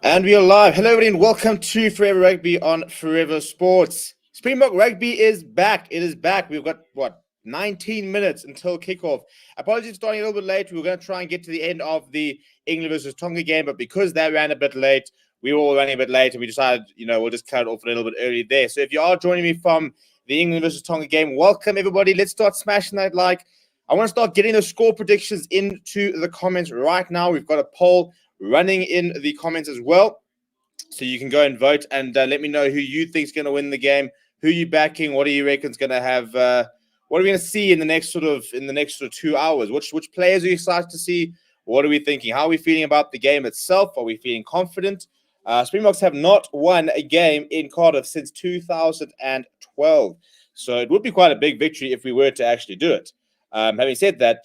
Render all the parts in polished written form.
And we are live. Hello, everybody, and welcome to Forever Rugby on Forever Sports. Springbok Rugby is back. It is back. We've got, 19 minutes until kickoff. Apologies for starting a little bit late. We were going to try and get to the end of the England versus Tonga game, but because they ran a bit late, we were all running a bit late, and we decided, we'll just cut it off a little bit early there. So if you are joining me from the England versus Tonga game, welcome, everybody. Let's start smashing that like. I want to start getting those score predictions into the comments right now. We've got a poll running in the comments as well, so you can go and vote and let me know who you think is going to win the game, who you backing, what do you reckon is going to have, what are we going to see in the next sort of 2 hours? Which players are you excited to see? What are we thinking? How are we feeling about the game itself? Are we feeling confident? Springboks have not won a game in Cardiff since 2012, so it would be quite a big victory if we were to actually do it. Having said that,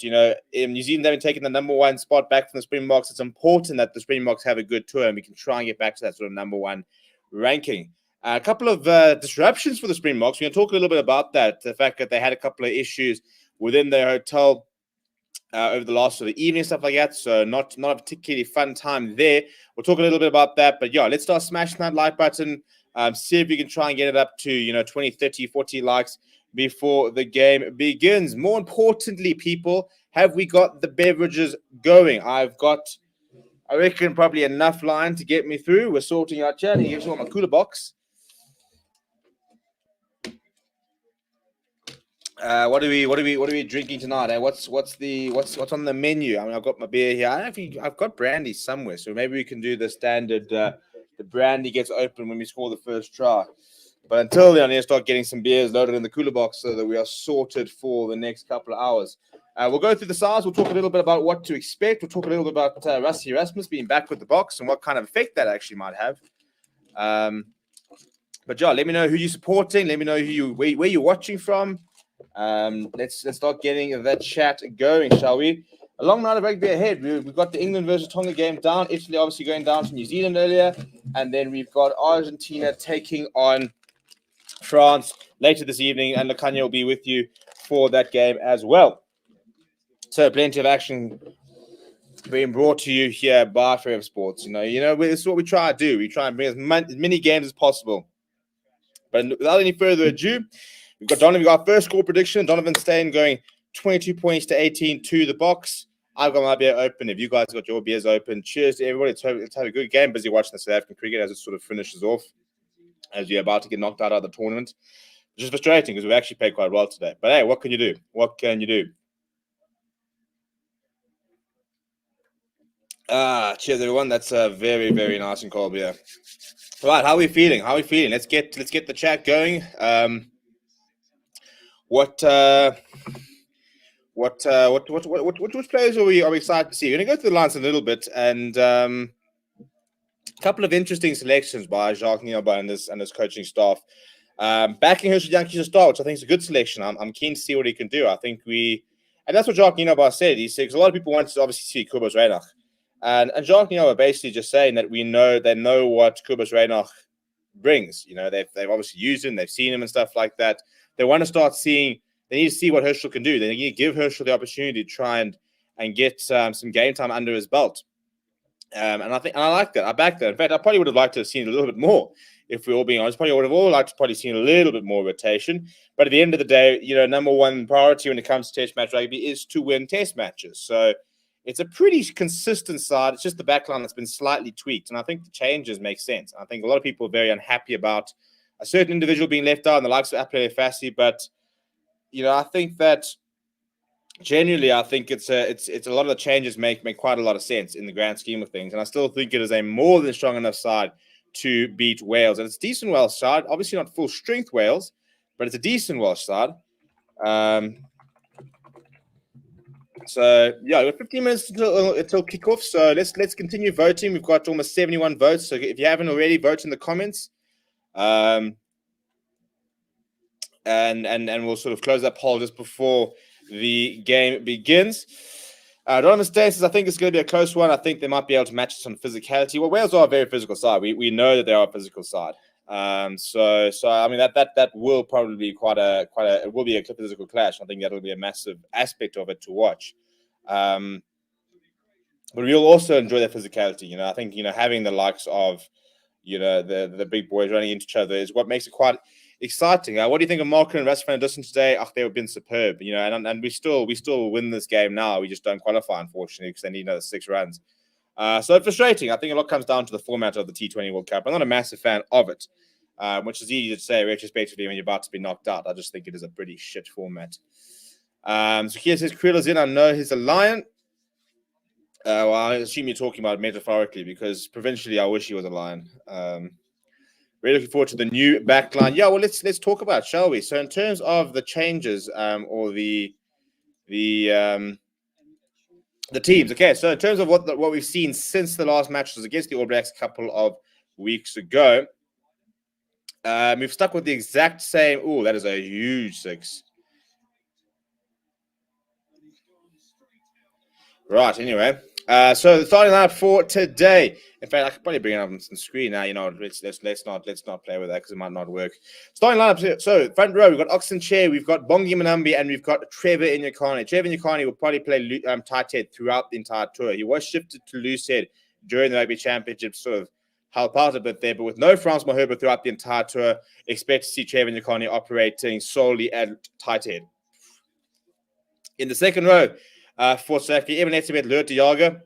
in New Zealand having taken the number one spot back from the Springboks, it's important that the Springboks have a good tour and we can try and get back to that sort of number one ranking. A couple of disruptions for the Springboks. We're going to talk a little bit about that, the fact that they had a couple of issues within their hotel over the last sort of evening, stuff like that. So not a particularly fun time there. We'll talk a little bit about that. But yeah, let's start smashing that like button. See if we can try and get it up to, 20, 30, 40 likes before the game begins. More importantly, people, have we got the beverages going? I've got, I reckon, probably enough line to get me through. We're sorting out here. Here's all my cooler box. What are we drinking tonight? Eh? What's on the menu? I mean, I've got my beer here. I don't know if I've got brandy somewhere, so maybe we can do the standard. The brandy gets open when we score the first try. But until then, I need to start getting some beers loaded in the cooler box so that we are sorted for the next couple of hours. We'll go through the sides. We'll talk a little bit about what to expect. We'll talk a little bit about Rusty Erasmus being back with the box and what kind of effect that actually might have. But yeah, let me know who you're supporting. Let me know where you're watching from. Let's start getting that chat going, shall we? A long night of rugby ahead. We've got the England versus Tonga game down. Italy obviously going down to New Zealand earlier. And then we've got Argentina taking on France later this evening, and Lacania will be with you for that game as well. So plenty of action being brought to you here by Forever Sports. This is what we try to do. We try and bring as many games as possible. But without any further ado, we've got Donovan. We've got our first score prediction. Donovan Steyn going 22 points to 18 to the box. I've got my beer open. If you guys got your beers open, cheers to everybody. Let's have a good game. Busy watching the South African cricket as it sort of finishes off, as you're about to get knocked out of the tournament, which is frustrating because we've actually played quite well today. But hey, what can you do? What can you do? Cheers, everyone. That's a very, very nice and cold beer. Right, how are we feeling? Let's get the chat going. What players are we excited to see? We're gonna go through the lines a little bit, and a couple of interesting selections by Jacques Nielba and his coaching staff. Backing Herschel Jantjies to start, which I think is a good selection. I'm keen to see what he can do. I think and that's what Jacques Nielba said. He said, because a lot of people want to obviously see Kobus Reinach. And Jacques Nielba basically just saying that they know what Kobus Reinach brings. They've obviously used him, they've seen him and stuff like that. They want to start seeing, they need to see what Herschel can do. They need to give Herschel the opportunity to try and get some game time under his belt. And I like that. I back that. In fact, I probably would have liked to have seen a little bit more, if we're all being honest. Probably would have all liked to probably seen a little bit more rotation. But at the end of the day, number one priority when it comes to Test match rugby is to win Test matches. So it's a pretty consistent side. It's just the backline that's been slightly tweaked. And I think the changes make sense. I think a lot of people are very unhappy about a certain individual being left out, and the likes of Apele Fassi. But, I think that generally, I think it's a lot of the changes make quite a lot of sense in the grand scheme of things. And I still think it is a more than strong enough side to beat Wales. And it's a decent Welsh side. Obviously not full strength Wales, but it's a decent Welsh side. So yeah, we've got 15 minutes until kickoff. So let's continue voting. We've got almost 71 votes. So if you haven't already, vote in the comments. And we'll sort of close that poll just before the game begins. Donovan Steyn says, I think it's going to be a close one. I think they might be able to match us on physicality. Well, Wales are a very physical side. We know that they are a physical side. So I mean that will probably be it will be a physical clash. I think that'll be a massive aspect of it to watch. but we'll also enjoy that physicality. You know, I think, you know, having the likes of, you know, the big boys running into each other is what makes it quite exciting. What do you think of Marco and Rashford and Dustin today? Oh, they've been superb. You know, and we still win this game now. We just don't qualify, unfortunately, because they need another 6 runs. So it's frustrating. I think a lot comes down to the format of the T20 World Cup. I'm not a massive fan of it, which is easy to say retrospectively when you're about to be knocked out. I just think it is a pretty shit format. So here says Krill is in. I know he's a Lion. Well, I assume you're talking about metaphorically, because provincially, I wish he was a Lion. Really looking forward to the new backline. Yeah, well, let's talk about it, shall we? So in terms of the changes, or the teams. Okay, so in terms of what we've seen since the last match was against the All Blacks a couple of weeks ago, we've stuck with the exact same. Oh, that is a huge 6. Right. Anyway, so the starting lineup for today. In fact, I could probably bring it up on the screen now. You know, let's not play with that because it might not work. Starting lineup. So front row, we've got Oxen Chair, we've got Bongi Manambi, and we've got Trevor Inyakani. Trevor Inyakani will probably play tight head throughout the entire tour. He was shifted to loose head during the Rugby Championship, sort of help out a bit there, but with no France Maherba throughout the entire tour, expect to see Trevor Inyakani operating solely at tight head. In the second row, for South Africa, Eben Etzebeth, Lurt Jager,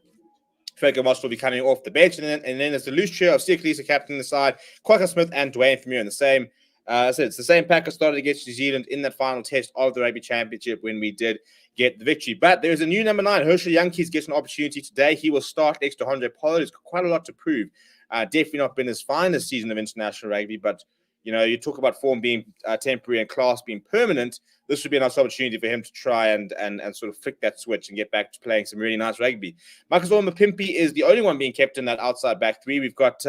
Franco Moss will be coming off the bench, and then there's the loose chair of Steve Cleese, captain on the side, Quacker Smith, and Dwayne Vermeulen in the same. So it's the same pack that started against New Zealand in that final test of the Rugby Championship when we did get the victory. But there's a new number 9, Herschel Yankees, gets an opportunity today. He will start next to Andre Pollard. He's got quite a lot to prove. Definitely not been his finest season of international rugby, but you know, you talk about form being temporary and class being permanent. This would be a nice opportunity for him to try and sort of flick that switch and get back to playing some really nice rugby. Marcus Mapimpi is the only one being kept in that outside back 3. We've got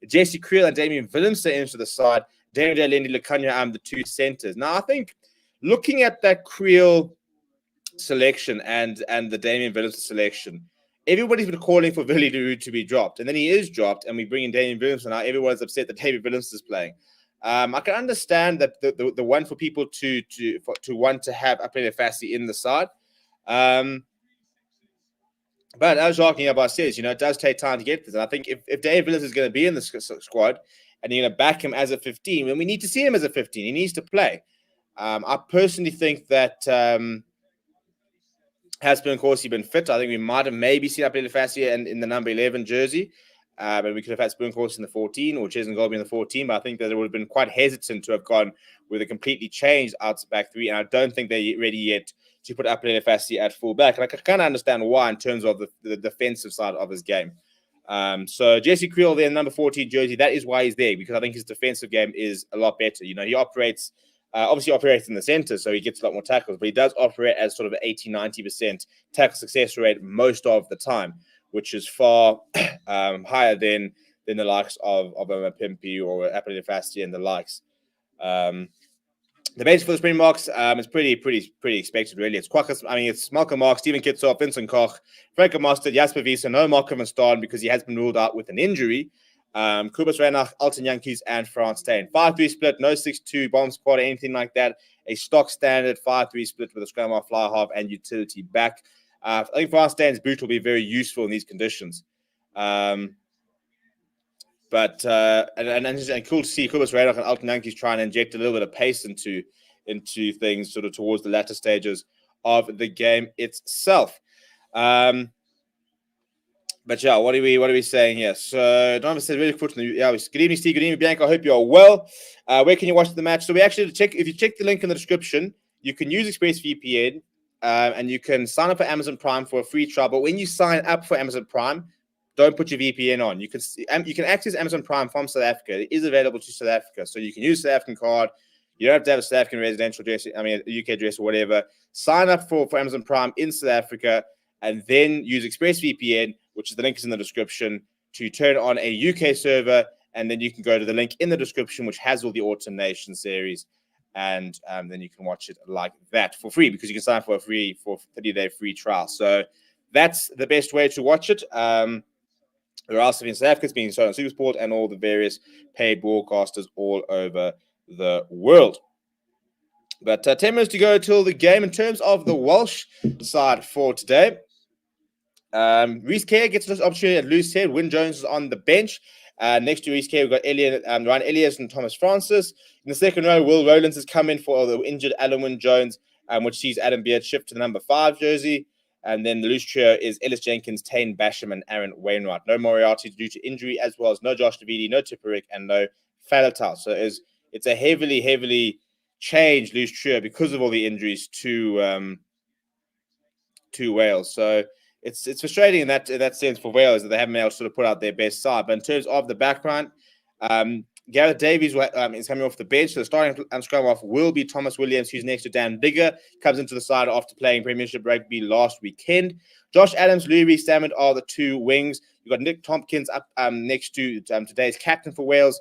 Jesse Creel and Damien Willemse into the side. David Lendi Lukanya the 2 centers. Now, I think looking at that Creel selection and the Damien Willemse selection, everybody's been calling for Willie Leroux to be dropped, and then he is dropped, and we bring in Damien Willemse. Now everyone's upset that David Willemse is playing. I can understand that the one for people to want to have Apele Fassi in the side. But as Jacques Yabba says, you know, it does take time to get this. And I think if Dave Willis is going to be in the squad and you're going to back him as a 15, then we need to see him as a 15. He needs to play. I personally think that has been, of course, been fit. I think we might have maybe seen Apele Fassi in the number 11 jersey. But we could have had Spoon Course in the 14 or Chesney Golby in the 14. But I think that it would have been quite hesitant to have gone with a completely changed outside back 3. And I don't think they're ready yet to put Apele Fassi at full back. And I can kind of understand why in terms of the defensive side of his game. So Jesse Creel there, number 14 jersey, that is why he's there, because I think his defensive game is a lot better. You know, he operates, obviously operates in the center, so he gets a lot more tackles, but he does operate as sort of an 80-90% tackle success rate most of the time, which is far higher than the likes of Mapimpi or Apele Fassi and the likes. The base for the Springboks is pretty expected, really. It's Quackers, it's Malcolm Mark, Stephen Kitsoff, Vincent Koch, Franco Mostert, Jasper Wiese, no Marco van Staan because he has been ruled out with an injury. Kubus Reinach, Alton Yankees, and France Steyn. 5-3 split, no 6-2 bomb squad or anything like that. A stock standard 5-3 split with a scrum half, fly half, and utility back. I think France Steyn's boot will be very useful in these conditions. But cool to see Kubus Reinach and Alton Yankees try and inject a little bit of pace into things sort of towards the latter stages of the game itself. But yeah, what are we saying here? So Donovan says really good evening, Steve. Good evening, Bianca. I hope you are well. Where can you watch the match? So we actually if you check the link in the description, you can use ExpressVPN and you can sign up for Amazon Prime for a free trial. But when you sign up for Amazon Prime, don't put your VPN on. You can access Amazon Prime from South Africa. It is available to South Africa, so you can use South African card. You don't have to have a South African residential address, a UK address or whatever. Sign up for Amazon Prime in South Africa, and then use ExpressVPN, which is the link is in the description, to turn on a UK server, and then you can go to the link in the description, which has all the Autumn Nation series, and then you can watch it like that for free, because you can sign up for a 30-day free trial. So that's the best way to watch it. There are also in South Africa, it's being shown on SuperSport and all the various paid broadcasters all over the world. But 10 minutes to go till the game. In terms of the Welsh side for today, Reece Kerr gets this opportunity at loose head. Wyn Jones is on the bench. Next to Reece Kerr, we've got Ryan Elias and Thomas Francis. In the second row, Will Rowlands has come in for the injured Alan Wyn Jones, which sees Adam Beard shift to the number 5 jersey. And then the loose trio is Ellis Jenkins, Tane Basham, and Aaron Wainwright. No Moriarty due to injury, as well as no Josh Davidi, no Tipuric, and no Falatau. So it's a heavily changed loose trio because of all the injuries to Wales. So it's frustrating in that sense for Wales that they haven't been able to sort of put out their best side. But in terms of the background, Gareth Davies is coming off the bench. So the starting scrum off will be Thomas Williams, who's next to Dan Bigger, comes into the side after playing Premiership Rugby last weekend. Josh Adams, Louis Salmond are the 2 wings. You've got Nick Tompkins up next to today's captain for Wales,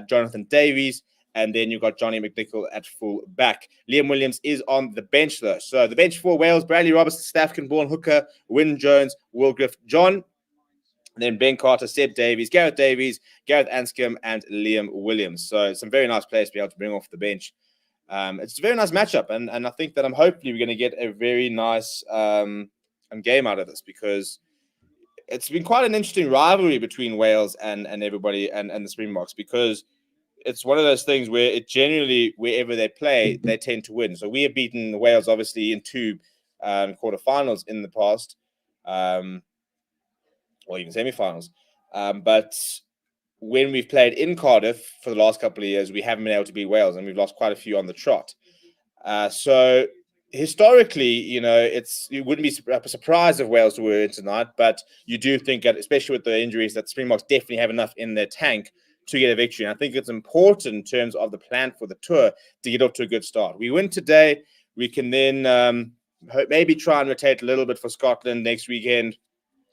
Jonathan Davies. And then you've got Johnny McNichol at full back. Liam Williams is on the bench, though. So the bench for Wales, Bradley Robertson, Staffkin, Bourne Hooker, Wyn Jones, Will Griff, John. And then Ben Carter, Seb Davies, Gareth Anscombe, and Liam Williams. So some very nice players to be able to bring off the bench. It's a very nice matchup. And I think that hopefully we're going to get a very nice game out of this, because it's been quite an interesting rivalry between Wales and everybody and the Springboks, because it's one of those things where it generally, wherever they play, they tend to win. So we have beaten Wales, obviously, in 2 quarterfinals in the past, or even semifinals. But when we've played in Cardiff for the last couple of years, we haven't been able to beat Wales, and we've lost quite a few on the trot. So historically, it wouldn't be a surprise if Wales were in tonight, but you do think that, especially with the injuries, that Springboks definitely have enough in their tank to get a victory. And I think it's important in terms of the plan for the tour to get off to a good start. We win today. We can then maybe try and rotate a little bit for Scotland next weekend,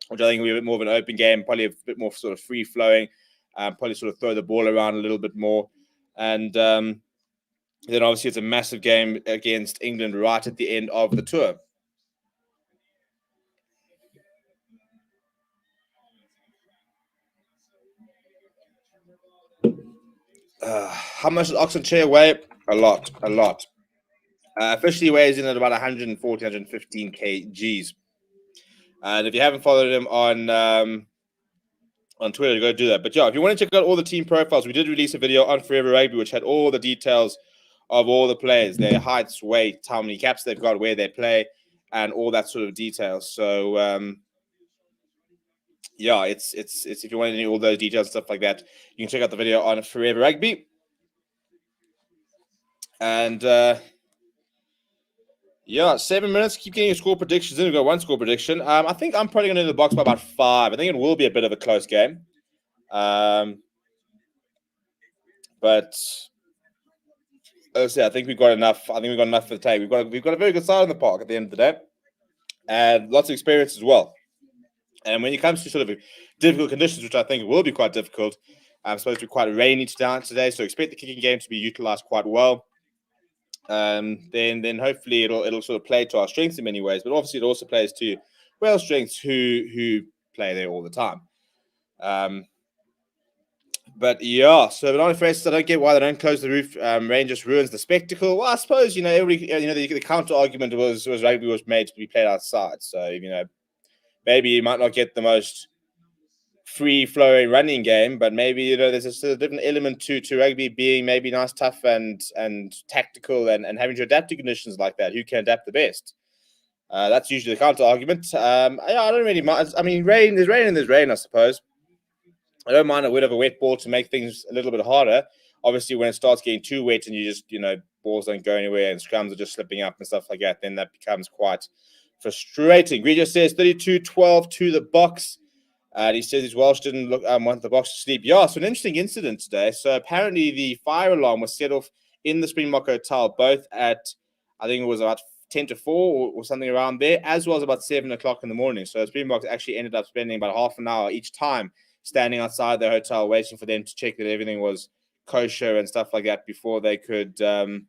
which I think will be a bit more of an open game, probably a bit more sort of free-flowing, probably sort of throw the ball around a little bit more. And then obviously it's a massive game against England right at the end of the tour. How much does Oxen Chair weigh? A lot. Officially weighs in at about 140, 115 kgs. And if you haven't followed him on Twitter, go do that. But yeah, if you want to check out all the team profiles, we did release a video on Forever Rugby, which had all the details of all the players, their heights, weights, how many caps they've got, where they play, and all that sort of details. So yeah, it's if you want to know all those details and stuff like that, you can check out the video on Forever Rugby. And yeah, 7 minutes. Keep getting your score predictions in. We've got 1 score prediction. I think I'm probably going to do the box by about 5. I think it will be a bit of a close game. But I think we've got enough. I think we've got enough for the take. We've got a very good side on the park at the end of the day, and lots of experience as well. And when it comes to sort of difficult conditions, which I think will be quite difficult, it's supposed to be quite rainy today, so expect the kicking game to be utilized quite well. Then hopefully it'll sort of play to our strengths in many ways, but obviously it also plays to Wales' strengths who play there all the time. But yeah, so Banana Fresh, I don't get why they don't close the roof. Rain just ruins the spectacle. Well, I suppose the counter argument was rugby was made to be played outside, so maybe you might not get the most free-flowing running game, but maybe there's a sort of different element to rugby being maybe nice, tough, and tactical, and having to adapt to conditions like that. Who can adapt the best? That's usually the counter argument. I don't really mind. I mean, there's rain and there's rain, I suppose. I don't mind a bit of a wet ball to make things a little bit harder. Obviously, when it starts getting too wet and you just, balls don't go anywhere and scrums are just slipping up and stuff like that, then that becomes quite frustrating. Gredio says 32-12 to the box. And he says his Welsh didn't want the box to sleep. Yeah, so an interesting incident today. So apparently the fire alarm was set off in the Springbok Hotel, both at, I think it was about 10 to 4 or something around there, as well as about 7 o'clock in the morning. So Springboks actually ended up spending about half an hour each time standing outside the hotel waiting for them to check that everything was kosher and stuff like that before they could go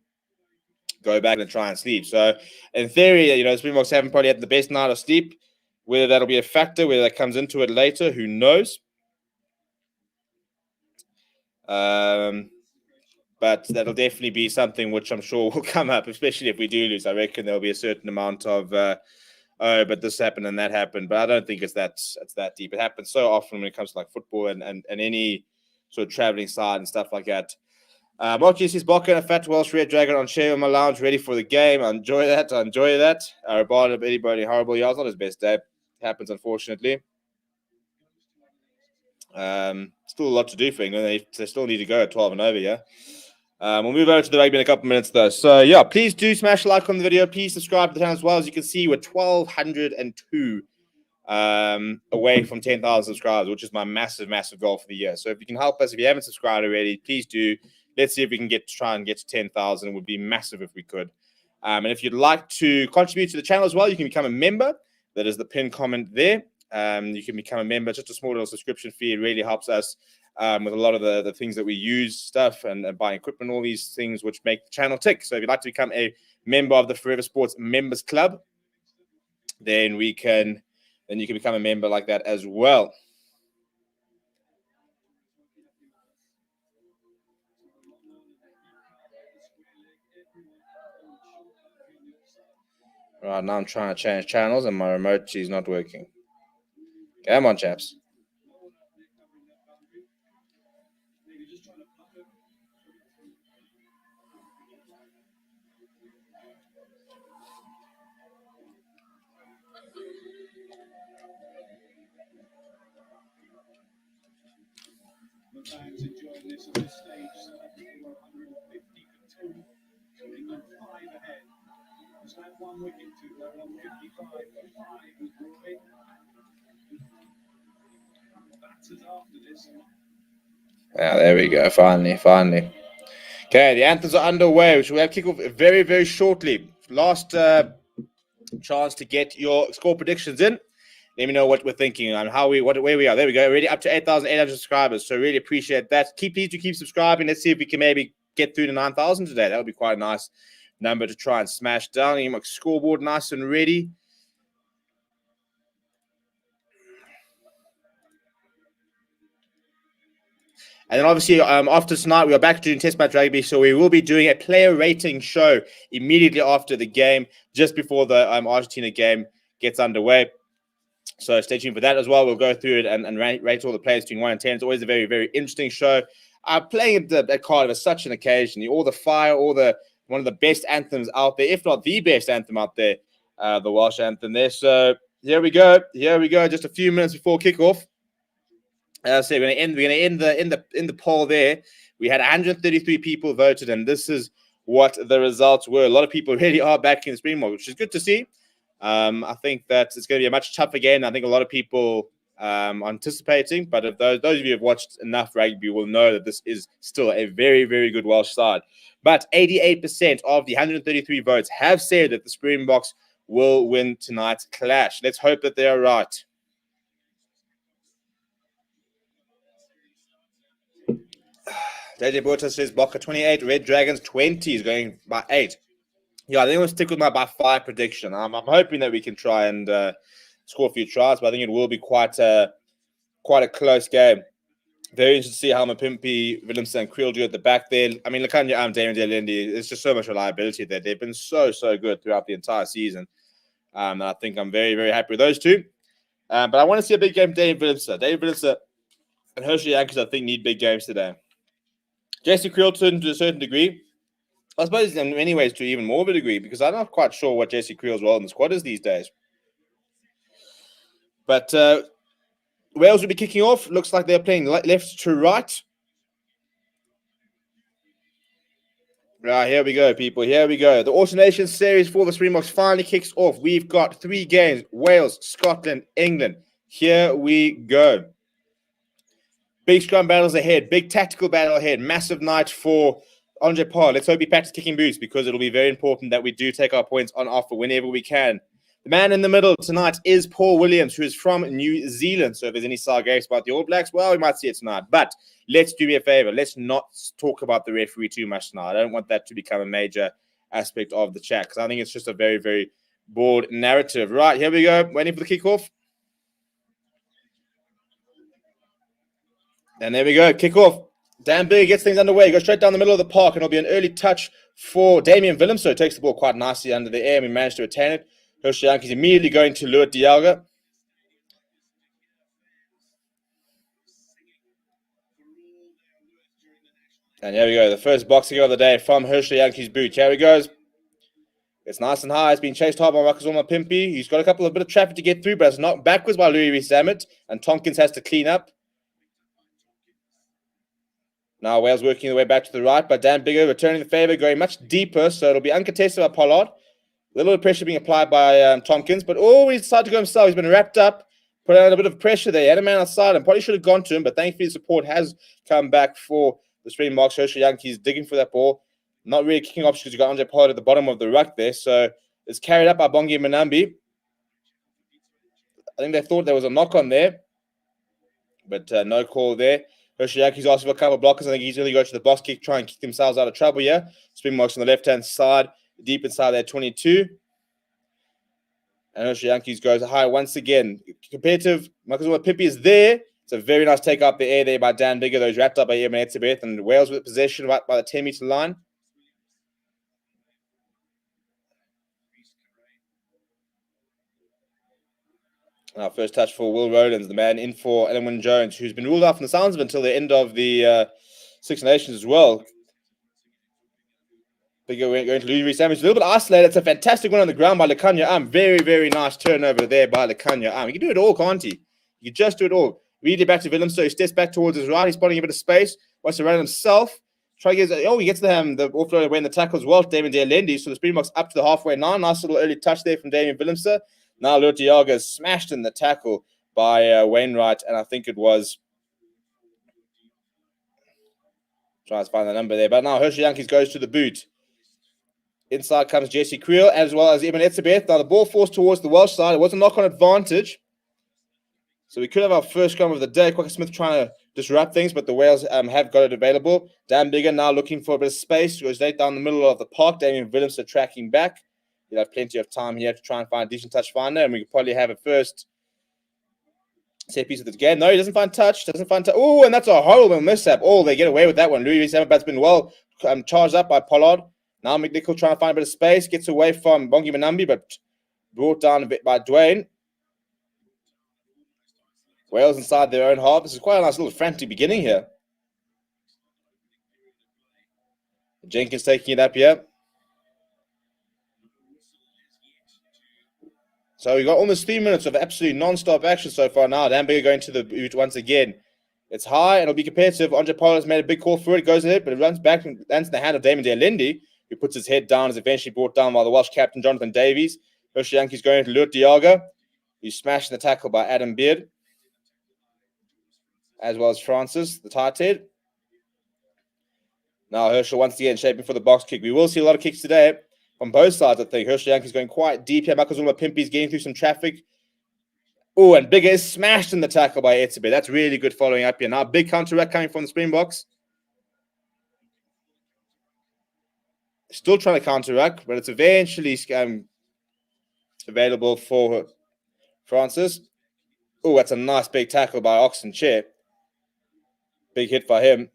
back and try and sleep. So in theory, Springboks haven't probably had the best night of sleep. Whether that'll be a factor, whether that comes into it later, who knows? But that'll definitely be something which I'm sure will come up, especially if we do lose. I reckon there'll be a certain amount of oh, but this happened and that happened. But I don't think it's that deep. It happens so often when it comes to like football and any sort of traveling side and stuff like that. Mark says, Baka and a fat Welsh Red Dragon on share on my lounge, ready for the game. I enjoy that. Rabada of anybody horrible. Yeah, it's not his best day. It happens, unfortunately. Still a lot to do for England. They still need to go at 12 and over, yeah. We'll move over to the rugby in a couple of minutes, though. So, yeah, please do smash a like on the video. Please subscribe to the channel as well. As you can see, we're 1,202 away from 10,000 subscribers, which is my massive goal for the year. So if you can help us, if you haven't subscribed already, please do. Let's see if we can try and get to 10,000. It would be massive if we could. And if you'd like to contribute to the channel as well, you can become a member. That is the pinned comment there. You can become a member. Just a small little subscription fee. It really helps us with a lot of the things that we use, stuff and buying equipment, all these things which make the channel tick. So if you'd like to become a member of the Forever Sports Members Club, then you can become a member like that as well. Right, now I'm trying to change channels and my remote is not working. Come on, chaps. Fans enjoying this at this stage. 152 coming on 5 ahead. There's that one wicket to go on 55 for 5. Batters after this. Yeah, there we go. Finally. Okay, the anthems are underway, which we'll have kickoff very, very shortly. Last chance to get your score predictions in. Let me know what we're thinking and where we are. There we go. Already up to 8,800 subscribers. So really appreciate that. Please keep subscribing. Let's see if we can maybe get through to 9,000 today. That would be quite a nice number to try and smash down. You make scoreboard nice and ready. And then obviously after tonight, we are back doing Test Match Rugby. So we will be doing a player rating show immediately after the game, just before the Argentina game gets underway. So stay tuned for that as well. We'll go through it and rate all the players between 1 and 10. It's always a very, very interesting show. Playing at Cardiff is such an occasion. All the fire, one of the best anthems out there, if not the best anthem out there, the Welsh anthem there. So here we go. Just a few minutes before kickoff. As I say, we're going to end the poll there. We had 133 people voted, and this is what the results were. A lot of people really are back in the Springbok, which is good to see. I think that it's going to be a much tougher game. I think a lot of people anticipating, but if those of you who have watched enough rugby will know that this is still a very, very good Welsh side. But 88% of the 133 votes have said that the Springboks will win tonight's clash. Let's hope that they're right. JJ Borta says Boca 28, Red Dragons 20 is going by 8. Yeah, I think we'll stick with my by 5 prediction. I'm hoping that we can try and score a few tries, but I think it will be quite a close game. Very interested to see how Mapimpi, Willemse, and Creel do at the back there. I mean, look at Damien Delindi. It's just so much reliability there. They've been so good throughout the entire season. And I think I'm very, very happy with those two. But I want to see a big game from David Willemse and Hershey Yankees, I think, need big games today. Jesse Creelton, to a certain degree. I suppose in many ways to even more of a degree, because I'm not quite sure what Jesse Creel's role in the squad is these days. But Wales will be kicking off. Looks like they're playing left to right. Right, here we go, people. Here we go. The Automation Series for the Springboks finally kicks off. We've got 3 games. Wales, Scotland, England. Here we go. Big scrum battles ahead. Big tactical battle ahead. Massive night for Andre Parr. Let's hope he practices kicking boots, because it'll be very important that we do take our points on offer whenever we can. The man in the middle tonight is Paul Williams, who is from New Zealand. So if there's any sarcasm about the All Blacks, well, we might see it tonight. But let's do me a favor. Let's not talk about the referee too much tonight. I don't want that to become a major aspect of the chat, because I think it's just a very, very broad narrative. Right, here we go. Waiting for the kickoff. And there we go. Kickoff. Dan Big gets things underway. Goes straight down the middle of the park, and it'll be an early touch for Damien Willemse. Takes the ball quite nicely under the air, and we managed to retain it. Hershey Yankees immediately going to Luat Dialga. And here we go, the first boxing of the day from Hershey Yankees boot. Here he goes. It's nice and high. It's been chased hard by Wakazuma Pimpy. He's got a bit of traffic to get through, but it's knocked backwards by Louis Rees-Zammit. And Tompkins has to clean up. Now Wales working their way back to the right, but Dan Bigger returning the favour, going much deeper, so it'll be uncontested by Pollard. A little bit of pressure being applied by Tompkins, but he decided to go himself. He's been wrapped up, put out a bit of pressure there. He had a man outside and probably should have gone to him, but thankfully the support has come back for the Springboks. Hershey Yankees digging for that ball. Not really kicking options because you've got Andre Pollard at the bottom of the ruck there, so it's carried up by Bongi Manambi. I think they thought there was a knock on there, but no call there. Hershey Yankees asking for a couple of blockers. I think he's going to go to the box kick, try and kick themselves out of trouble here. Springboks on the left-hand side, deep inside their 22. And Hershey Yankees goes high once again. Competitive. Makazuma Pimpy is there. It's a very nice take up the air there by Dan Bigger. Those wrapped up by Eamon Etzebeth. And Wales with possession right by the 10-meter line. Our first touch for Will Rowlands, the man in for Elwyn Jones, who's been ruled out from the sounds of it until the end of the Six Nations as well. Bigger going to Louis Rees-Zammit. A little bit isolated. It's a fantastic one on the ground by Lekanya. Very, very nice turnover there by Lekanya. He can do it all, can't he? You can just do it all. Read it back to Willem, so he steps back towards his right. He's spotting a bit of space. Wants to run himself. He gets the offload away in the tackle as well. Damien Dialendi. So the Springboks up to the halfway line. Nice little early touch there from Damien Willemse. Now Lutiaga is smashed in the tackle by Wainwright, and I think it was trying to find the number there. But now Hershey Yankees goes to the boot. Inside comes Jesse Creel as well as Eamon Etzebeth. Now the ball forced towards the Welsh side. It was a knock-on advantage. So we could have our first scrum of the day. Quacker Smith trying to disrupt things, but the Wales have got it available. Dan Bigger now looking for a bit of space. Goes late down the middle of the park. Damien Willemse tracking back. You'll have plenty of time here to try and find a decent touch finder, and we could probably have a first set piece of the game. No, he doesn't find touch. Oh, and that's a horrible mishap. Oh, they get away with that one. Louis Rees-Zammit's been well charged up by Pollard. Now McNichol trying to find a bit of space. Gets away from Bongi Manambi, but brought down a bit by Dwayne. Wales inside their own half. This is quite a nice little frantic beginning here. Jenkins taking it up here. So we got almost 3 minutes of absolute non-stop action so far now. Dan Bigger going to the boot once again. It's high and it'll be competitive. Andre Pollard has made a big call for it. Goes ahead, but it runs back and lands in the hand of Damien Dialendi, who puts his head down, is eventually brought down by the Welsh captain, Jonathan Davies. Hershey Yankees going to Luat Dialga. He's smashed in the tackle by Adam Beard, as well as Francis, the tight head. Now Herschel once again shaping for the box kick. We will see a lot of kicks today from both sides, I think. Hershey Yankees going quite deep here. Makazuma Pimpy's getting through some traffic. Oh, and Bigger is smashed in the tackle by Etzebeth. That's really good following up here. Now, big counter-attack coming from the Springboks. Still trying to counter-attack, but it's eventually available for Francis. Oh, that's a nice big tackle by Oxen Chair. Big hit for him.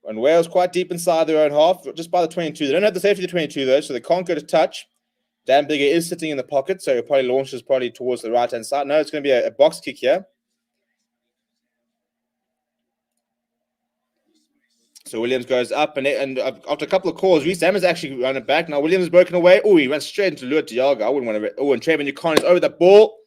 And Wales quite deep inside their own half, just by the 22. They don't have the safety of the 22, though, so they can't go to touch. Dan Bigger is sitting in the pocket, so he'll probably launches towards the right-hand side. No, it's going to be a box kick here. So Williams goes up, and after a couple of calls, Rees-Zammit is actually running back. Now Williams is broken away. Oh, he runs straight into Luat Dialga. I wouldn't want to. Oh, and Trayvon Yukon is over the ball.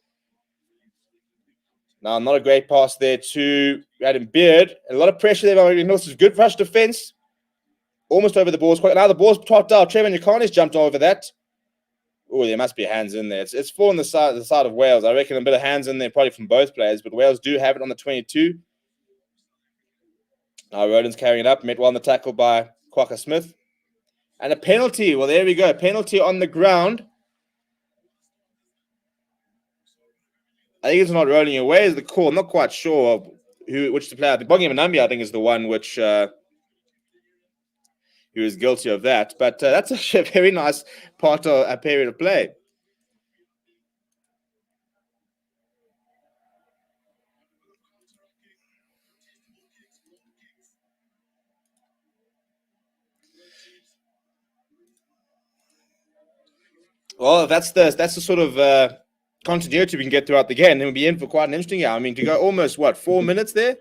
Now, not a great pass there to Adam Beard. A lot of pressure there. This is good rush defense. Almost over the balls. Now the ball's topped out. Trayvon Yukon has jumped over that. Oh, there must be hands in there. It's fallen the side of Wales. I reckon a bit of hands in there probably from both players, but Wales do have it on the 22. Now Roden's carrying it up. Met well on the tackle by Quacker Smith. And a penalty. Well, there we go. Penalty on the ground. I think it's not rolling away is the call. I'm not quite sure which the player. The Bongi Manambi, I think, is the one which who is guilty of that. But that's actually a very nice part of a period of play. Well, that's the sort of continuity we can get throughout the game. Then we'll be in for quite an interesting year. I mean, to go almost 4 minutes there,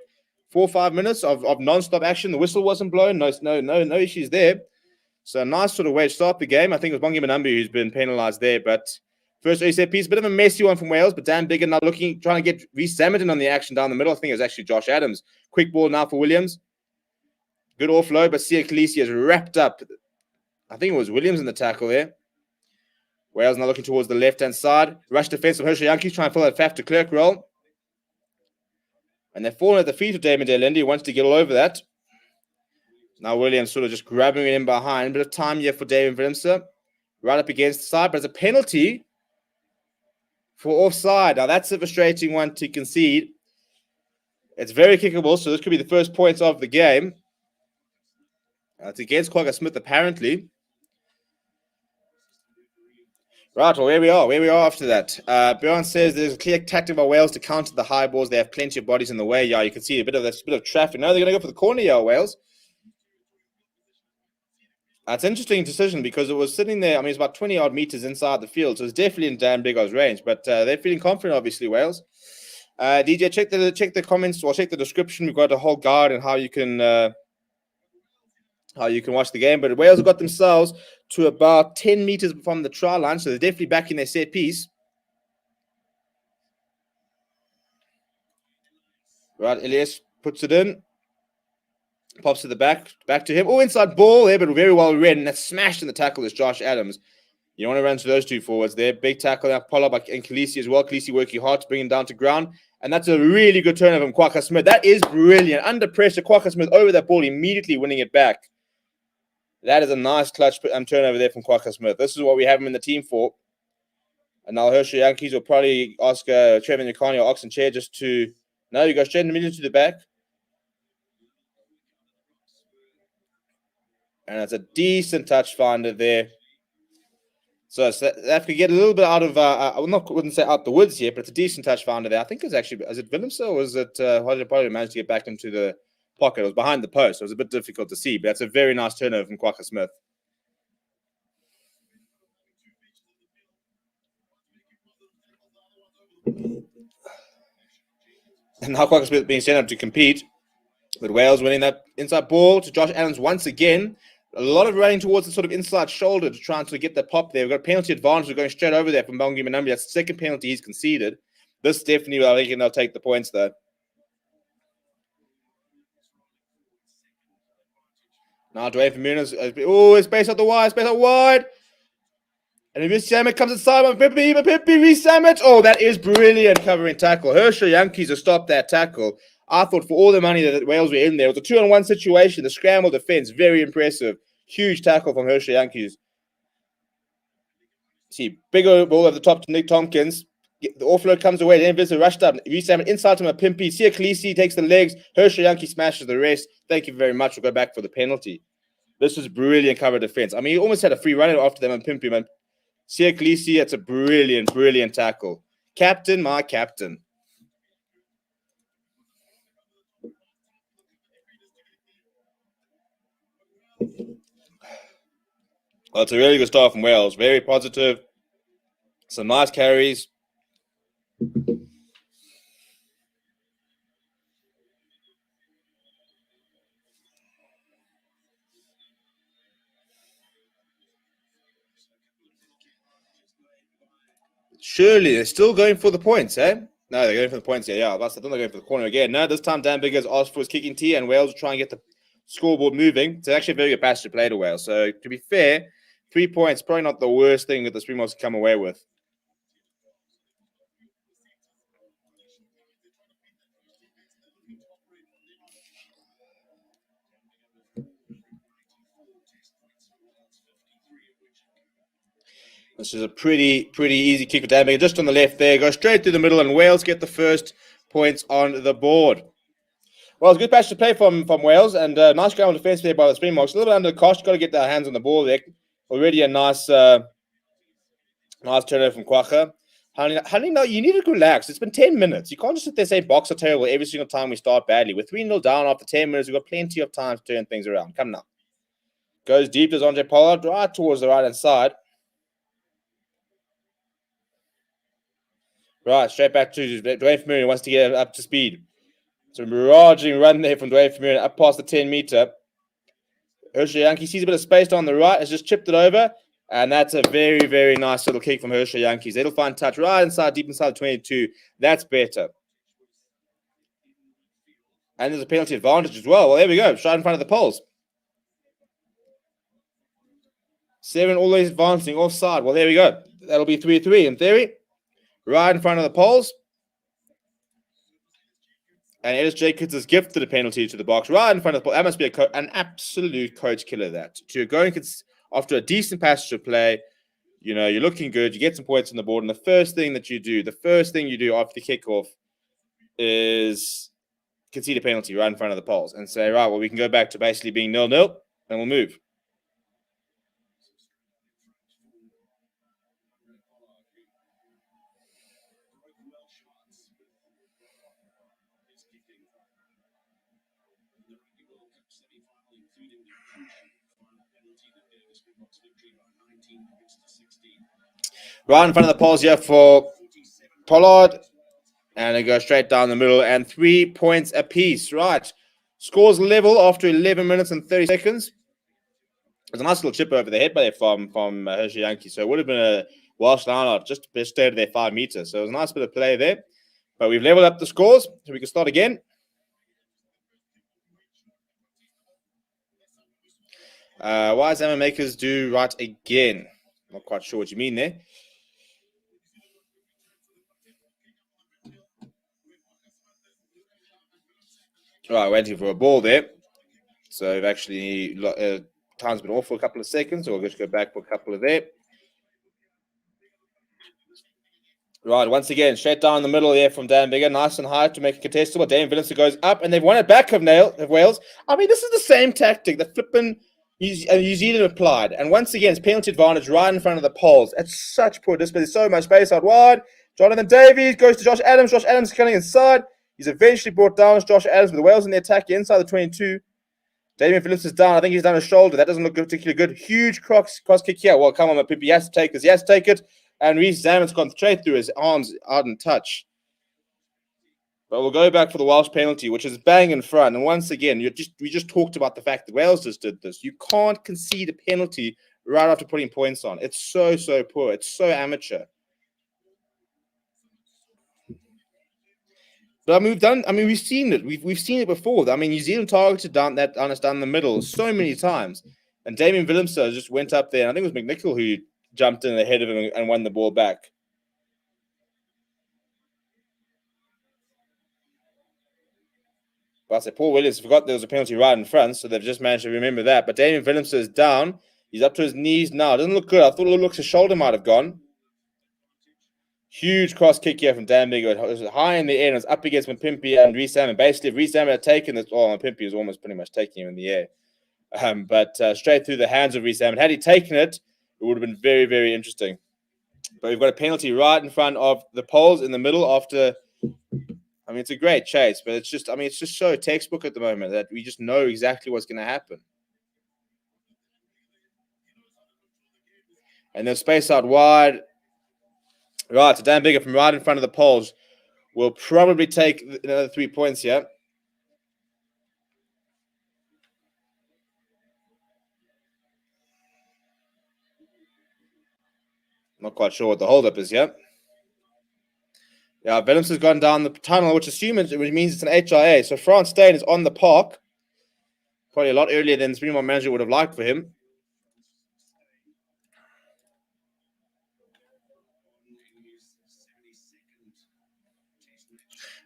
4 or 5 minutes of non-stop action. The whistle wasn't blown. No issues there. So a nice sort of way to start the game. I think it was Bongi Manambi who's been penalised there. But first set piece, a bit of a messy one from Wales. But Dan Bigger now trying to get Reece Sammerton on the action down the middle. I think it was actually Josh Adams. Quick ball now for Williams. Good offload, but Sia Khaleesi has wrapped up. I think it was Williams in the tackle there. Wales now looking towards the left-hand side. Rush defense of Herschel Yankees trying to fill that Faf de Klerk role. And they're falling at the feet of Damon Delende, who wants to get all over that. Now Williams sort of just grabbing it in behind. Bit of time here for David Willemse. Right up against the side, but it's a penalty for offside. Now that's a frustrating one to concede. It's very kickable, so this could be the first points of the game. It's against Quagga Smith, apparently. Right, well, where we are after that. Bjorn says there's a clear tactic by Wales to counter the high balls. They have plenty of bodies in the way. Yeah, you can see a bit of traffic. Now they're going to go for the corner here, Wales. It's an interesting decision because it was sitting there. I mean, it's about 20-odd meters inside the field, so it's definitely in Dan Biggar's range. But they're feeling confident, obviously, Wales. DJ, check the comments or check the description. We've got a whole guide on how you can watch the game. But Wales have got themselves to about 10 meters from the try line, so they're definitely back in their set piece. Right, Elias puts it in. Pops to the back to him. Oh, inside ball there, but very well read. And that's smashed in the tackle is Josh Adams. You don't want to run to those two forwards there. Big tackle now, Pollard and Khaleesi as well. Khaleesi working hard to bring him down to ground. And that's a really good turnover from Quagga Smith. That is brilliant. Under pressure, Quagga Smith over that ball, immediately winning it back. That is a nice clutch turnover there from Quagga Smith. This is what we have him in the team for. And now Herschel Yankees will probably ask Trevor Nyakani or Oxen Chair just to... No, you go straight in the middle to the back. And it's a decent touch finder there. So that could get a little bit out of, I wouldn't say out the woods here, but it's a decent touch finder there. I think it's actually, is it Willemse or was it, how did it probably manage to get back into the pocket? It was behind the post. So it was a bit difficult to see, but that's a very nice turnover from Quagga Smith. And now Quagga Smith being sent up to compete. But Wales winning that inside ball to Josh Adams once again. A lot of running towards the sort of inside shoulder to try and sort of get the pop there. We've got a penalty advantage. We're going straight over there from Bongi Manambi. That's the second penalty he's conceded. This definitely, I think they'll take the points, though. Now Dwayne Firmino's... Oh, it's space out wide. And if Reece Sammet comes inside, Pippi, Reece Sammet. Oh, that is brilliant covering tackle. Herschel Yankees have stopped that tackle. I thought for all the money that Wales were in there, it was a 2-on-1 situation. The scramble defense, very impressive. Huge tackle from Herschel Yankees. See, bigger ball at the top to Nick Tompkins. The offload comes away. Then Visa rushed up. Reece Sammet inside to him, a Pimpy. Sia Khaleesi takes the legs. Herschel Yankees smashes the rest. Thank you very much. We'll go back for the penalty. This was brilliant cover defense. I mean, he almost had a free run after them and Pimpy, man. Sia Khaleesi, it's a brilliant tackle. Captain, my captain. Well, it's a really good start from Wales. Very positive. Some nice carries. Surely they're still going for the points, eh? No, they're going for the points. Yeah. I think they're going for the corner again. No, this time Dan Biggar's asked for his kicking tee, and Wales will try and get the scoreboard moving. It's actually a very good passage to play to Wales. So to be fair, 3 points probably not the worst thing that the Springboks can come away with. This is a pretty easy kick for Dan Biggar. Just on the left there. Go straight through the middle, and Wales get the first points on the board. Well, it's a good patch to play from Wales, and nice ground defense there by the Springboks. A little bit under the cost. Got to get their hands on the ball there. Already a nice turnover from Quagga. Honey, no, you need to relax. It's been 10 minutes. You can't just sit there and say Boks are terrible every single time we start badly. We're 3-0 down after 10 minutes. We've got plenty of time to turn things around. Come now. Goes deep as Andre Pollard, right towards the right-hand side. Right, straight back to Dwayne Vermeulen, wants to get up to speed. So miraging run there from Dwayne Vermeulen up past the 10-meter. Herschel Yankee sees a bit of space on the right, has just chipped it over, and that's a very, very nice little kick from Herschel Yankees. It'll find touch right inside, deep inside the 22. That's better. And there's a penalty advantage as well. Well, there we go, right in front of the poles. 7 always advancing offside. Well, there we go. That'll be 3-3 in theory. Right in front of the poles. And Ellis Jacobs has gifted a penalty to the box right in front of the ball. That must be an absolute coach killer, that. To go and after a decent passage of play, you're looking good, you get some points on the board, and the first thing you do after the kickoff is concede a penalty right in front of the poles and say, right, well, we can go back to basically being 0-0, and we'll move. Right in front of the poles here for Pollard. And it goes straight down the middle. And 3 points apiece. Right. Scores level after 11 minutes and 30 seconds. There's a nice little chip over the head by there from Herschel Yankee. So it would have been a Watchalong just stayed there 5 meters. So it was a nice bit of play there. But we've leveled up the scores. So we can start again. Why is Emma Makers do right again? Not quite sure what you mean there. Right, waiting for a ball there. So we've actually time's been off for a couple of seconds, so we'll just go back for a couple of there. Right, once again, straight down the middle here from Dan Bigger, nice and high to make it contestable. Dane Villeneuve goes up, and they've won it back of Wales. I mean, this is the same tactic that flipping New Zealand applied. And once again, it's penalty advantage right in front of the poles. It's such poor display. There's so much space out wide. Jonathan Davies goes to Josh Adams. Josh Adams is coming inside. He's eventually brought down Josh Adams with the Wales in the attack inside the 22. Damien Phillips is down. I think he's down his shoulder. That doesn't look particularly good. Huge cross kick here. Well, come on, Mapimpi. He has to take this. He has to take it. And Reece Zammond's gone straight through his arms out in touch. But we'll go back for the Welsh penalty, which is bang in front. And once again, we just talked about the fact that Wales just did this. You can't concede a penalty right after putting points on. It's so poor. It's so amateur. But we've seen it. We've seen it before. I mean, New Zealand targeted down the middle so many times. And Damien Willemse just went up there. And I think it was McNichol who jumped in ahead of him and won the ball back. But I said, Paul Williams forgot there was a penalty right in front, so they've just managed to remember that. But Damien Willemse is down. He's up to his knees now. It doesn't look good. I thought it looked his shoulder might have gone. Huge cross kick here from Dan Bigger. It was high in the air and it was up against Mapimpi and Reece Zammond. Basically, if Reece Zammond had taken this, Mapimpi was almost pretty much taking him in the air. But straight through the hands of Reece Zammond. Had he taken it, it would have been very, very interesting. But we've got a penalty right in front of the poles in the middle after. I mean, it's a great chase, but it's just so textbook at the moment that we just know exactly what's going to happen. And then space out wide. Right, so Dan Bigger from right in front of the poles will probably take another 3 points here. Not quite sure what the holdup is yet. Yeah, Willems has gone down the tunnel, which means it's an HIA. So Frans Steyn is on the park. Probably a lot earlier than the Springbok manager would have liked for him.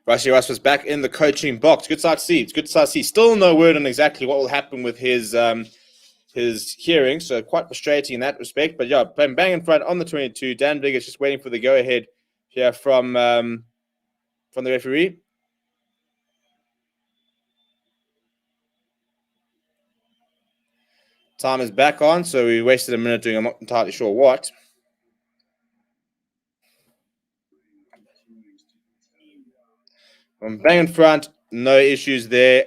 Rassie Russ was back in the coaching box. Good sight to see. Still no word on exactly what will happen with his hearing, so quite frustrating in that respect. But yeah, playing bang in front on the 22. Dan Bigger is just waiting for the go-ahead here from the referee. Time is back on, so we wasted a minute doing I'm not entirely sure what. Bang in front, no issues there.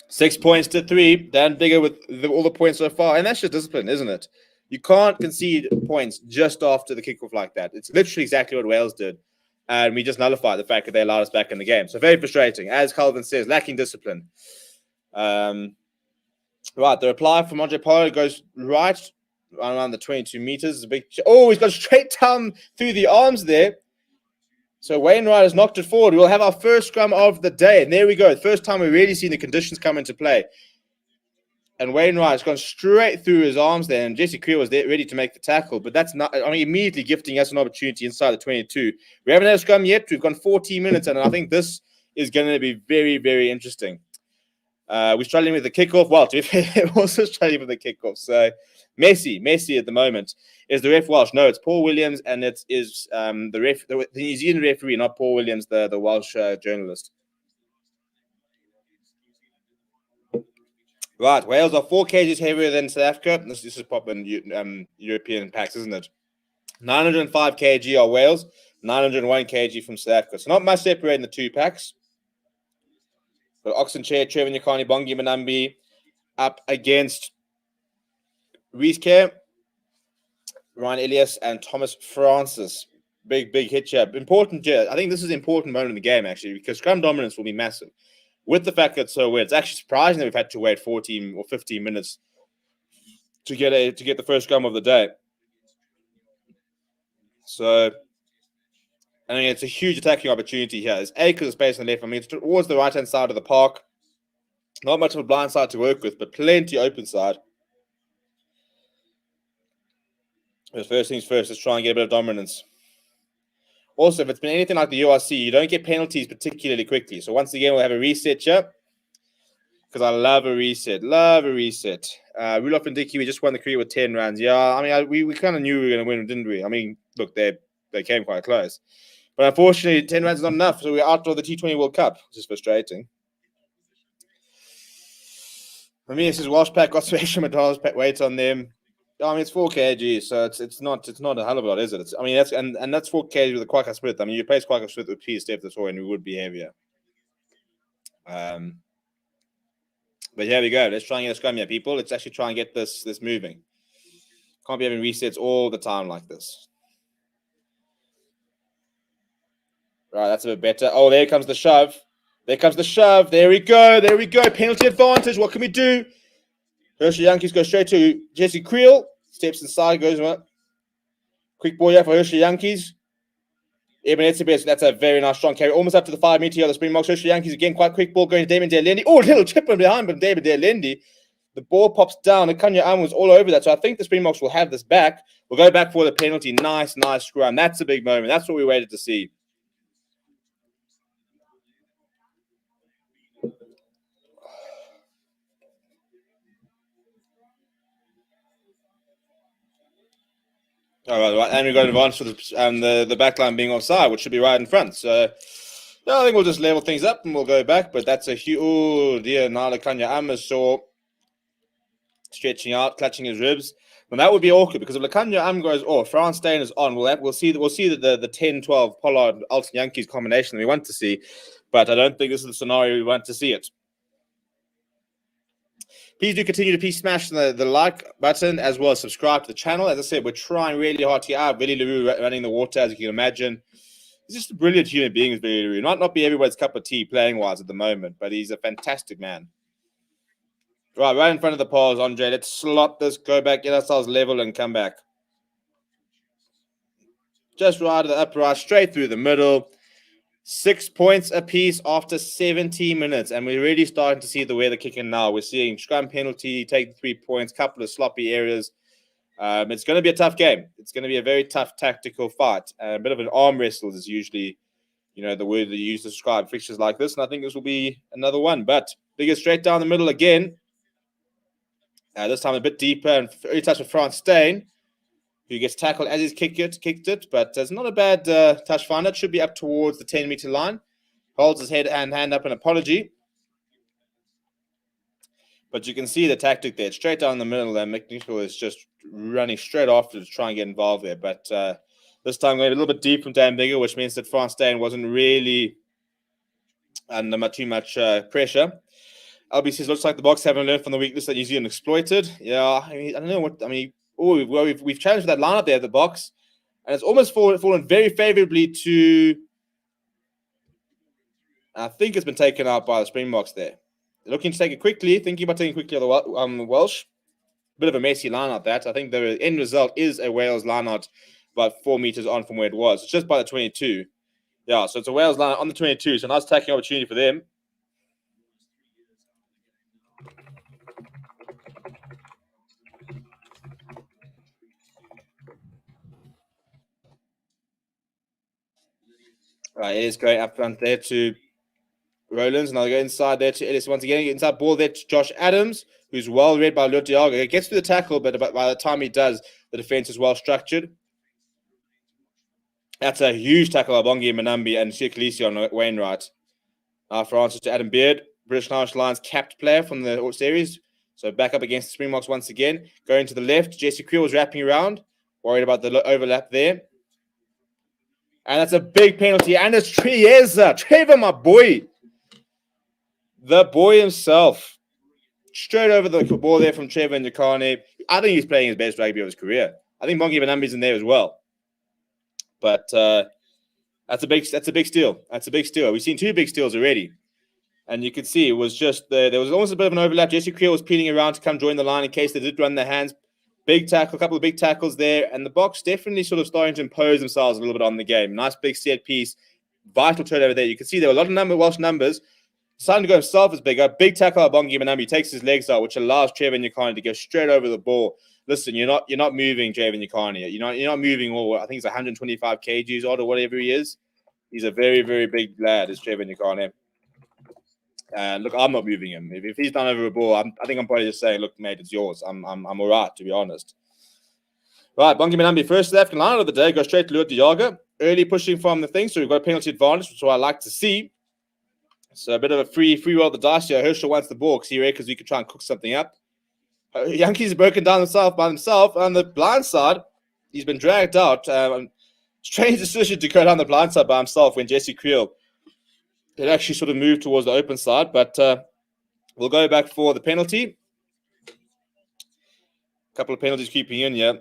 6 points to 3. Dan Bigger with all the points so far. And that's just discipline, isn't it? You can't concede points just after the kickoff like that. It's literally exactly what Wales did. and we just nullified the fact that they allowed us back in the game. So very frustrating. As Calvin says, lacking discipline. Right, the reply from Andre Polo goes right around the 22 meters. A big. Oh, he's got straight down through the arms there. So Wainwright has knocked it forward. We'll have our first scrum of the day. And there we go. First time we've really seen the conditions come into play. And Wainwright's gone straight through his arms there. And Jesse Creel was there ready to make the tackle. But that's not, immediately gifting us an opportunity inside the 22. We haven't had a scrum yet. We've gone 14 minutes. And I think this is going to be very, very interesting. We're struggling with the kickoff. Well, to be fair, we're also struggling with the kickoff. So Messi at the moment. Is the ref Welsh? No, it's Paul Williams, and it is the New Zealand referee, not Paul Williams, the Welsh journalist. Right, Wales are 4 kgs heavier than South Africa. This is proper European packs, isn't it? 905 kg are Wales, 901 kg from South Africa. So not much separating the 2 packs. But Oxenchair, Trevor Nyakani, Bongi Manambi up against Reese Kerr, Ryan Elias, and Thomas Francis. Big hit here. Important here. I think this is an important moment in the game, actually, because scrum dominance will be massive. With the fact that it's so weird, it's actually surprising that we've had to wait 14 or 15 minutes to get the first scrum of the day. So, I mean, it's a huge attacking opportunity here. There's acres of space on the left. I mean, it's towards the right-hand side of the park. Not much of a blind side to work with, but plenty open side. First things first, let's try and get a bit of dominance. Also, if it's been anything like the URC, you don't get penalties particularly quickly. So once again, we'll have a reset here. Because I love a reset. Rudolph and Dickey, we just won the career with 10 rounds. Yeah, I mean, we kind of knew we were going to win, didn't we? I mean, look, they came quite close. But unfortunately, 10 rounds is not enough. So we're out of the T20 World Cup, which is frustrating. For me, this is Welsh pack, got some extra McDonald's weight on them. I mean, it's 4 kg, so it's not a hell of a lot, is it? That's 4 kg with a Quacker split. I mean, you place Quacker split with P step this way, and we would be heavier. But here we go. Let's try and get a scrum here, people. Let's actually try and get this moving. Can't be having resets all the time like this. Right, that's a bit better. Oh, there comes the shove. There we go. Penalty advantage. What can we do? Hershey Yankees go straight to Jesse Creel. Steps inside, goes quick ball here for Hershey Yankees. That's a very nice strong carry. Almost up to the 5 meter here. The Springboks. Hershey Yankees again, quite quick ball going to Damon Delendi. Oh, little chip in behind from David Delendi. The ball pops down. And Kanya Arm was all over that. So I think the Springboks will have this back. We'll go back for the penalty. Nice scrum. That's a big moment. That's what we waited to see. All right, and we've got an advantage for the back line being offside, which should be right in front. So I think we'll just level things up and we'll go back. But that's a huge. Oh dear, Nala Kanya Amasaw stretching out, clutching his ribs. And that would be awkward because if Lakanya Am goes off, France Stain is on. We'll see the 10-12 Pollard Alton Yankees combination that we want to see, but I don't think this is the scenario we want to see it. Please do continue to smash the like button as well as subscribe to the channel. As I said, we're trying really hard to get out. Billy LaRue running the water, as you can imagine. He's just a brilliant human being, Billy LaRue. Might not be everybody's cup of tea playing-wise at the moment, but he's a fantastic man. Right in front of the poles, Andre. Let's slot this, go back, get ourselves level, and come back. Just right of the upright, straight through the middle. 6 points apiece after 17 minutes, and we're really starting to see the weather kicking now. We're seeing scrum penalty, take the 3 points, couple of sloppy areas. It's going to be a tough game. It's going to be a very tough tactical fight. A bit of an arm wrestle is usually, the word that you use to describe fixtures like this, and I think this will be another one. But bigger straight down the middle again. This time a bit deeper, and early touch with France Stain, who gets tackled as he's kicked it, but it's not a bad touch finder. It should be up towards the 10-meter line. Holds his head and hand up an apology. But you can see the tactic there. Straight down the middle, and McNichol is just running straight after to try and get involved there. But this time going a little bit deep from Dan Bigger, which means that France Stain wasn't really under too much pressure. LB says, looks like the Boks haven't learned from the weakness that New Zealand exploited. Yeah, I don't know what, we've challenged that lineup there at the Boks, and it's almost fallen very favorably to I think it's been taken out by the Springboks there. Looking to take it quickly, thinking about taking quickly on the Welsh. Bit of a messy line out that. I think the end result is a Wales line out about 4 meters on from where it was. It's just by the 22. Yeah, so it's a Wales line on the 22. So nice attacking opportunity for them. Right, it is going up front there to Rollins, and I'll go inside there to Ellis once again. Inside ball there to Josh Adams, who's well read by Lutiaga. He gets through the tackle, but by the time he does, the defense is well structured. That's a huge tackle by Bongi Manambi and Sheikh on Wainwright. For answers to Adam Beard, British National Lions capped player from the series. So back up against the Springboks once again. Going to the left, Jesse Creel was wrapping around, worried about the overlap there. And that's a big penalty. And it's Trevor, my boy. The boy himself. Straight over the ball there from Trevor Nyakane. I think he's playing his best rugby of his career. I think Bongi Manambi's in there as well. But that's a big steal. That's a big steal. We've seen 2 big steals already. And you could see it was just there was almost a bit of an overlap. Jesse Creel was peeling around to come join the line in case they did run their hands. Big tackle, a couple of big tackles there. And the Boks definitely sort of starting to impose themselves a little bit on the game. Nice big set piece. Vital turnover there. You can see there were a lot of Welsh numbers. Starting to go himself is bigger. Big tackle by Bongi Manambi. Takes his legs out, which allows Trevor Nyakane to go straight over the ball. Listen, you're not moving Trevor Nyakane. You're not moving all. I think it's 125 kgs odd or whatever he is. He's a very, very big lad, is Trevor Nyakane. And look, I'm not moving him. If he's done over a ball, I think I'm probably just saying, look, mate, it's yours. I'm all right, to be honest. Right, Bongi Manambi, first left line of the day, goes straight to Lutiaga. Early pushing from the thing, so we've got a penalty advantage, which is what I like to see. So a bit of a free roll of the dice here. Herschel wants the ball because he reckons we could try and cook something up. Yankees broken down by himself on the blind side. He's been dragged out. Strange decision to go down the blind side by himself when Jesse Creel had actually sort of moved towards the open side. But we'll go back for the penalty. A couple of penalties creeping in here.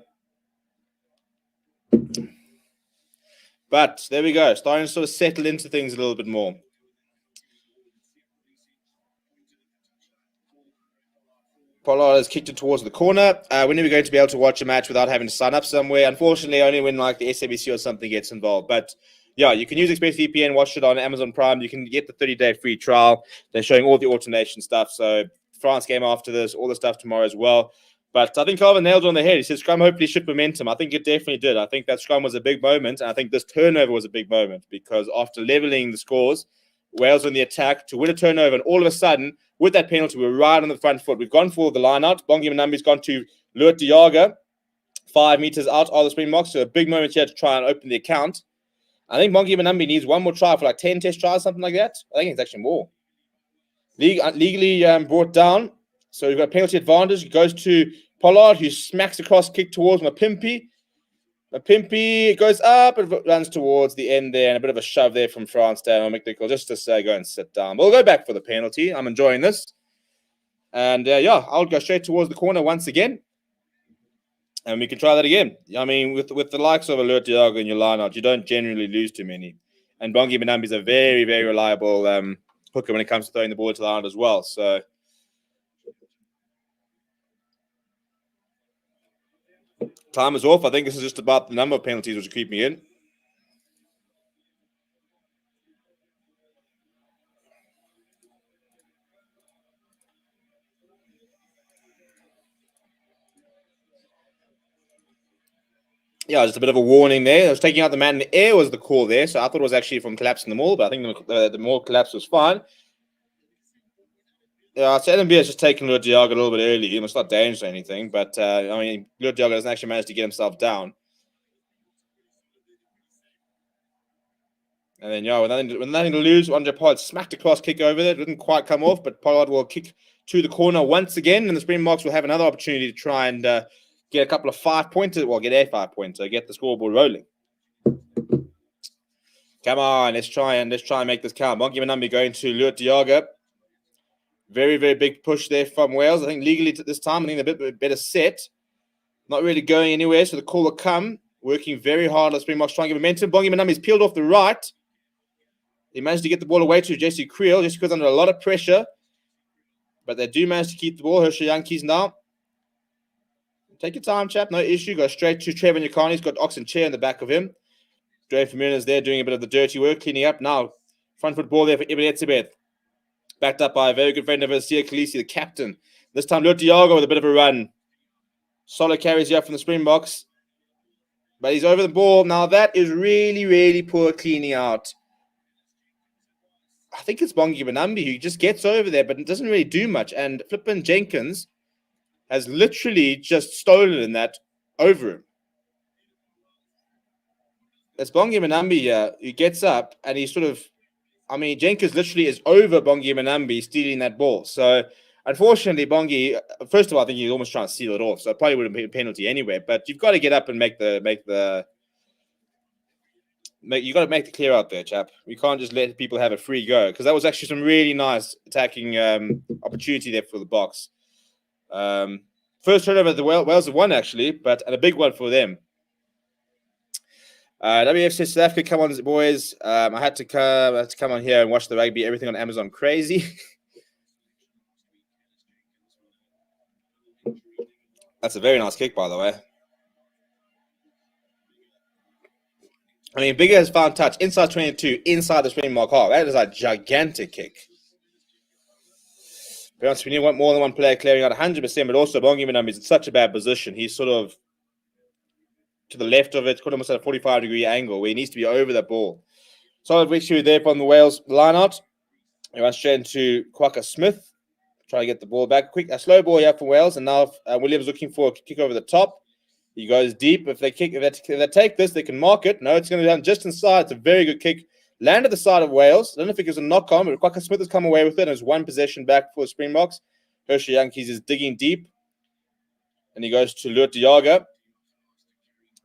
But there we go. Starting to sort of settle into things a little bit more. Pollard has kicked it towards the corner. We're never going to be able to watch a match without having to sign up somewhere. Unfortunately, only when like the SABC or something gets involved. But yeah, you can use ExpressVPN, watch it on Amazon Prime. You can get the 30-day free trial. They're showing all the alternation stuff. So France game after this, all the stuff tomorrow as well. But I think Calvin nailed it on the head. He said Scrum hopefully shift momentum. I think it definitely did. I think that Scrum was a big moment. And I think this turnover was a big moment because after leveling the scores, Wales on the attack to win a turnover. And all of a sudden, with that penalty, we're right on the front foot. We've gone for the line out. Bongi Manambi's gone to Lutiaga, 5 meters out of the Springboks. So a big moment here to try and open the account. I think Bongi Manambi needs one more try for like 10 test tries, something like that. I think it's actually more. Legally brought down. So we've got a penalty advantage. It goes to Pollard, who smacks across kick towards Mapimpi. Mapimpi goes up and runs towards the end there, and a bit of a shove there from France down on McNichol just to say go and sit down. We'll go back for the penalty. I'm enjoying this. And yeah, I'll go straight towards the corner once again. And we can try that again. I mean, with the likes of Lutiaga in your lineout, you don't generally lose too many. And Bongi Manambi is a very, very reliable hooker when it comes to throwing the ball to the line as well. So time is off. I think this is just about the number of penalties which are creeping in. Yeah, just a bit of a warning there. I was taking out the man in the air was the call there. So I thought it was actually from collapsing the maul, but I think the maul collapse was fine. Yeah, so Adam Beer's just taking Lutiaga a little bit early. He must not dangerous or anything, but I mean, Lutiaga doesn't actually manage to get himself down. And then, yeah, with nothing to lose, Andre Pollard smacked across, kick over there. It didn't quite come off, but Pollard will kick to the corner once again, and the Springboks will have another opportunity to try and get a couple of 5-pointers, well, get a 5-pointer, get the scoreboard rolling. Come on, let's try and make this count. Bongi Manambi going to Lutiaga. Very, very big push there from Wales. I think legally this time, I think they're a bit better set. Not really going anywhere, so the call will come. Working very hard on the Springboks, trying to get momentum. Bongi Manambi's peeled off the right. He managed to get the ball away to Jesse Creel. Jesse Creel's under a lot of pressure, but they do manage to keep the ball. Hershey Yankees now. Take your time, chap. No issue. Go straight to Trevor Nyakani. He's got Oxen Chair in the back of him. Dre Firmino's there doing a bit of the dirty work, cleaning up. Now, front foot ball there for Ibn Etzebeth. Backed up by a very good friend of his, Sia Khaleesi, the captain. This time, Lutiago with a bit of a run. Solid carries here from the Springboks. But he's over the ball. Now, that is really, really poor cleaning out. I think it's Bongi Benambi who just gets over there, but it doesn't really do much. And Flippin Jenkins has literally just stolen that over him. It's Bongi Benambi here who gets up and he sort of, Jenkins literally is over Bongi Benambi stealing that ball. So, unfortunately, Bongi, first of all, I think he's almost trying to seal it off. So, it probably would have been a penalty anyway. But you've got to get up and you got to make the clear out there, chap. We can't just let people have a free go because that was actually some really nice attacking opportunity there for the Boks. First turnover the Wales have won actually, and a big one for them. WFC South Africa, come on, boys. I had to come on here and watch the rugby, everything on Amazon crazy. That's a very nice kick, by the way. Bigger has found touch inside 22, inside the Springbok half. That is a gigantic kick. To be honest, we need more than one player clearing out 100%, but also Bongi Benambi is in such a bad position. He's sort of to the left of it, almost at a 45-degree angle where he needs to be over that ball. Solid victory there from the Wales line-out. He runs straight into Kwaka Smith, trying to get the ball back. A slow ball here for Wales, and now Williams looking for a kick over the top. He goes deep. If they take this, they can mark it. No, it's going to be done just inside. It's a very good kick. Landed the side of Wales. I don't know if it was a knock-on, but Kwaka Smith has come away with it. And there's one possession back for the Springboks. Hershey Yankees is digging deep. And he goes to Lutiaga.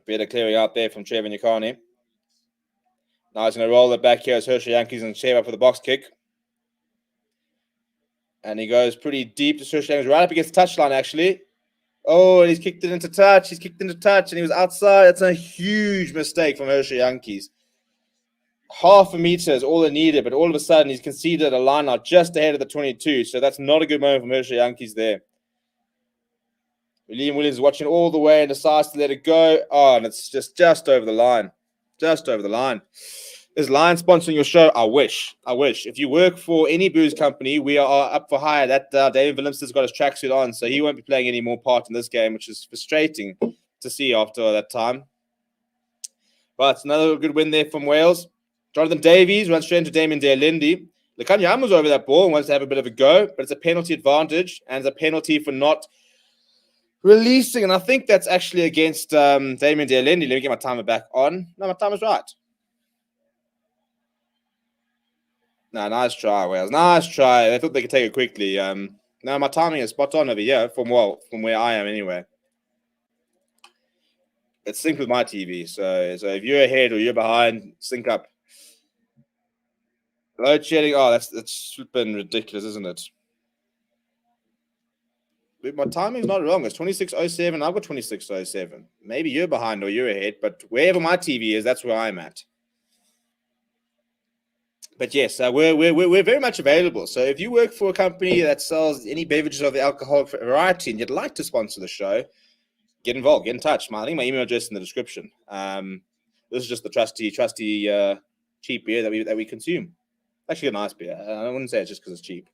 Better clearing out there from Trevor Nyakani. Now he's going to roll it back here as Hershey Yankees and shave up for the box kick. And he goes pretty deep to Hershey Yankees, right up against the touchline, actually. Oh, and he's kicked it into touch. He's kicked into touch, and he was outside. That's a huge mistake from Hershey Yankees. Half a meter is all they needed, but all of a sudden he's conceded a line out just ahead of the 22. So that's not a good moment from Hershey Yankees there. Liam Williams is watching all the way and decides to let it go. Oh, and it's just over the line. Just over the line. Is Lion sponsoring your show? I wish. If you work for any booze company, we are up for hire. That David Williamson's got his tracksuit on, so he won't be playing any more part in this game, which is frustrating to see after that time. But it's another good win there from Wales. Jonathan Davies runs straight into Damien Dealindi. Lekanyam was over that ball and wants to have a bit of a go, but it's a penalty advantage, and it's a penalty for not releasing. And I think that's actually against Damien Dealindi. Let me get my timer back on. No, my timer's right. No, nice try, Wales. Nice try. I thought they could take it quickly. No, my timing is spot on over here from where I am anyway. It's synced with my TV. So if you're ahead or you're behind, sync up. Load shedding. Oh, that's been ridiculous, isn't it? But my timing's not wrong. It's 26:07. I've got 26:07. Maybe you're behind or you're ahead, but wherever my TV is, that's where I'm at. But yes, we're very much available. So if you work for a company that sells any beverages of the alcoholic variety and you'd like to sponsor the show, get involved, get in touch. I think my email address is in the description. This is just the trusty cheap beer that we consume. Actually, a nice beer. I wouldn't say it's just because it's cheap.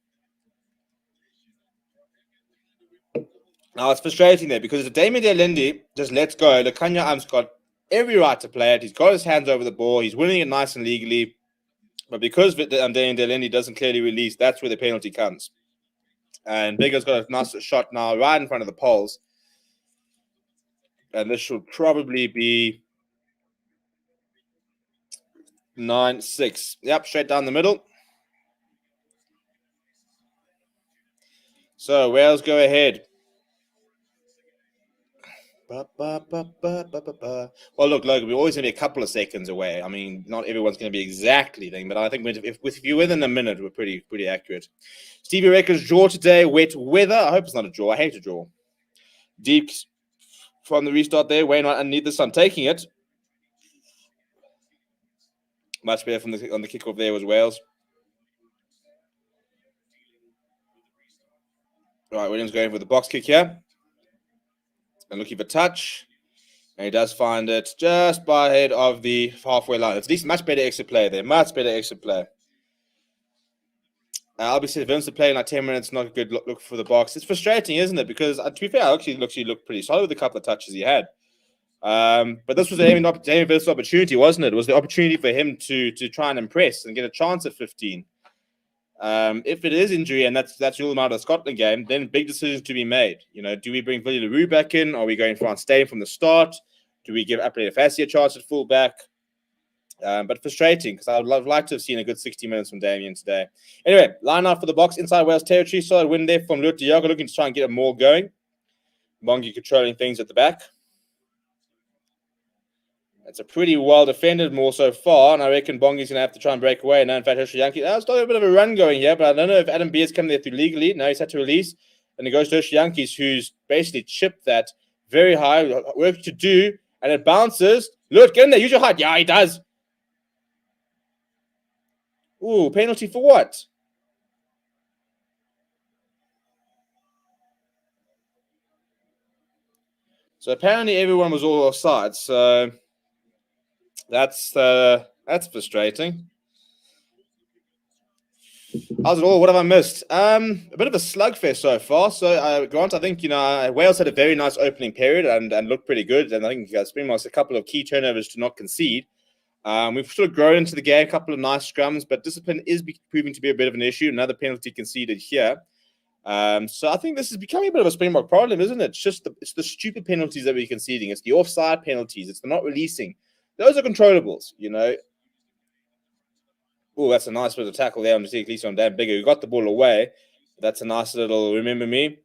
Now it's frustrating there because if Damien Dealindi just lets go, Lekanya Am's got every right to play it. He's got his hands over the ball. He's winning it nice and legally. But because Damien Dealindi doesn't clearly release, that's where the penalty comes. And Bigger's got a nice shot now right in front of the poles. And this should probably be 9-6. Yep, straight down the middle. So Wales go ahead. Well, look, Logan, we're always going to be a couple of seconds away. I mean, not everyone's going to be exactly thing, but I think if you're within a minute, we're pretty accurate. Stevie Records draw today, wet weather. I hope it's not a draw. I hate a draw. Deep from the restart there. Wainwright underneath this time, taking it. Much better on the kickoff there was Wales. Right, Williams going for the box kick here. And looking for touch. And he does find it just by ahead of the halfway line. It's at least much better exit play there. Much better exit play. Obviously, if Vince to play in like 10 minutes, not a good look for the box. It's frustrating, isn't it? Because to be fair, I actually looked pretty solid with a couple of touches he had. But this was Damien Vince's opportunity, wasn't it? It was the opportunity for him to try and impress and get a chance at 15. If it is injury and that's ruled out of the Scotland game, then big decisions to be made. You know, do we bring Willie LaRue back in? Are we going for Staying from the start? Do we give Apple Fassi a chance at fullback? But frustrating because I would like to have seen a good 60 minutes from Damien today. Anyway, line out for the box inside Wales territory. Solid win there from Lut Diago, looking to try and get it more going. Bongi controlling things at the back. It's a pretty well defended more so far, and I reckon Bongi's going to have to try and break away. Now, in fact, Herschel Yankee, there's still a bit of a run going here, but I don't know if Adam Beer's coming there through legally. Now he's had to release, and it goes to Herschel Yankees, who's basically chipped that very high, work to do, and it bounces. Look, get in there, use your height. Yeah, he does. Ooh, penalty for what? So apparently everyone was all offside, so that's frustrating. How's it all? What have I missed? A bit of a slugfest so far. So, Grant, I think, Wales had a very nice opening period and looked pretty good. And I think Springboks a couple of key turnovers to not concede. We've sort of grown into the game, a couple of nice scrums, but discipline is proving to be a bit of an issue. Another penalty conceded here. So I think this is becoming a bit of a Springbok problem, isn't it? It's the stupid penalties that we're conceding. It's the offside penalties. It's the not releasing. Those are controllables, Oh, that's a nice bit of tackle there. I'm just at least on Dan Bigger, who got the ball away. That's a nice little remember me.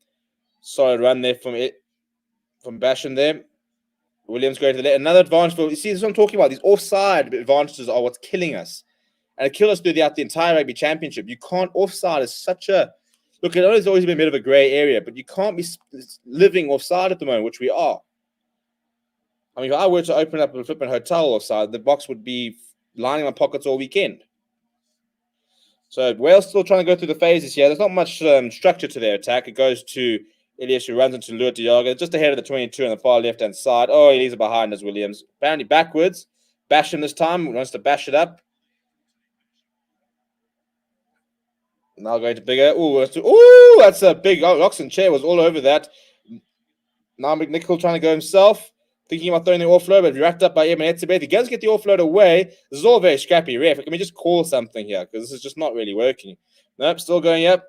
Solid run there from Bashan there. Williams going to the left. Another advantage you see, this is what I'm talking about. These offside advantages are what's killing us. And it killed us throughout the entire rugby championship. You can't offside is such a look, it has always been a bit of a grey area, but you can't be living offside at the moment, which we are. I mean, if I were to open up a flipping hotel offside, the box would be lining my pockets all weekend. So Wales still trying to go through the phases here. There's not much structure to their attack. It goes to Elias, who runs into Lut Diago, just ahead of the 22 on the far left-hand side. Oh, he leaves it behind us, Williams. Apparently backwards. Bash him this time. Wants to bash it up. Now going to Bigger. Ooh, that's a big Oxen chair was all over that. Now McNichol trying to go himself. Thinking about throwing the offload, but wrapped up by Eman Etzebeth. He goes to get the offload away. This is all very scrappy. Ref, can we just call something here? Because this is just not really working. Nope, still going up.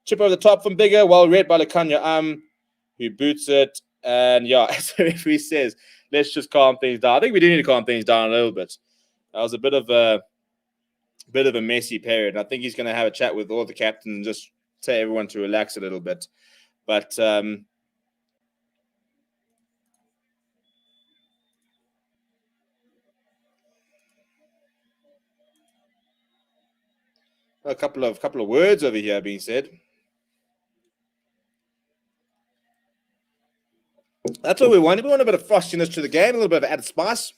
Chip over the top from Bigger. Well read by Lekanya who boots it. And yeah, as the referee says, let's just calm things down. I think we do need to calm things down a little bit. That was a bit of a messy period. I think he's going to have a chat with all the captains and just tell everyone to relax a little bit. But a couple of words over here being said. That's what we want. We want a bit of frostiness to the game, a little bit of added spice.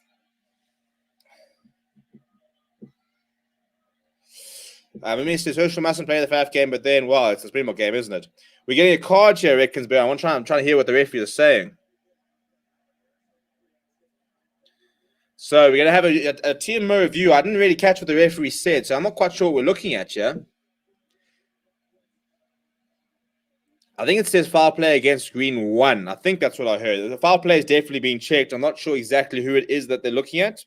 Mimi says Herschel mustn't play the FAF game, but then, well, it's a Springbok game, isn't it? We're getting a card here, reckons, but I'm trying to hear what the referee is saying. So we're going to have a TMO review. I didn't really catch what the referee said, so I'm not quite sure what we're looking at here. I think it says foul play against Green 1. I think that's what I heard. The foul play is definitely being checked. I'm not sure exactly who it is that they're looking at.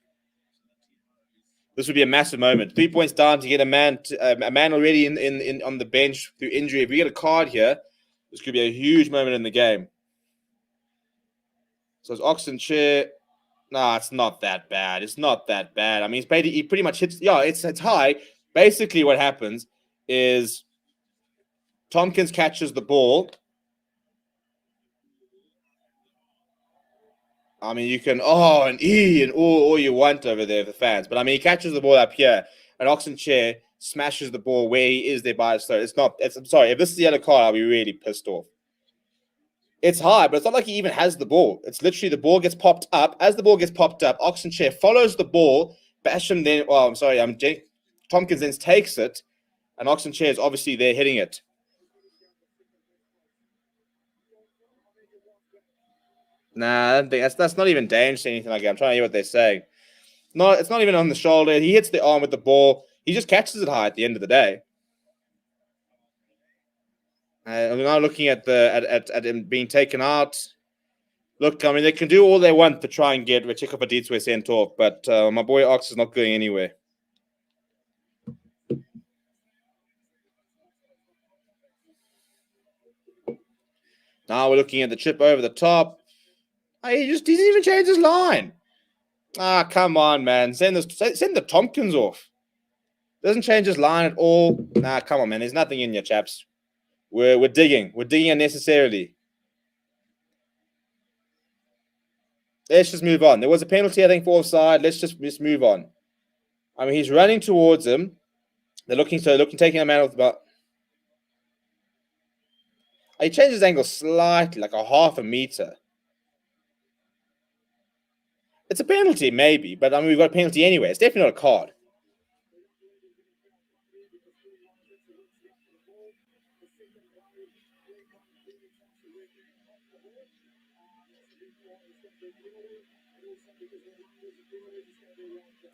This would be a massive moment. 3 points down to get a man already in on the bench through injury. If we get a card here, this could be a huge moment in the game. So it's Oxen chair. No, it's not that bad. It's not that bad. I mean, he pretty much hits. Yeah, it's high. Basically, what happens is Tompkins catches the ball. I mean, you can and E and all you want over there, the fans. But I mean, he catches the ball up here, and Oxen chair smashes the ball where he is there by his throat. I'm sorry. If this is the other card, I'll be really pissed off. It's high, but it's not like he even has the ball. It's literally the ball gets popped up. As the ball gets popped up, Oxen chair follows the ball, Basham then, Tompkins then takes it, and Oxenchair is obviously there hitting it. Nah, I don't think that's not even dangerous or anything like that. I'm trying to hear what they're saying. No, it's not even on the shoulder. He hits the arm with the ball. He just catches it high at the end of the day. We're now looking at him being taken out. Look, I mean, they can do all they want to try and get Rechiko Paditswe sent off, but my boy Ox is not going anywhere. Now we're looking at the chip over the top. He didn't even change his line. Come on, man. Send the Tompkins off. Doesn't change his line at all. Come on, man. There's nothing in here, chaps. We're digging. We're digging unnecessarily. Let's just move on. There was a penalty, I think, for offside. Let's just move on. I mean, he's running towards him. They're looking, taking him out of the. He changed his angle slightly, like a half a meter. It's a penalty, maybe, but I mean, we've got a penalty anyway. It's definitely not a card.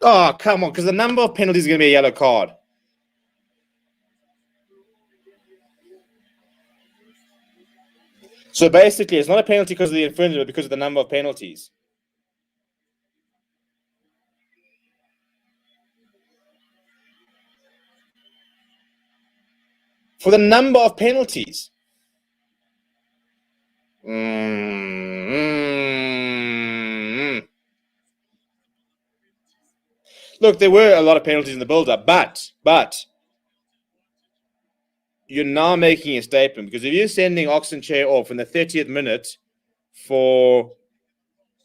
Oh, come on, because the number of penalties is going to be a yellow card. So basically, it's not a penalty because of the infringement, but because of the number of penalties. For the number of penalties. Look, there were a lot of penalties in the build-up, but you're now making a statement, because if you're sending Oxenchair off in the 30th minute for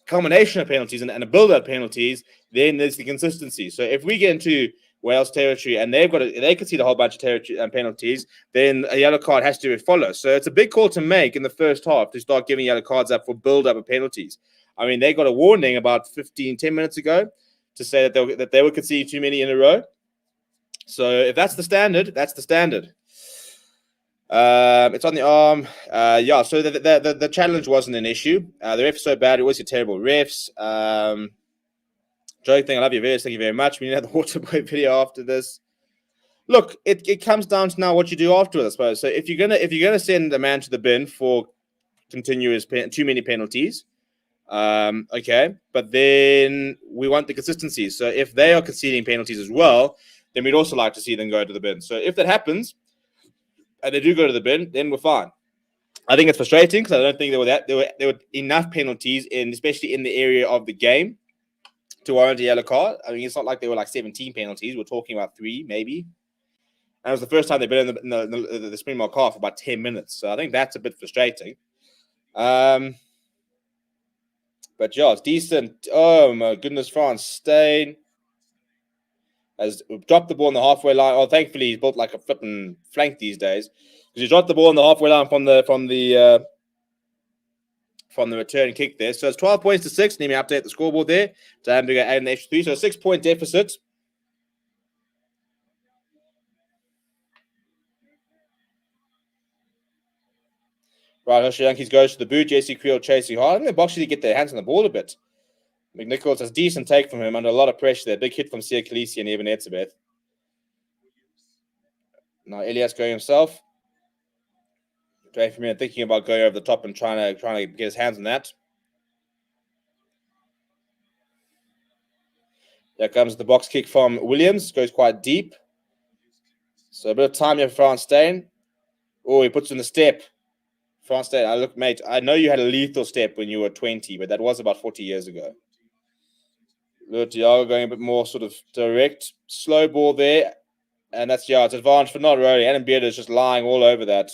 combination of penalties and a build-up penalties, then there's the consistency. So if we get into Wales territory and they concede a whole bunch of territory and penalties, then a yellow card has to follow. So it's a big call to make in the first half to start giving yellow cards up for build-up of penalties. I mean, they got a warning about 10 minutes ago to say that they were conceding too many in a row. So if that's the standard, that's the standard. It's on the arm. So the challenge wasn't an issue. The refs are so bad. It was a terrible refs. Joke thing, I love you, Viz. Thank you very much. We need to have the Waterboy video after this. Look, it comes down to now what you do afterwards, I suppose. So if you're gonna send a man to the bin for continuous too many penalties, okay, but then we want the consistency. So if they are conceding penalties as well, then we'd also like to see them go to the bin. So if that happens, and they do go to the bin, then we're fine. I think it's frustrating because I don't think there were enough penalties especially in the area of the game to warrant a yellow card. I mean, it's not like there were like 17 penalties. We're talking about 3, maybe. And it was the first time they've been in the Springbok half for about 10 minutes. So I think that's a bit frustrating. But yeah, it's decent. Oh my goodness, France Steyn has dropped the ball on the halfway line. Oh, thankfully he's built like a flipping flank these days, because he dropped the ball on the halfway line from the return kick there. So it's 12 points to 6. Let me update the scoreboard there. Hamburger add an extra 3, so a 6-point deficit. Right, Hershey Yankees goes to the boot. JC Creel chasing hard. I think the Boks should get their hands on the ball a bit. McNichols has a decent take from him under a lot of pressure there. Big hit from Sia Khaleesi and even Etzebeth. Now Elias going himself. Dre for me thinking about going over the top and trying to get his hands on that. There comes the box kick from Williams. Goes quite deep. So a bit of time here for France Steyn. Oh, he puts in the step. France Steyn, look, mate, I know you had a lethal step when you were 20, but that was about 40 years ago. Thiago going a bit more sort of direct. Slow ball there. And that's, it's advantage for not really. Adam Beard is just lying all over that.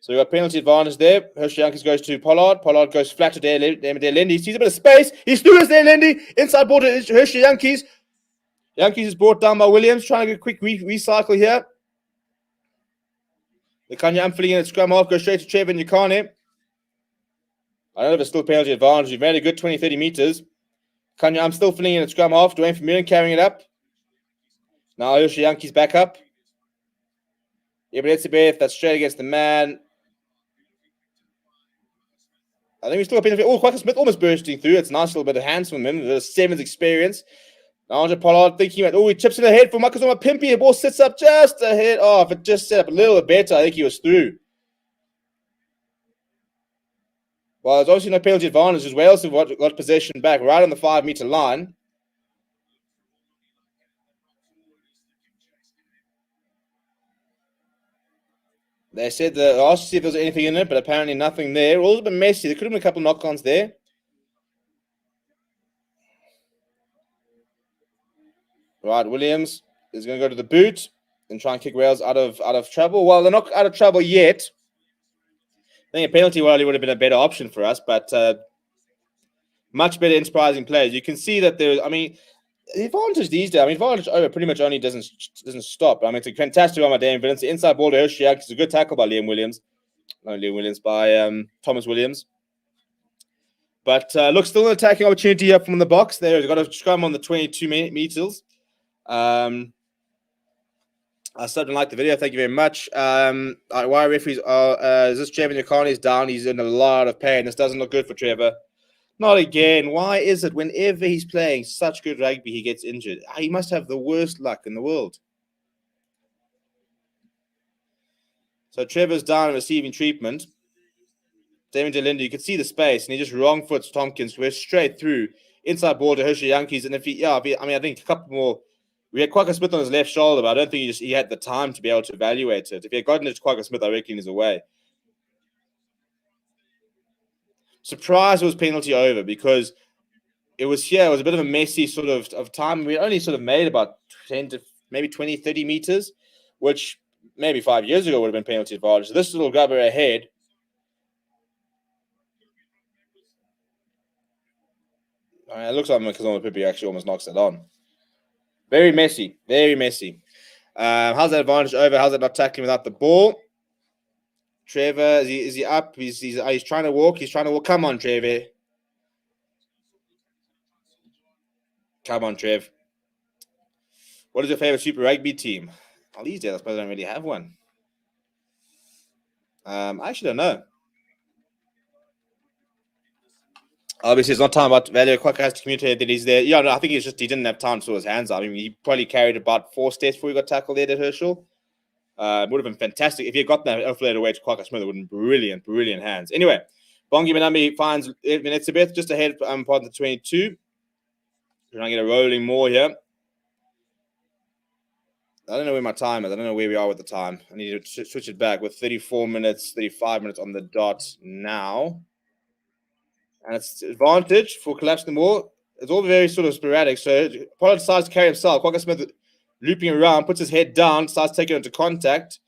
So we got penalty advantage there. Hershey Yankees goes to Pollard. Pollard goes flat to Lendy. He sees a bit of space. He's through us there, Lendy. Inside ball to Hershey Yankees. Yankees is brought down by Williams. Trying to get a quick recycle here. The Kanye Amfling in at scrum half. Goes straight to Trevor Nyakane. I don't know if it's still penalty advantage. You've made a good 20, 30 meters. Kanya, I'm still filling in at scrum half. Dwayne Vermeulen carrying it up. Now Yoshiyanki's back up. Ibrahimovic, that's straight against the man. I think we still got benefit. Oh, Quacker Smith almost bursting through. It's a nice little bit of hands from him. There's Seven's experience. Now Andre Pollard thinking about, he chips in the head for Marcus Oma Pimpy. The ball sits up just ahead. Oh, if it just set up a little bit better, I think he was through. Well, there's obviously no penalty advantage as Wales have got possession back right on the 5-meter line. They said they asked to see if there was anything in it, but apparently nothing there. All a bit messy. There could have been a couple of knock-ons there. Right, Williams is going to go to the boot and try and kick Wales out of trouble. Well, they're not out of trouble yet. I think a penalty would have been a better option for us, but much better inspiring players. You can see that there's, the advantage these days, advantage over pretty much only doesn't stop. It's a fantastic one by Damian Vincent. Inside ball to Hoshiak. It's a good tackle by by Thomas Williams. But look, still an attacking opportunity up from the box there. He's got a scrum on the 22 meters. I still don't like the video. Thank you very much. Why referees are is this Trevor Nyakani is down? He's in a lot of pain. This doesn't look good for Trevor. Not again. Why is it whenever he's playing such good rugby, he gets injured? He must have the worst luck in the world. So Trevor's down and receiving treatment. Damien DeLinda, you can see the space, and he just wrong foots Tompkins. We're straight through. Inside ball to Hershey Yankees. And I think a couple more. We had Quacker Smith on his left shoulder, but I don't think he had the time to be able to evaluate it. If he had gotten it to Quacker Smith, I reckon he's away. Surprised it was penalty over because it was a bit of a messy sort of time. We only sort of made about 10 to maybe 20, 30 meters, which maybe 5 years ago would have been penalty advantage. So this little grubber ahead. It looks like Makazoma Pipi actually almost knocks it on. Very messy. Very messy. How's that advantage over? How's that not tackling without the ball? Trevor, is he up? He's trying to walk. He's trying to walk. Come on, Trevor. Come on, Trev. What is your favorite Super Rugby team? These days, I suppose I don't really have one. I actually don't know. Obviously, it's not time about Valio. Quacker has to communicate that he's there. I think he didn't have time to sort his hands out. He probably carried about 4 steps before he got tackled there at Herschel. It would have been fantastic. If he had got that offloaded away to Quacker Smith, it would have been brilliant hands. Anyway, Bongi Manami finds Minetsabeth just ahead part of the 22. Trying to get a rolling more here. I don't know where my time is. I don't know where we are with the time. I need to switch it back with 35 minutes on the dot now. And it's advantage for collapsing the ball. It's all very sort of sporadic. So Pollard decides to carry himself. Quacker Smith looping around, puts his head down, starts taking it into contact.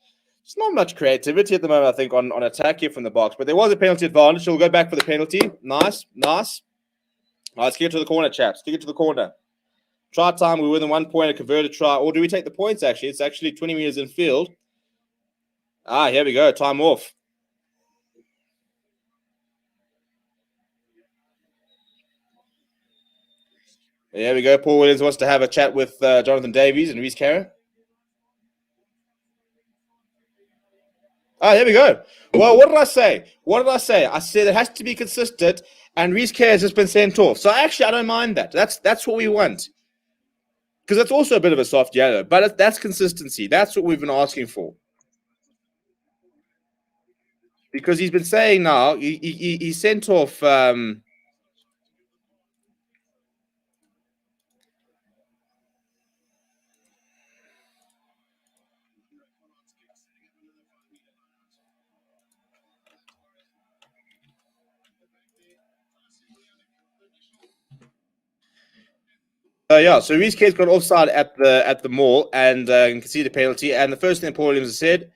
There's not much creativity at the moment, I think, on attack here from the box. But there was a penalty advantage. So we'll go back for the penalty. Nice. All right, let's get to the corner, chaps. Let's get to the corner. Try time, we're within 1 point, a converted try. Or do we take the points, actually? It's actually 20 meters in field. Here we go. Time off. There we go. Paul Williams wants to have a chat with Jonathan Davies and Reece Carey. There we go. Well, what did I say? I said it has to be consistent, and Reece Carey has just been sent off. So actually, I don't mind that. That's what we want. Because that's also a bit of a soft yellow, but that's consistency. That's what we've been asking for. Because he's been saying now, he sent off... so Reece Carey's got offside at the maul, and you can see the penalty. And the first thing Paul Williams has said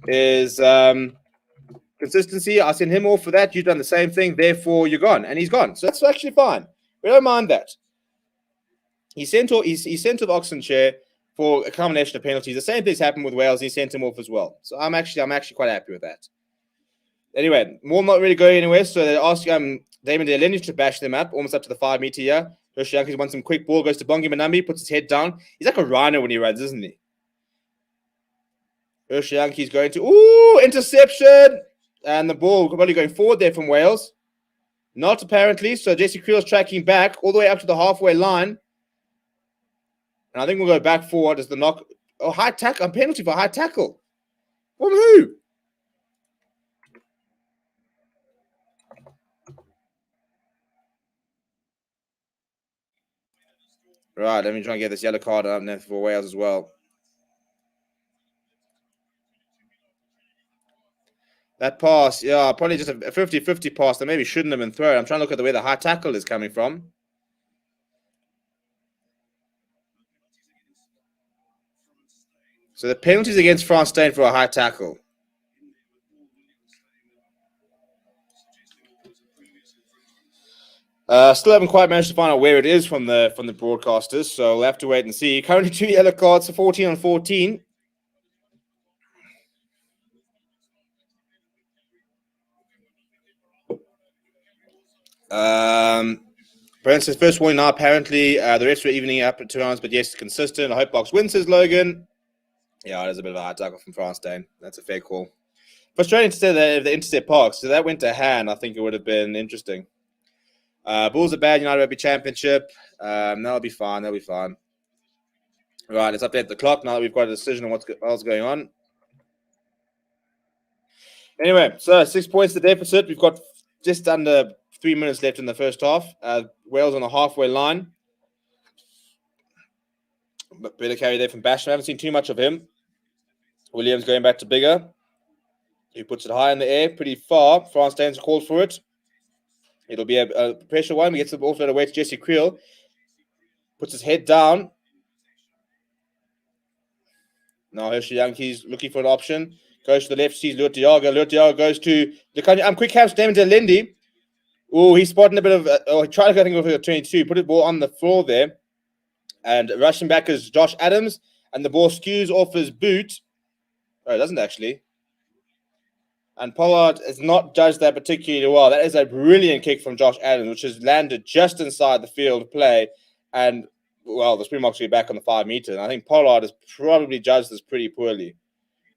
is consistency. I sent him off for that. You've done the same thing. Therefore, you're gone, and he's gone. So that's actually fine. We don't mind that. He sent off Oxenshire for a combination of penalties. The same thing's happened with Wales. He sent him off as well. So I'm actually quite happy with that. Anyway, Maul not really going anywhere. So they're asking Damon Delaney to bash them up, almost up to the 5 meter here. Hershey Yankees wants some quick ball, goes to Bongi Manambi, puts his head down. He's like a rhino when he runs, isn't he? Hershey Yankees going to, interception! And the ball probably going forward there from Wales. Not apparently, so Jesse Creel's tracking back all the way up to the halfway line. And I think we'll go back forward as the knock. Oh, high tackle, a penalty for high tackle. From who? Right, let me try and get this yellow card up there for Wales as well. That pass, yeah, probably just a 50-50 pass that maybe shouldn't have been thrown. I'm trying to look at the way the high tackle is coming from. So the penalties against France Stain for a high tackle. Still haven't quite managed to find out where it is from the broadcasters, so we'll have to wait and see. Currently 2 yellow cards for 14 on 14. Brent's first warning now, apparently. The rest were evening up at 2 rounds, but yes, consistent. I hope Box wins, says Logan. Yeah, it is a bit of a high tackle from France Stain. That's a fair call. Frustrating to say that if the intercept Parks, so that went to hand, I think it would have been interesting. Bulls are bad, United Rugby Championship. That'll be fine. That'll be fine. Right, let's update the clock now that we've got a decision on what's else going on. Anyway, so 6 points to deficit. We've got just under 3 minutes left in the first half. Wales on the halfway line. But better carry there from Basham. I haven't seen too much of him. Williams going back to Bigger. He puts it high in the air, pretty far. France Staines calls for it. It'll be a pressure one. He gets the ball flat away to Jesse Creel. Puts his head down. Now Hershey Yankees looking for an option. Goes to the left, sees Lurtiaga. Lurtiaga goes to the quick hands, Damon Delendy. Oh, he's spotting a bit of. He tried to go, I think, with a 22. Put the ball on the floor there. And rushing back is Josh Adams. And the ball skews off his boot. Oh, it doesn't actually. And Pollard has not judged that particularly well. That is a brilliant kick from Josh Adams, which has landed just inside the field of play. And, well, the Springboks will be back on the 5 meter. And I think Pollard has probably judged this pretty poorly.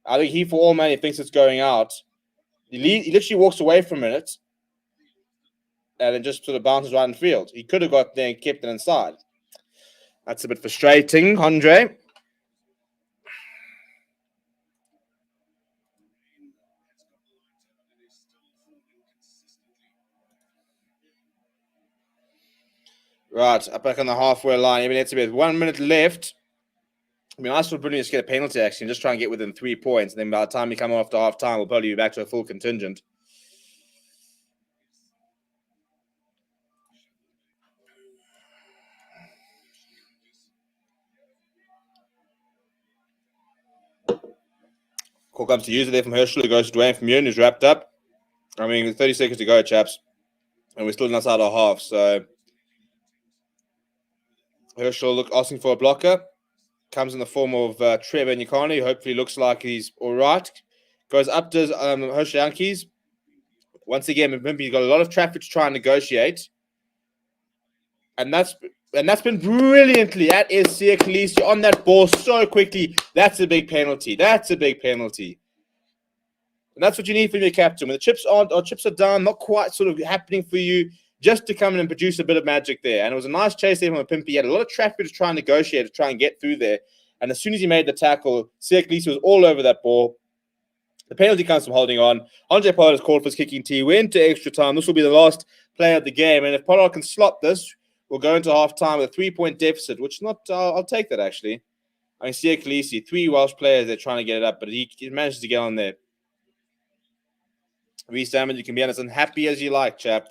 I think he, for all money, thinks it's going out. He literally walks away for a minute and then just sort of bounces right in the field. He could have got there and kept it inside. That's a bit frustrating, Andre. Right, up back on the halfway line. Even Etzebeth, 1 minute left. I mean, nice for Brittany to get a penalty, actually, and just try and get within 3 points. And then by the time we come after half time, we'll probably be back to a full contingent. Call comes to use it there from Herschel. It goes to Dwayne from Yun, who's wrapped up. I mean, 30 seconds to go, chaps. And we're still inside our half, so Herschel asking for a blocker. Comes in the form of Trevor Nyakani, who hopefully looks like he's all right. Goes up to Hershey Yankees. Once again, remember, he's got a lot of traffic to try and negotiate. And that's been brilliantly. That is Sia Khaleesi on that ball so quickly. That's a big penalty. That's a big penalty. And that's what you need from your captain. When the chips are down, not quite sort of happening for you, just to come in and produce a bit of magic there. And it was a nice chase there from a Pimpy. He had a lot of traffic to try and negotiate, to try and get through there. And as soon as he made the tackle, Sia Khaleesi was all over that ball. The penalty comes from holding on. Andre Pollard is called for his kicking tee. We're into extra time. This will be the last play of the game. And if Pollard can slot this, we'll go into half-time with a 3-point deficit, which I'll take that, actually. I mean, Sia Khaleesi, 3 Welsh players, they're trying to get it up, but he manages to get on there. Reece Salmon, you can be as unhappy as you like, chap.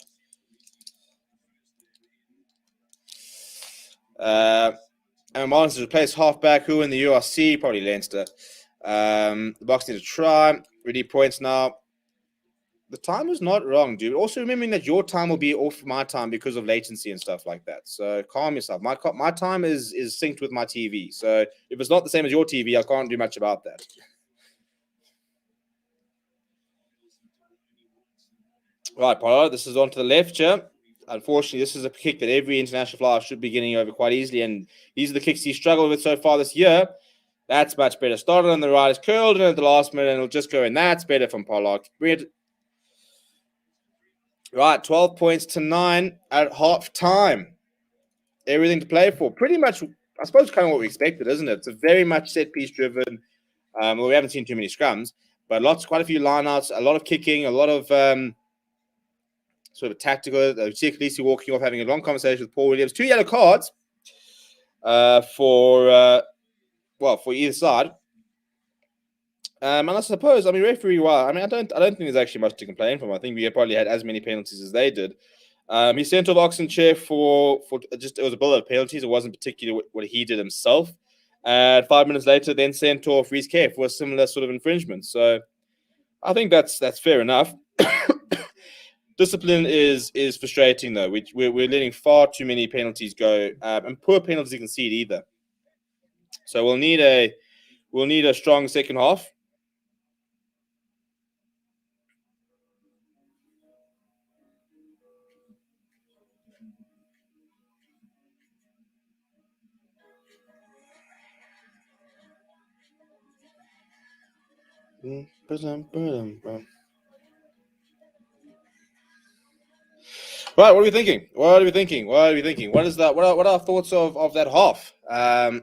And Martins to replace halfback, who in the URC? Probably Leinster. The Boks need to try. Ready points now. The time is not wrong, dude. Also remembering that your time will be off my time because of latency and stuff like that. So calm yourself. My time is synced with my TV. So if it's not the same as your TV, I can't do much about that. Right, Pollard, this is on to the left here. Unfortunately, this is a kick that every international flyer should be getting over quite easily, and these are the kicks he's struggled with so far this year. That's much better. Started on the right, is curled in at the last minute, and it'll just go in. That's better from Pollard. Right, 12 points to 9 at half time. Everything to play for. Pretty much, I suppose, kind of what we expected, isn't it? It's a very much set piece driven. Well, we haven't seen too many scrums, but quite a few lineouts, a lot of kicking, a lot of sort of tactical. You see Khaleesi walking off, having a long conversation with Paul Williams. 2 yellow cards for either side. And I suppose, referee. Well, I don't think there's actually much to complain from. I think we probably had as many penalties as they did. He sent off Oxenchair for just, it was a build-up penalties. It wasn't particularly what he did himself. 5 minutes later, then sent off Reece Kerr for a similar sort of infringement. So I think that's fair enough. Discipline is frustrating though. We're letting far too many penalties go, and poor penalties concede either. So we'll need a strong second half. Right, what are we thinking? What is that? What are our thoughts of that half? I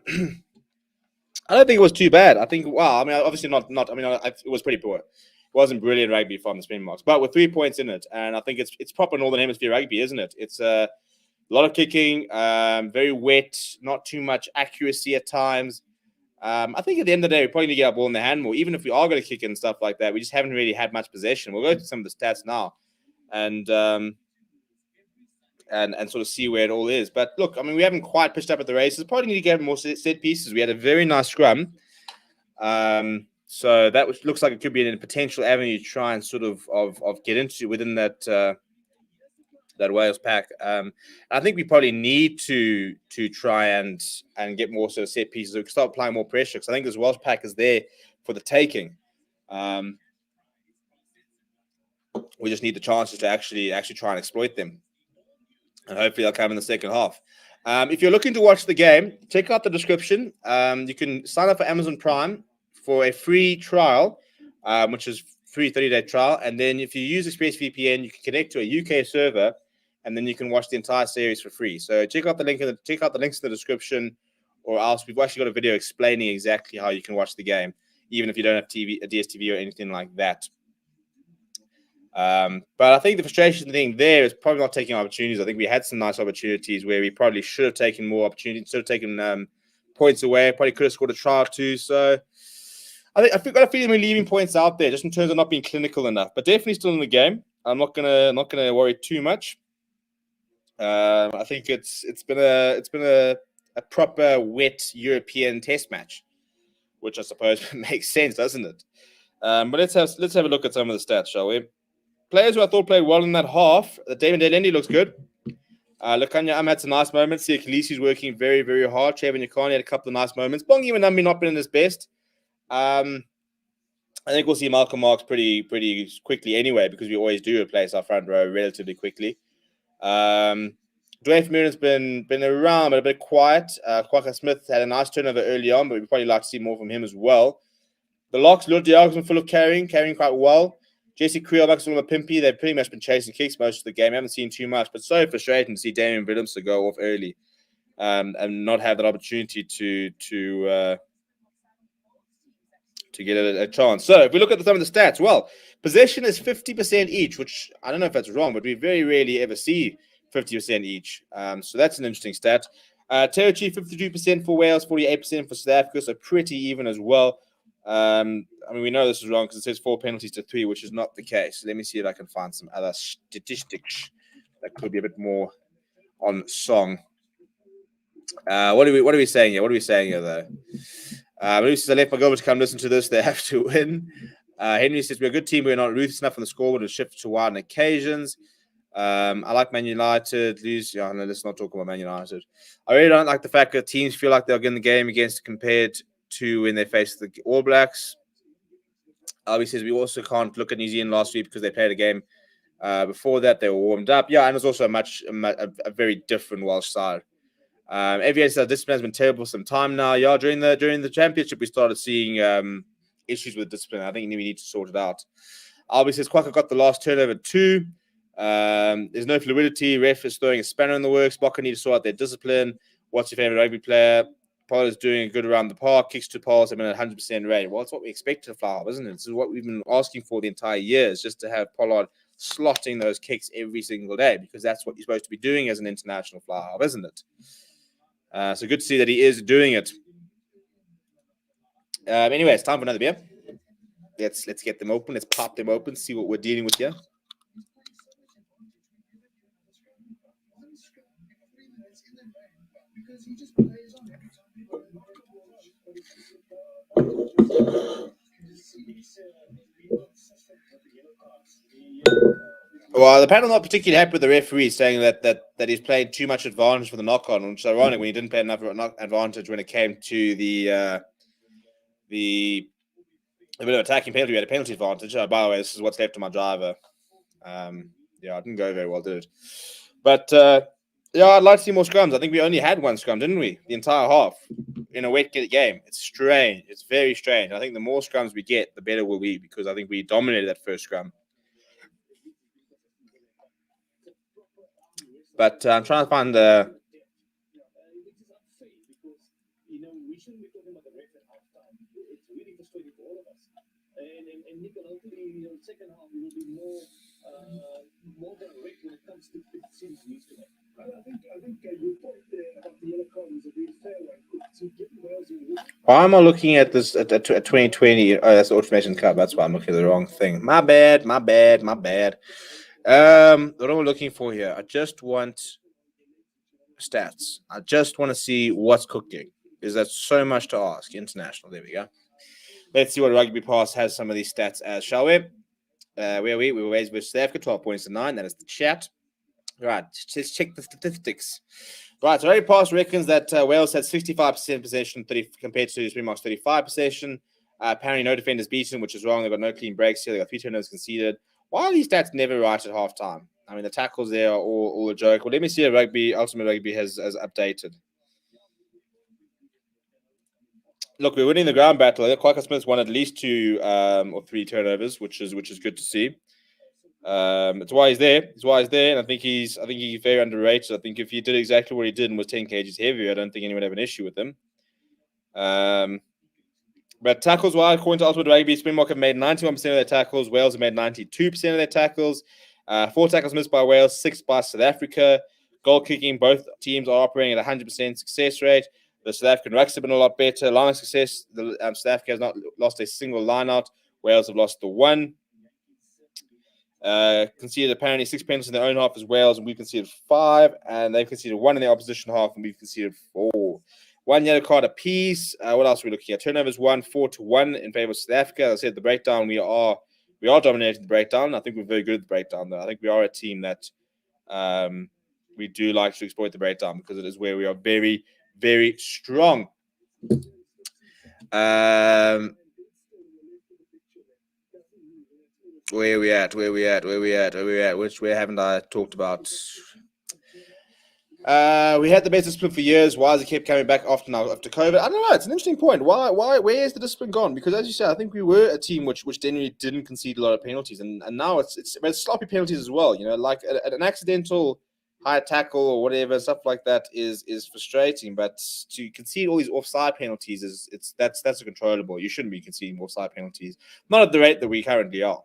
don't think it was too bad. I think, obviously not. It was pretty poor. It wasn't brilliant rugby from the Springboks, but with 3 points in it, and I think it's proper Northern Hemisphere rugby, isn't it? It's a lot of kicking, very wet, not too much accuracy at times. I think at the end of the day, we probably need to get our ball in the hand more, even if we are going to kick and stuff like that. We just haven't really had much possession. We'll go to some of the stats now, and sort of see where it all is. But look, we haven't quite pushed up at the races. Probably need to get more set pieces. We had a very nice scrum. So that looks like it could be a potential avenue to try and sort of get into within that Wales pack. I think we probably need to try and get more sort of set pieces. We can start applying more pressure, because I think this Welsh pack is there for the taking. We just need the chances to actually try and exploit them, and hopefully they'll come in the second half. If you're looking to watch the game, check out the description. You can sign up for Amazon Prime for a free trial, which is free 30-day trial. And then if you use ExpressVPN, you can connect to a UK server, and then you can watch the entire series for free. So check out the links in the description, or else we've actually got a video explaining exactly how you can watch the game, even if you don't have a DSTV or anything like that. But I think the frustration thing there is probably not taking opportunities. I think we had some nice opportunities where we probably should have taken more opportunities, should have taken points away. Probably could have scored a try or two. So I've got a feeling we're leaving points out there just in terms of not being clinical enough. But definitely still in the game. I'm not gonna worry too much. I think it's been a proper wet European test match, which I suppose makes sense, doesn't it? But let's have a look at some of the stats, shall we? Players who I thought played well in that half. David Delendi looks good. Lukanya had some nice moments. See, Khaleesi's working very, very hard. Chavin Yakani had a couple of nice moments. Bongi Manambi not been in his best. I think we'll see Malcolm Marks pretty quickly anyway, because we always do replace our front row relatively quickly. Dwayne Vermeulen's been around, but a bit quiet. Kwaka Smith had a nice turnover early on, but we'd probably like to see more from him as well. The locks, Lord Diago's been full of carrying quite well. Jesse Creel, Maximum Pimpy, they've pretty much been chasing kicks most of the game. I haven't seen too much, but so frustrating to see Damian Williams go off early and not have that opportunity to get a chance. So if we look at some of the stats, well, possession is 50% each, which I don't know if that's wrong, but we very rarely ever see 50% each. So that's an interesting stat. Territory, 52% for Wales, 48% for South Africa, so pretty even as well. We know this is wrong because it says 4 penalties to 3, which is not the case. Let me see if I can find some other statistics that could be a bit more on song. What are we saying here? Though? Henry says, I left my girl to come listen to this. They have to win. Henry says, we're a good team. We're not ruthless enough on the scoreboard to shift to wide on occasions. I like Man United. Let's not talk about Man United. I really don't like the fact that teams feel like they'll get in the game against compared to when they face the All Blacks. Albie says we also can't look at New Zealand last week because they played a game Before that, they were warmed up. Yeah, and it was also a very different Welsh side. Aviator's discipline has been terrible for some time now. Yeah, during the championship, we started seeing issues with discipline. I think we need to sort it out. Albie says Quacker got the last turnover too. There's no fluidity. Ref is throwing a spanner in the works. Bokker need to sort out their discipline. What's your favorite rugby player? Pollard is doing good around the park. Kicks to Pollard have been at 100% rate. Well, it's what we expected to fly, isn't it? This is what we've been asking for the entire year, is just to have Pollard slotting those kicks every single day, because that's what you're supposed to be doing as an international fly half, isn't it? So good to see that he is doing it. Anyway, it's time for another beer. Let's get them open. Let's pop them open, see what we're dealing with here. Well, the panel not particularly happy with the referee, saying that he's played too much advantage for the knock-on, which is ironic when he didn't play enough advantage when it came to the bit of attacking penalty. We had a penalty advantage. By the way, this is what's left of my driver. Yeah, it didn't go very well, did it? But yeah, I'd like to see more scrums. I think we only had one scrum, didn't we? The entire half in a wet game. It's strange. It's very strange. I think the more scrums we get, the better we'll be, because I think we dominated that first scrum. But I'm trying to find the. Second half will be more direct when it comes to decisions used to make. I think your point there about the yellow card is a very fair one. Why am I looking at this at 2020? Oh, that's the Automation Cup. That's why I'm looking at the wrong thing. My bad. What am I looking for here? I just want stats. I just want to see what's cooking. Is that so much to ask? International. There we go. Let's see what Rugby Pass has some of these stats as, shall we? Where we were Wales versus South Africa, 12 points to 9. That is the chat. Right, let's check the statistics. Right, so Rugby Pass reckons that Wales had 65% possession compared to Springboks 35 possession. Apparently, no defenders beaten, which is wrong. They've got no clean breaks here. They got 3 turnovers conceded. Why are these stats never right at halftime? I mean, the tackles there are all a joke. Well, let me see if Ultimate Rugby has updated. Look, we're winning the ground battle. Quacker Smith's won at least 2 or 3 turnovers, which is good to see. It's why he's there. And I think he's very underrated. I think if he did exactly what he did and was 10 kgs heavier, I don't think anyone would have an issue with him. But tackles wise, according to Ultimate Rugby, Springbok have made 91% of their tackles. Wales have made 92% of their tackles. 4 tackles missed by Wales, 6 by South Africa. Goal kicking, both teams are operating at 100% success rate. The South African rucks have been a lot better. Line of success, South Africa has not lost a single line out. Wales have lost the 1. Conceded apparently 6 penalties in their own half as Wales, and we've conceded 5, and they've conceded 1 in their opposition half, and we've conceded 4. 1 yellow card apiece. What else are we looking at? Turnovers 1, 4-1 in favor of South Africa. As I said, the breakdown, we are dominating the breakdown. I think we're very good at the breakdown, though. I think we are a team that we do like to exploit the breakdown, because it is where we are very, very strong. Where we at? Where haven't I talked about? We had the best discipline for years. Why has it kept coming back after COVID? I don't know. It's an interesting point. Why? Where is the discipline gone? Because as you said, I think we were a team which generally didn't concede a lot of penalties, and now it's sloppy penalties as well. You know, like an accidental high tackle or whatever, stuff like that is frustrating. But to concede all these offside penalties that's uncontrollable. You shouldn't be conceding offside penalties, not at the rate that we currently are.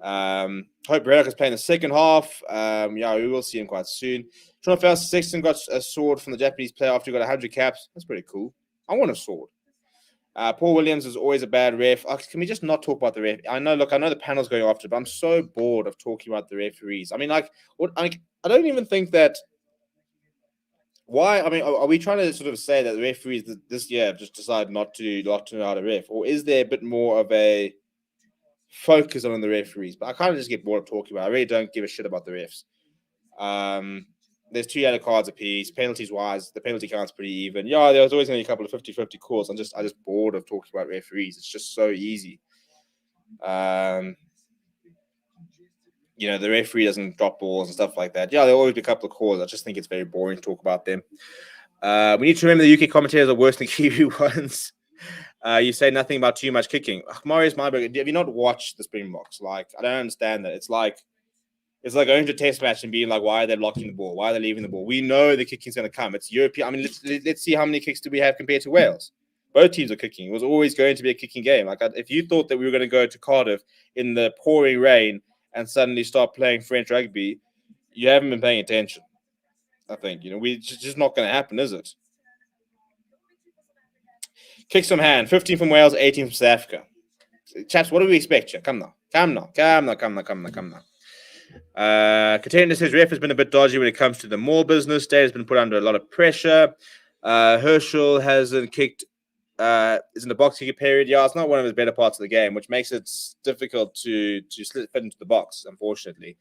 Hope Reddock is playing the second half. Yeah, we will see him quite soon. Tronfel Sexton got a sword from the Japanese player after he got 100 caps. That's pretty cool. I want a sword. Paul Williams is always a bad ref. Can we just not talk about the ref? I know the panel's going after it, but I'm so bored of talking about the referees. I mean, I don't even think that. Why? I mean, are we trying to sort of say that the referees this year have just decided not to know how to ref, or is there a bit more of a focus on the referees? But I kind of just get bored of talking about it. I really don't give a shit about the refs. There's 2 yellow cards apiece. Penalties wise, the penalty count's pretty even. Yeah, there was always going to be a couple of 50-50 calls. I'm just bored of talking about referees. It's just so easy. Yeah, the referee doesn't drop balls and stuff like that. Yeah, there'll always be a couple of calls. I just think it's very boring to talk about them. We need to remember the UK commentators are worse than Kiwi ones. You say nothing about too much kicking. Marius Myberg, have you not watched the Springboks? Like, I don't understand that. It's like going to a test match and being like, why are they blocking the ball? Why are they leaving the ball? We know the kicking's going to come. It's European. I mean, let's see how many kicks do we have compared to Wales. Both teams are kicking. It was always going to be a kicking game. Like, if you thought that we were going to go to Cardiff in the pouring rain and suddenly start playing French rugby, you haven't been paying attention. I think, it's just not going to happen, is it? Kicks from hand, 15 from Wales, 18 from South Africa. Chaps, what do we expect here? Come now. Contender says ref has been a bit dodgy when it comes to the Maul business. Day has been put under a lot of pressure. Herschel hasn't kicked, is in the box kicker period. Yeah, it's not one of his better parts of the game, which makes it difficult to fit into the box, unfortunately.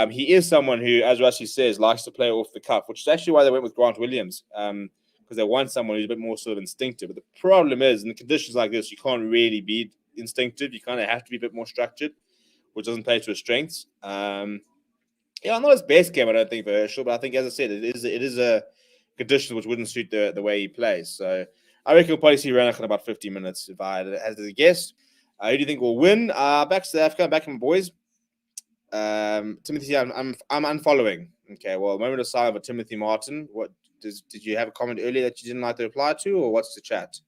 He is someone who, as Rusty says, likes to play off the cuff, which is actually why they went with Grant Williams, because they want someone who's a bit more sort of instinctive. But the problem is, in conditions like this, you can't really be instinctive. You kind of have to be a bit more structured, which doesn't play to his strengths. Not his best game, I don't think, for Herschel, but I think, as I said, it is a condition which wouldn't suit the way he plays. So I reckon we'll probably see Ranach in about 50 minutes, if I had to guess. Who do you think will win? Back to South Africa, back to my boys. Timothy, I'm unfollowing. Okay, well, moment of silence for Timothy Martin. What did you have a comment earlier that you didn't like to reply to, or what's the chat?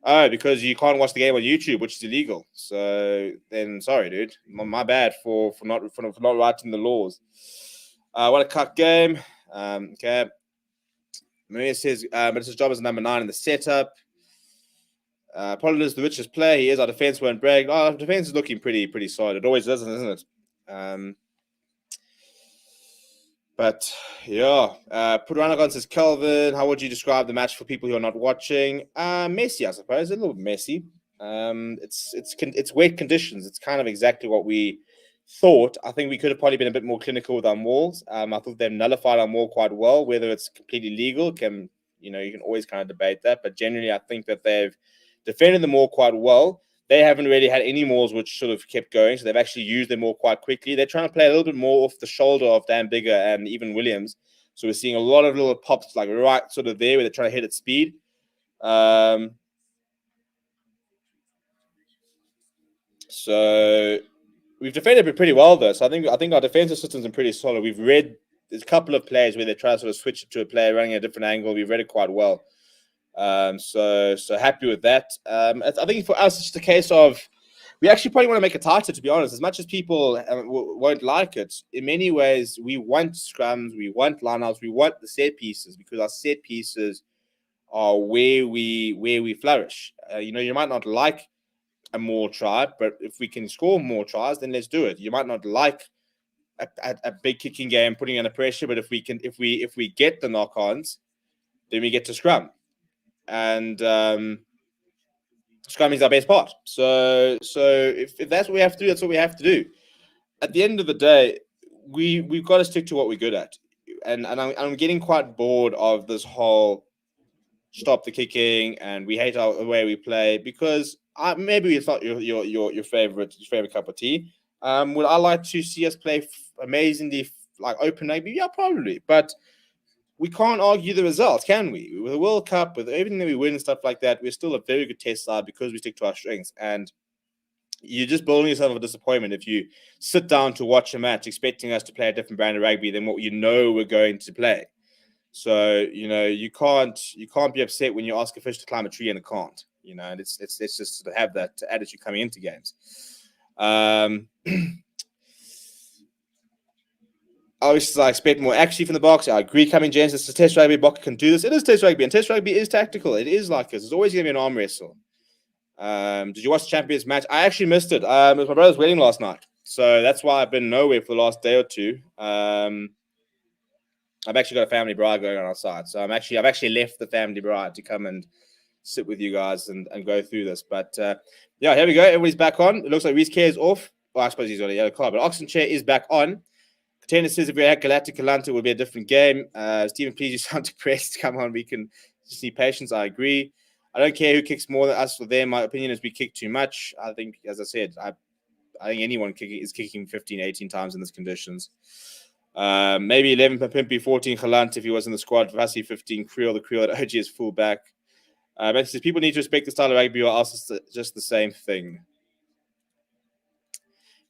Oh, because you can't watch the game on YouTube, which is illegal. So then, sorry, dude, my bad for not writing the laws. What a cut game. Okay. Maria says, but his job as number 9 in the setup. Pollard is the richest player. He is. Our defense won't brag. Our defense is looking pretty solid. It always doesn't, isn't it? But yeah, Puranagon says, Kelvin, how would you describe the match for people who are not watching? Messy, I suppose. A little messy. It's wet conditions. It's kind of exactly what we thought. I think we could have probably been a bit more clinical with our mauls. I thought they've nullified our maul quite well. Whether it's completely legal, you can always kind of debate that. But generally, I think that they've defended the maul quite well. They haven't really had any mauls which sort of kept going, so they've actually used them more quite quickly. They're trying to play a little bit more off the shoulder of Dan Bigger and even Williams. So we're seeing a lot of little pops, like right sort of there where they're trying to hit at speed. So we've defended it pretty well, though. So I think our defensive system's been pretty solid. We've read there's a couple of plays where they try to sort of switch it to a player running at a different angle. We've read it quite well. So happy with that. I think for us, it's just a case of we actually probably want to make it tighter, to be honest. As much as people won't like it, in many ways, we want scrums, we want lineouts, we want the set pieces, because our set pieces are where we flourish. You might not like a more try, but if we can score more tries, then let's do it. You might not like a big kicking game, putting under pressure, but if we get the knock-ons, then we get to scrum. And scrum is our best part. So if that's what we have to do, that's what we have to do. At the end of the day, we've got to stick to what we're good at. And I'm getting quite bored of this whole stop the kicking and we hate the way we play, because maybe it's not your favorite cup of tea. Would I like to see us play amazingly like open rugby? Yeah, probably, but we can't argue the results, can we? With the World Cup, with everything that we win and stuff like that, we're still a very good test side because we stick to our strengths. And you're just building yourself a disappointment if you sit down to watch a match expecting us to play a different brand of rugby than what we're going to play. So you can't be upset when you ask a fish to climb a tree and it can't. And it's just sort of have that attitude coming into games. Obviously, I expect more action from the box. I agree, coming James. It's a test rugby. Box can do this. It is test rugby, and test rugby is tactical. It is like this. It's always going to be an arm wrestle. Did you watch the Champions match? I actually missed it. It was my brother's wedding last night, so that's why I've been nowhere for the last day or two. I've actually got a family bride going on outside, so I've actually left the family bride to come and sit with you guys and go through this. But yeah, here we go. Everybody's back on. It looks like Reece Kerr is off. Well, I suppose he's got a yellow card, but Oxen Chair is back on. Contender says if we had Galactic Kalanta, it would be a different game. Stephen, please, you sound depressed. Come on, we can just need patience. I agree. I don't care who kicks more than us or them. My opinion is we kick too much. I think, as I said, I think anyone is kicking 15, 18 times in these conditions. Maybe 11 for Pimpy, 14 Galant if he was in the squad. Vassie 15 Creel, the Creel at OG is fullback. But says people need to respect the style of rugby, or else it's just the same thing.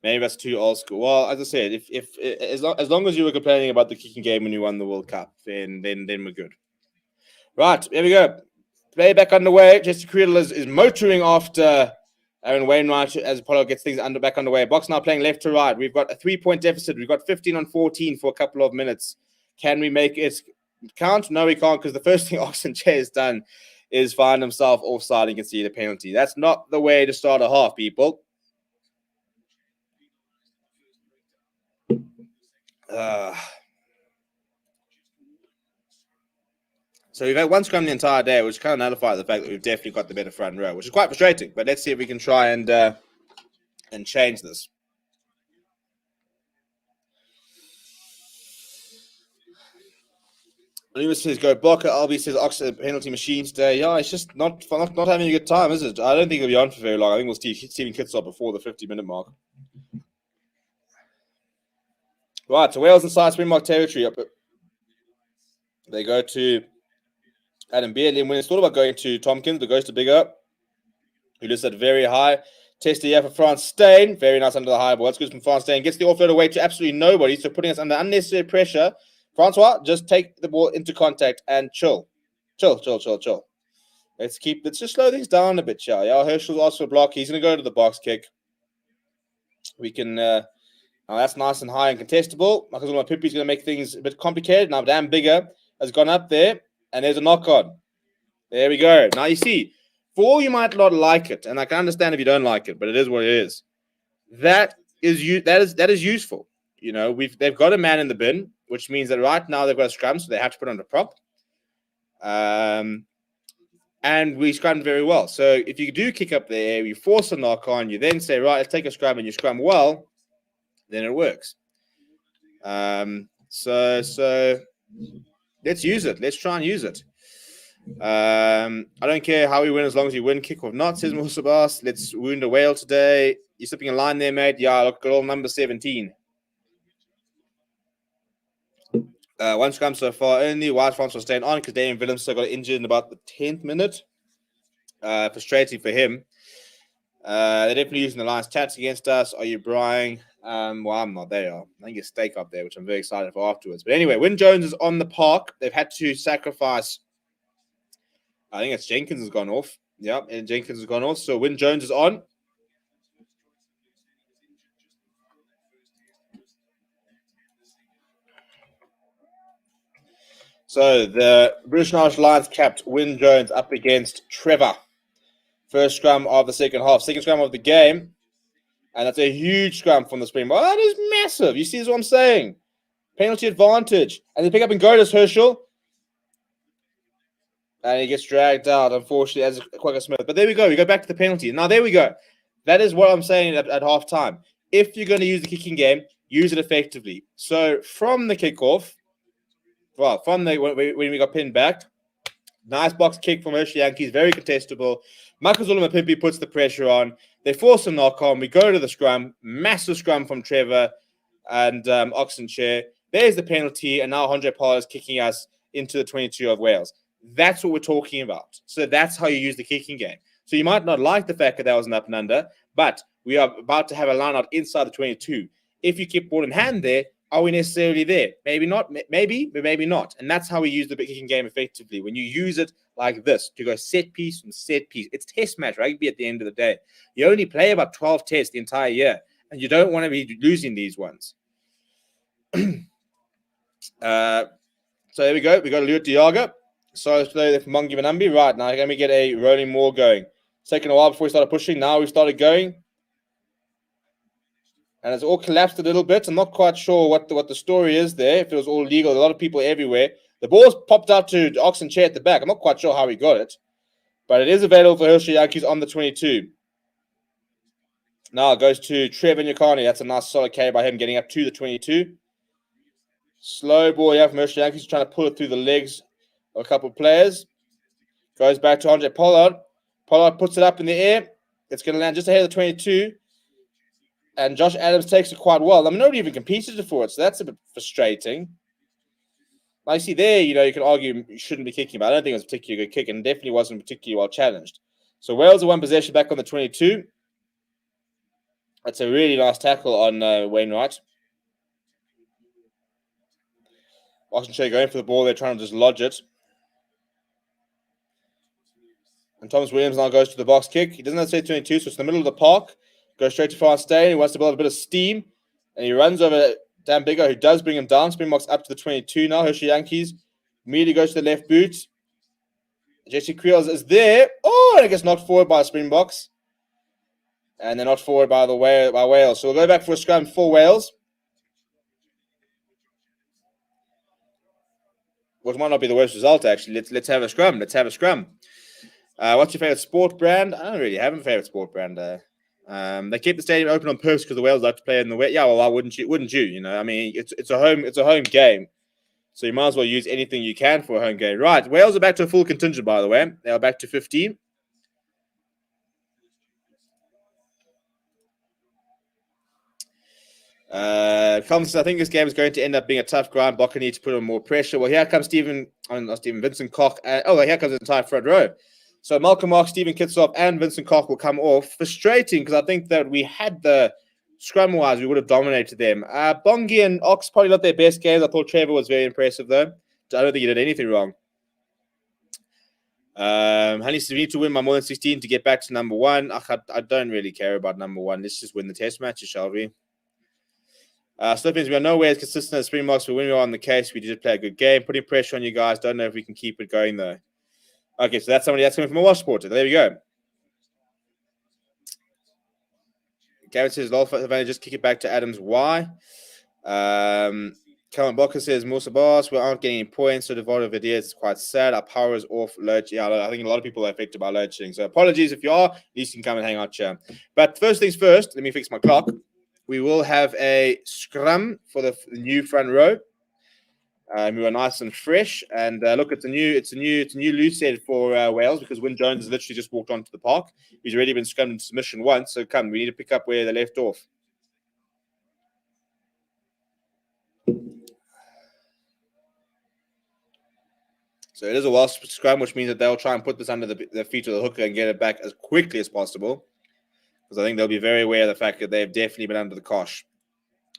Maybe that's too old school. Well, as I said, if as long as you were complaining about the kicking game when you won the World Cup, then we're good. Right, there we go. Play back underway. Jesse Creel is motoring after Aaron Wainwright as Apollo gets things back underway. Box now playing left to right. We've got a 3-point deficit. We've got 15 on 14 for a couple of minutes. Can we make it count? No, we can't, because the first thing Oxen Chair has done is find himself offside and concede a penalty. That's not the way to start a half, people. So we've had one scrum the entire day, which kind of nullifies the fact that we've definitely got the better front row, which is quite frustrating. But let's see if we can try and change this. Lewis says go blocker. Albie says Oxford penalty machine today. Yeah, it's just not having a good time, is it? I don't think it'll be on for very long. I think we'll see Stephen Kitsop before the 50-minute mark. Right, so Wales inside Springbok territory. They go to Adam Beardley, and when it's thought about going to Tompkins, but goes to Bigger, who lists at very high. Tester here for France Stain. Very nice under the high ball. That's good from France Stain. Gets the offload away to absolutely nobody, so putting us under unnecessary pressure. Francois, just take the ball into contact and chill. Chill. Let's just slow things down a bit, yeah. Herschel's asked for a block. He's going to go to the box kick. We can... that's nice and high and contestable. Michael Pippy's going to make things a bit complicated. Now, Dan Bigger has gone up there, and there's a knock-on. There we go. Now, you see, for all you might not like it, and I can understand if you don't like it, but it is what it is. That is useful. You know, they've got a man in the bin, which means that right now they've got a scrum, so they have to put on a prop. And we scrummed very well. So if you do kick up the air, you force a knock-on, you then say, right, let's take a scrum, and you scrum well, then it works. So let's use it. Let's try and use it. I don't care how we win as long as you win. Kick or not, says Musabas. Let's wound a whale today. You're slipping a line there, mate. Yeah, look, good old number 17. One scrum so far only. White France was staying on because Damian Willems got injured in about the 10th minute. Frustrating for him. They're definitely using the Lions tats against us. Are you Brian? Well, I'm not. They are. I think it's Steak up there, which I'm very excited for afterwards. But anyway, Wyn Jones is on the park. They've had to sacrifice. I think it's Jenkins has gone off. Yeah, and Jenkins has gone off. So Wyn Jones is on. So the British and Irish Lions capped Wyn Jones up against Trevor. First scrum of the second half. Second scrum of the game. And that's a huge scrum from the Springbok. That is massive. You see what I'm saying? Penalty advantage. And they pick up and go to Herschel. And he gets dragged out, unfortunately, as Quagga Smith. But there we go. We go back to the penalty. Now, there we go. That is what I'm saying at halftime. If you're going to use the kicking game, use it effectively. So from the kickoff, well, when we got pinned back, nice box kick from Hershey Yankees, very contestable. Michael Zulumapimpi puts the pressure on. They force a knock-on. We go to the scrum. Massive scrum from Trevor and Oxenshire. There's the penalty, and now Andre Paul is kicking us into the 22 of Wales. That's what we're talking about. So that's how you use the kicking game. So you might not like the fact that was an up and under, but we are about to have a line out inside the 22. If you keep ball in hand there, are we necessarily there? Maybe not, maybe, but maybe not. And that's how we use the kicking game effectively. When you use it like this, to go set piece from set piece. It's test match rugby at the end of the day. You only play about 12 tests the entire year, and you don't want to be losing these ones. So there we go. We got Luat Diaga. So play there for Mongi Vanambi. Right, now let me get a rolling more going. It's taken a while before we started pushing. Now we started going. And it's all collapsed a little bit. I'm not quite sure what the story is there. If it was all legal, a lot of people everywhere. The ball's popped out to Oxenchair at the back. I'm not quite sure how he got it. But it is available for Hershey Yankees on the 22. Now it goes to Trevor Nyakani. That's a nice solid carry by him getting up to the 22. Slow ball here from Hershey Yankees, trying to pull it through the legs of a couple of players. Goes back to Andre Pollard. Pollard puts it up in the air. It's going to land just ahead of the 22. And Josh Adams takes it quite well. I mean, nobody even competed for it, so that's a bit frustrating. I see there, you can argue you shouldn't be kicking, but I don't think it was a particularly good kick, and definitely wasn't particularly well challenged. So Wales are one possession back on the 22. That's a really nice tackle on Wainwright. Washington going for the ball. They're trying to just lodge it. And Thomas Williams now goes to the box kick. He doesn't have to say 22, so it's in the middle of the park. Goes straight to Farnstein. He wants to build a bit of steam. And he runs over Dan Bigger, who does bring him down. Springboks up to the 22 now. Hershey Yankees immediately goes to the left boot. Jesse Creels is there. Oh, and it gets knocked forward by Springboks. And they're not forward by Wales. So we'll go back for a scrum for Wales. Which might not be the worst result, actually. Let's have a scrum. Let's have a scrum. What's your favorite sport brand? I don't really have a favorite sport brand. They keep the stadium open on purpose because the Wales like to play in the wet. Yeah, well, why wouldn't you? Wouldn't you? I mean, it's a home game, so you might as well use anything you can for a home game. Right, Wales are back to a full contingent, by the way. They are back to 15. Collins, I think this game is going to end up being a tough grind. Bokker needs to put on more pressure. Well, here comes Vincent Koch. Here comes the entire front row. So Malcolm Mark, Stephen Kitsoff, and Vincent Koch will come off. Frustrating because I think that we had the scrum-wise, we would have dominated them. Bongi and Ox probably not their best games. I thought Trevor was very impressive, though. I don't think he did anything wrong. Honey says we need to win by more than 16 to get back to number one. I don't really care about number one. Let's just win the test matches, shall we? Philippines, we are nowhere as consistent as Springboks, but when we are on the case, we did play a good game. Putting pressure on you guys. Don't know if we can keep it going, though. Okay, so that's somebody that's coming from a Wash supporter. There we go. Gavin says, just kick it back to Adams. Why? Calvin Bokker says, Musa Boss, we aren't getting any points, so the vote of ideas is quite sad. Our power is off load. Yeah, I think a lot of people are affected by load shedding. So apologies if you are. At least you can come and hang out here. But first things first, let me fix my clock. We will have a scrum for the new front row. We were nice and fresh, and look, it's a new loose set for Wales because Wyn Jones has literally just walked onto the park. He's already been scrummed into submission once, so we need to pick up where they left off. So it is a Welsh scrum, which means that they'll try and put this under the feet of the hooker and get it back as quickly as possible. Because I think they'll be very aware of the fact that they've definitely been under the cosh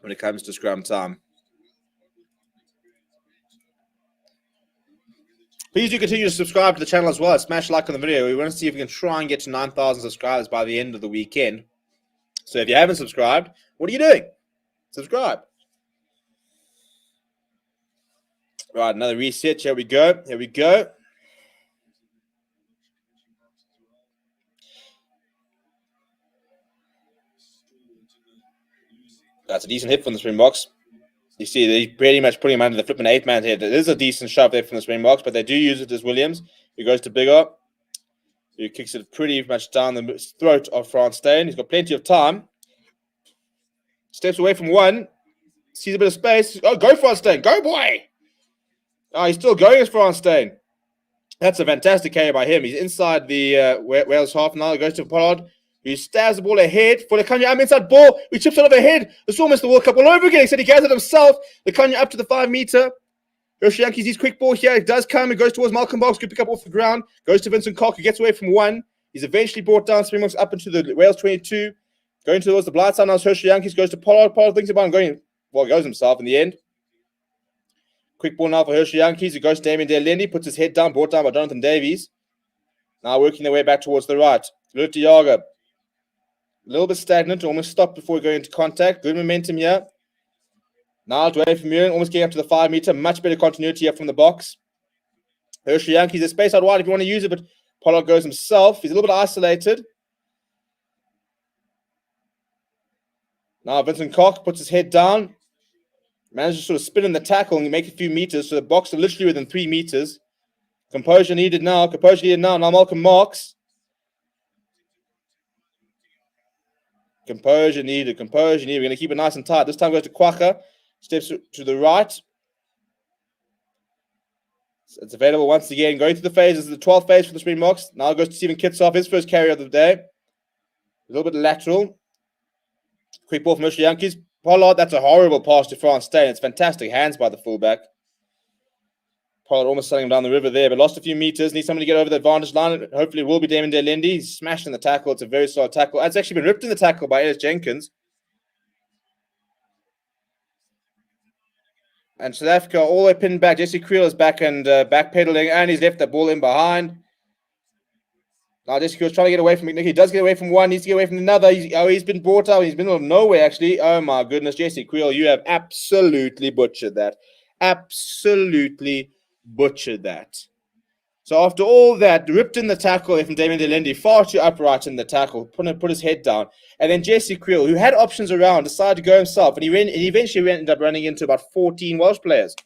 when it comes to scrum time. Please do continue to subscribe to the channel as well. Smash like on the video. We want to see if we can try and get to 9,000 subscribers by the end of the weekend. So if you haven't subscribed, what are you doing? Subscribe. Right, another reset. Here we go. Here we go. That's a decent hit from the Springboks. You see, they're pretty much putting him under the flipping 8-man head. It is a decent shove there from the Springboks, but they do use it as Williams, who goes to Bigger, who kicks it pretty much down the throat of Franstein. He's got plenty of time. Steps away from one. Sees a bit of space. Oh, go Franstein. Go, boy. Oh, he's still going as Franstein. That's a fantastic carry by him. He's inside the Wales half now. He goes to Pollard, who stabs the ball ahead for the Kanya. Inside ball. He chips it overhead. It's almost the World Cup all over again. He said he gathered himself. The Kanya up to the 5-meter. Hershey Yankees, his quick ball here. It does come. It goes towards Malcolm Box. Good pick up off the ground. Goes to Vincent Koch, who gets away from one. He's eventually brought down. Springboks up into the Wales 22. Going towards the blind side now. Hershey Yankees goes to Pollard. Pollard thinks about him going. Well, goes himself in the end. Quick ball now for Hershey Yankees. It goes to Damien Delendi. Puts his head down. Brought down by Jonathan Davies. Now working their way back towards the right. Lut Yaga. A little bit stagnant. Almost stopped before going into contact. Good momentum here. Now Dwayne from Muren. Almost getting up to the 5-meter. Much better continuity here from the box. Hershey Yankees. There's space out wide if you want to use it. But Pollard goes himself. He's a little bit isolated. Now Vincent Koch puts his head down. Manages to sort of spin in the tackle and make a few meters. So the box are literally within 3 meters. Composure needed now. Now Malcolm Marks. Composure needed. We're going to keep it nice and tight. This time goes to Kwaka. Steps to the right. It's available once again. Going through the phases. The 12th phase for the Springboks. Now it goes to Stephen Kitsoff. His first carry of the day. A little bit lateral. Quick ball from Herschel Yankees. Pollard, that's a horrible pass to France Steyn. It's fantastic hands by the fullback. Pollard almost selling him down the river there, but lost a few meters. Needs somebody to get over the advantage line. Hopefully it will be Damon Delindi. He's smashed in the tackle. It's a very solid tackle. It's actually been ripped in the tackle by Ellis Jenkins. And South Africa all the way pinned back. Jesse Creel is back and backpedaling, and he's left the ball in behind. Now Jesse Creel's trying to get away from McNicky. He does get away from one. Needs to get away from another. He's been brought out. He's been out of nowhere, actually. Oh, my goodness. Jesse Creel, you have absolutely butchered that. Absolutely butchered that. So after all that, ripped in the tackle from Damien Delindi, far too upright in the tackle, put his head down. And then Jesse Creel, who had options around, decided to go himself. And he eventually ended up running into about 14 Welsh players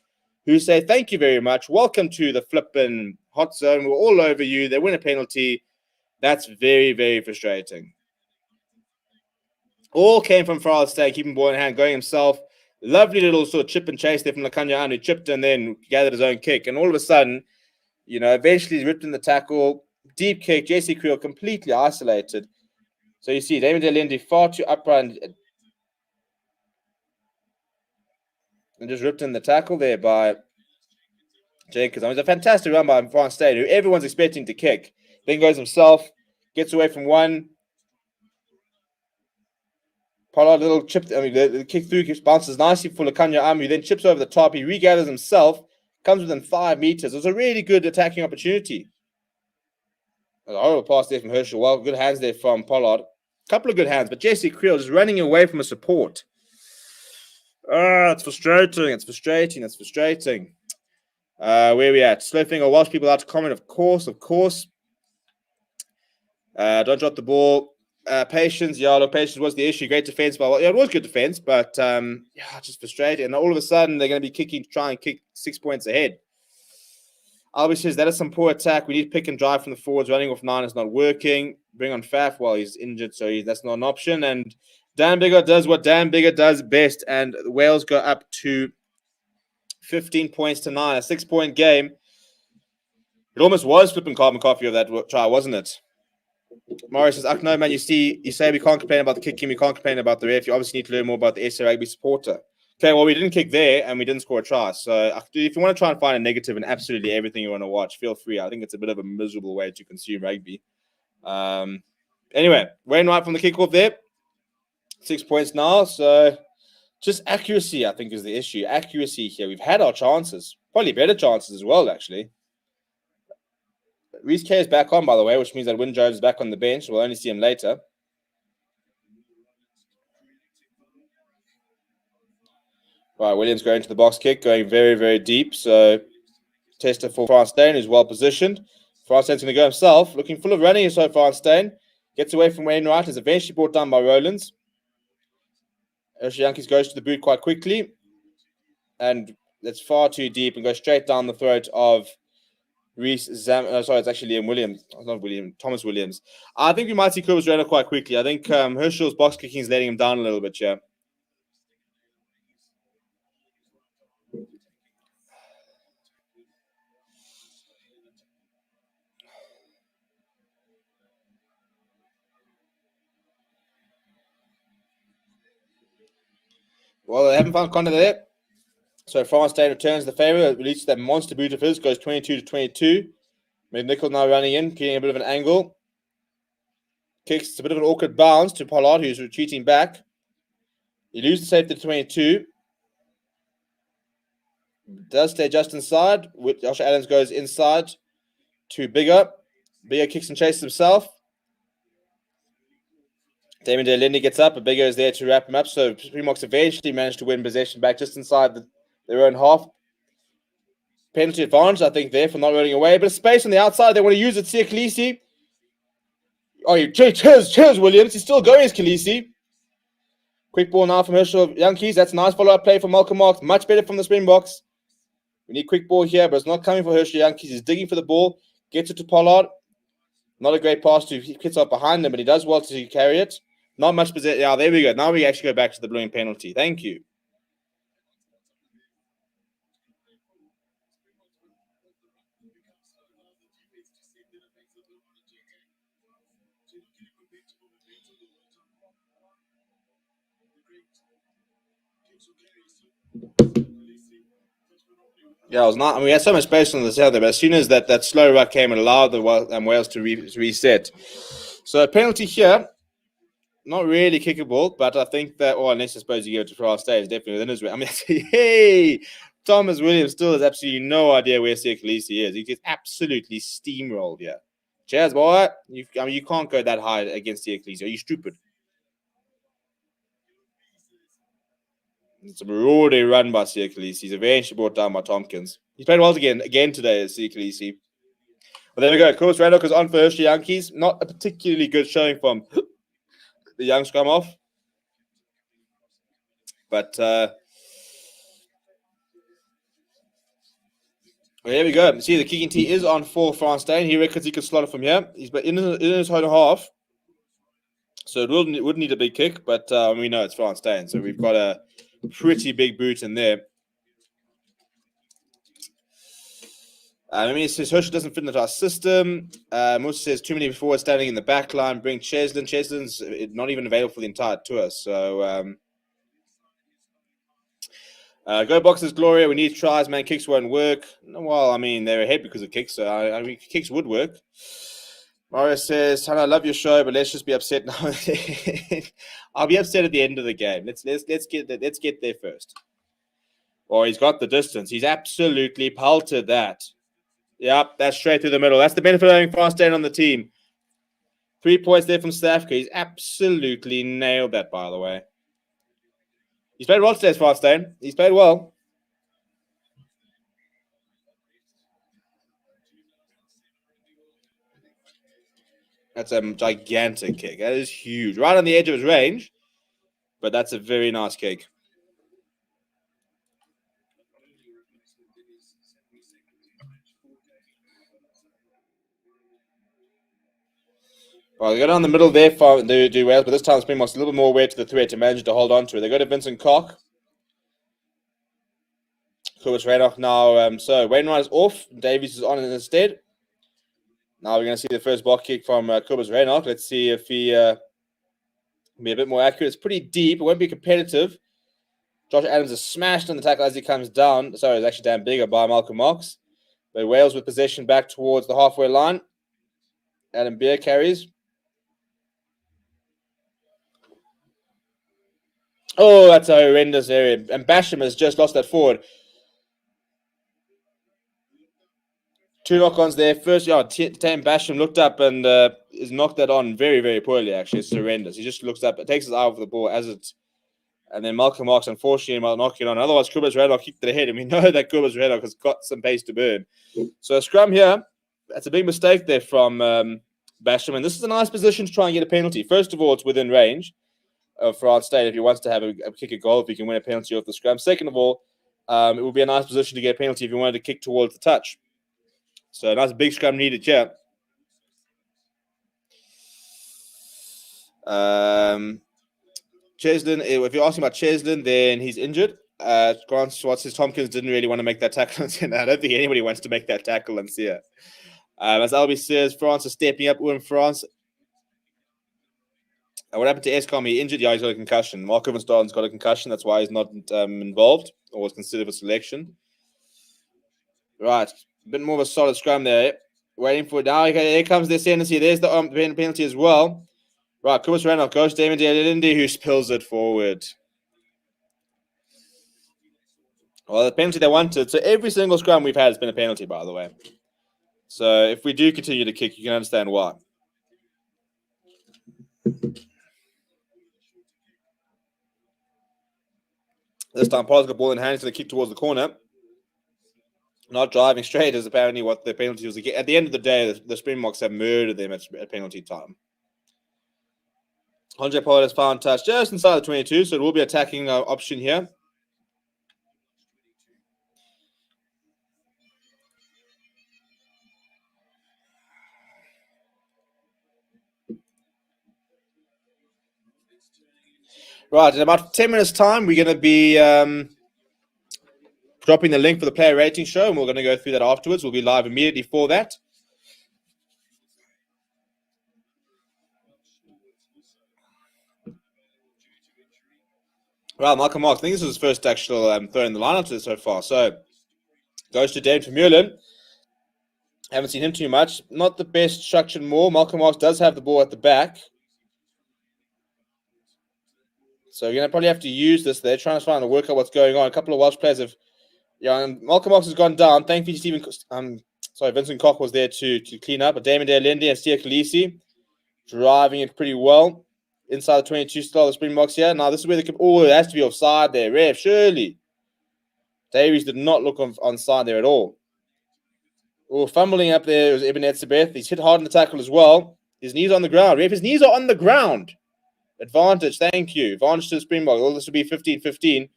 who say, thank you very much. Welcome to the flippin' hot zone. We're all over you. They win a penalty. That's very, very frustrating. All came from Farrell Steyn, keeping ball in hand, going himself. Lovely little sort of chip and chase there from Lakanya, who chipped and then gathered his own kick. And all of a sudden, eventually he's ripped in the tackle. Deep kick. Jesse Creel completely isolated. So you see, David Delindi far too upright and just ripped in the tackle there by Jenkins. It was a fantastic run by France Steyn, who everyone's expecting to kick. Then goes himself, gets away from one. Pollard, little chip. The kick through bounces nicely for Lakanya Amu. Then chips over the top. He regathers himself, comes within 5 meters. It was a really good attacking opportunity. A horrible pass there from Herschel. Well, good hands there from Pollard. Couple of good hands, but Jesse Creel just running away from a support. It's frustrating. It's frustrating. Where are we at? Slow finger. Welsh people out to comment, of course. Don't drop the ball. Patience. Patience was the issue. Great defense. But it was good defense, but just frustrating. And all of a sudden, they're going to be trying to kick 6 points ahead. Albie says that is some poor attack. We need to pick and drive from the forwards. Running off 9 is not working. Bring on Faf. Well, he's injured, so that's not an option. And Dan Biggar does what Dan Biggar does best, and Wales go up to 15 points to 9. A 6-point game. It almost was flipping carbon copy of that try, wasn't it? Morris says, no, man, you say we can't complain about the kicking, we can't complain about the ref. You obviously need to learn more about the SA Rugby supporter. Okay, well, we didn't kick there and we didn't score a try. So if you want to try and find a negative in absolutely everything you want to watch, feel free. I think it's a bit of a miserable way to consume rugby. Anyway, Wainwright from the kickoff there. 6 points now. So just accuracy, I think, is the issue. Accuracy here. We've had our chances. Probably better chances as well, actually. Reece K is back on, by the way, which means that Wyn Jones is back on the bench. We'll only see him later. Right, Williams going to the box kick, going very, very deep. So, tester for France Steyn, who's well positioned. France Steyn's going to go himself, looking full of running. So, France Steyn gets away from Wainwright, is eventually brought down by Rowlands. Herschel Yankees goes to the boot quite quickly. And that's far too deep and goes straight down the throat of it's actually Liam Williams. Not William, Thomas Williams. I think we might see Kobus Rena quite quickly. I think Herschel's box kicking is letting him down a little bit, yeah. Well, they haven't found contact there. So France Steyn returns the favour, releases that monster boot of his, goes 22-22. McNichol now running in, getting a bit of an angle. Kicks, it's a bit of an awkward bounce to Pollard, who's retreating back. He loses the safety to 22. Does stay just inside. Josh Adams goes inside to Biggar. Biggar kicks and chases himself. Damien Delindi gets up, but Biggar is there to wrap him up. So Springboks eventually managed to win possession back just inside their own half. Penalty advantage, I think, there for not running away. But space on the outside, they want to use it. See Khaleesi. Oh, cheers, Williams. He's still going, Khaleesi. Quick ball now from Herschel Yankees. That's a nice follow-up play from Malcolm Marks. Much better from the Springboks. We need quick ball here, but it's not coming for Herschel Yankees. He's digging for the ball. Gets it to Pollard. Not a great pass to hits up behind him, but he does well to carry it. Not much possession. Yeah, there we go. Now we actually go back to the blowing penalty. Thank you. Yeah, it was not. I mean, we had so much space on the south there, but as soon as that slow ruck came, it allowed the Wales to reset. So a penalty here, not really kickable, but I think that, or unless I suppose you go to France Day, it's definitely within his. I mean, hey, Thomas Williams still has absolutely no idea where Siya Kolisi is. He gets absolutely steamrolled here. Cheers, boy. You can't go that high against Siya Kolisi. Are you stupid? It's a marauding run by Siya Kolisi. He's eventually brought down by Tompkins. He's played well again today as Siya Kolisi. But there we go. Cobus Randolph is on first for Yankees. Not a particularly good showing from the young scrum off. But there we go. See, the kicking tee is on for France Dane. He reckons he could slot it from here. He's in his own half. So it would need a big kick, but we know it's France Dane. So we've got a pretty big boot in there. I mean, it says Herschel doesn't fit into our system. Also says too many forwards standing in the back line. Bring Cheslin. Cheslin's not even available for the entire tour. So go Boxers, Gloria. We need tries, man. Kicks won't work. Well, I mean, they're ahead because of kicks. So I mean, kicks would work. Mario says, "Hannah, I love your show, but let's just be upset now." I'll be upset at the end of the game. Let's get there first. Or he's got the distance. He's absolutely pelted that. Yep, that's straight through the middle. That's the benefit of having France Dane on the team. 3 points there from Stafka. He's absolutely nailed that, by the way. He's played well today, France Dane. He's played well. That's a gigantic kick. That is huge. Right on the edge of his range, but that's a very nice kick. Well, they got on the middle there for they do Wales, but this time Springboks a little bit more aware to the threat to manage to hold on to it. They go to Vincent Koch. Cobus Randolph now. So Wainwright is off. Davies is on instead. Now we're going to see the first block kick from Cobus Randolph. Let's see if he can be a bit more accurate. It's pretty deep. It won't be competitive. Josh Adams is smashed on the tackle as he comes down. Sorry, it's actually down bigger by Malcolm Marks. But Wales with possession back towards the halfway line. Adam Beer carries. Oh, that's a horrendous area. And Basham has just lost that forward. 2 knock-ons there. First, Tam Basham looked up and is knocked that on very, very poorly, actually. It's horrendous. He just looks up, takes his eye off the ball as it's... And then Malcolm Marks, unfortunately, might knock it on. Otherwise, Cobus Randolph kicked it ahead. And we know that Cobus Randolph has got some pace to burn. So a scrum here. That's a big mistake there from Basham. And this is a nice position to try and get a penalty. First of all, it's within range of France State if he wants to have a kick a goal, if he can win a penalty off the scrum. Second of all, it would be a nice position to get a penalty if he wanted to kick towards the touch. So a nice big scrum needed here. Cheslin, if you're asking about Cheslin, then he's injured. Grant Swart says Tompkins didn't really want to make that tackle. I don't think anybody wants to make that tackle and see it. As Albie says, France is stepping up. In France. What happened to Escom? He injured. Yeah, he's got a concussion. Mark Evanston's got a concussion. That's why he's not involved or was considered for selection. Right. A bit more of a solid scrum there. Waiting for it now. Okay, here comes the ascendancy. There's the penalty as well. Right, Cobus Randolph goes to Damon Delindi, who spills it forward. Well, the penalty they wanted. So every single scrum we've had has been a penalty, by the way. So if we do continue to kick, you can understand why. This time, Paul's got the ball in hand. He's going to kick towards the corner. Not driving straight is apparently what the penalty was. At the end of the day, the Springboks have murdered them at penalty time. Andre Pollard has found touch just inside the 22, so it will be attacking option here. Right, in about 10 minutes' time, we're going to be dropping the link for the player rating show, and we're going to go through that afterwards. We'll be live immediately for that. Well, Malcolm Marks, I think this is his first actual throw in the lineup so far. So, goes to Dave Vermeulen. Haven't seen him too much. Not the best structured maul. Malcolm Marks does have the ball at the back. So, you're going to probably have to use this there, trying to find and work out what's going on. A couple of Welsh players have... Yeah, and Malcolm Marks has gone down. Thankfully, Vincent Koch was there to clean up. But Damon Lindy and Stia Khaleesi driving it pretty well. Inside the 22 still, the Springboks here. Now, this is where they could... Oh, it has to be offside there. Ref, surely. Davies did not look onside there at all. Oh, fumbling up there was Ibn Etzebeth. He's hit hard in the tackle as well. His knees on the ground. Ref, his knees are on the ground. Advantage, thank you. Advantage to the Springboks. All this will be 15-15.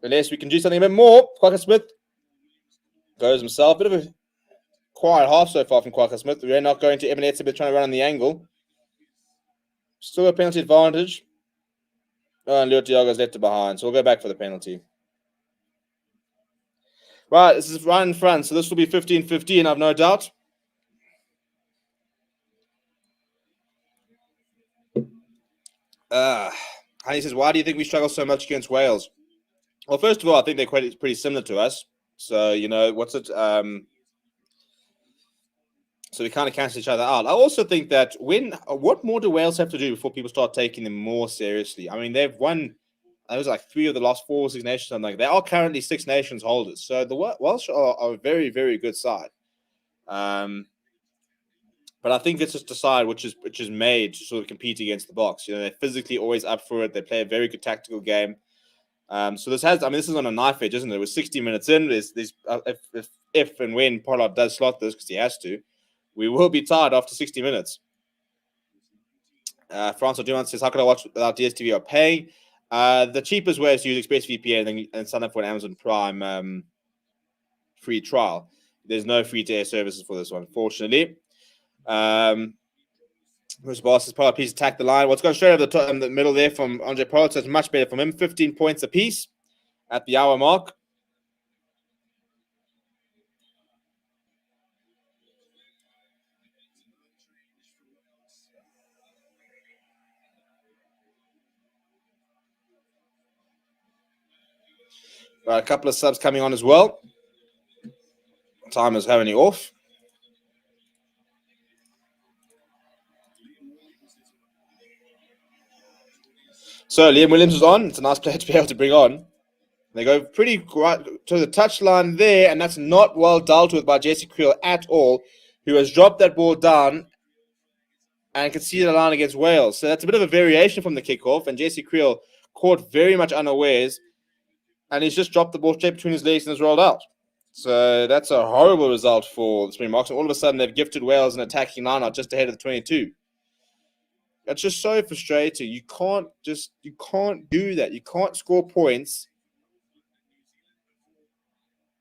Unless we can do something a bit more. Quacker Smith goes himself. Bit of a quiet half so far from Quacker Smith. We're not going to Ibn Etzebeth trying to run on the angle. Still a penalty advantage. Oh, and Leo Tiago's left it behind. So we'll go back for the penalty. Right, this is right in front. So this will be 15-15, I've no doubt. Honey says, why do you think we struggle so much against Wales? Well, first of all, I think they're pretty similar to us. So, so we kind of cancel each other out. I also think that what more do Wales have to do before people start taking them more seriously? I mean, they've won, it was like 3 of the last 4 Six Nations, something like that. They are currently Six Nations holders. So the Welsh are a very, very good side. But I think it's just a side which is made to sort of compete against the Boks. They're physically always up for it. They play a very good tactical game. So this is on a knife edge, isn't it? It was 60 minutes in. If and when Pollard does slot this, because he has to, we will be tired after 60 minutes. Francois Dumont says, how can I watch without DSTV or pay? The cheapest way is to use ExpressVPN and sign up for an Amazon Prime free trial. There's no free-to-air services for this one, fortunately. Bruce Boss says, Pollard, please attack the line. What's going straight over the top in the middle there from Andre Pollard, so it's much better from him. 15 points apiece at the hour mark. Right, a couple of subs coming on as well. Time is having off. So Liam Williams is on. It's a nice player to be able to bring on. They go pretty right to the touchline there, and that's not well dealt with by Jesse Creel at all, who has dropped that ball down and conceded a line against Wales. So that's a bit of a variation from the kickoff, and Jesse Creel caught very much unawares, and he's just dropped the ball straight between his legs and has rolled out. So that's a horrible result for the Springboks. And all of a sudden, they've gifted Wales an attacking line-out just ahead of the 22. That's just so frustrating. You can't do that. You can't score points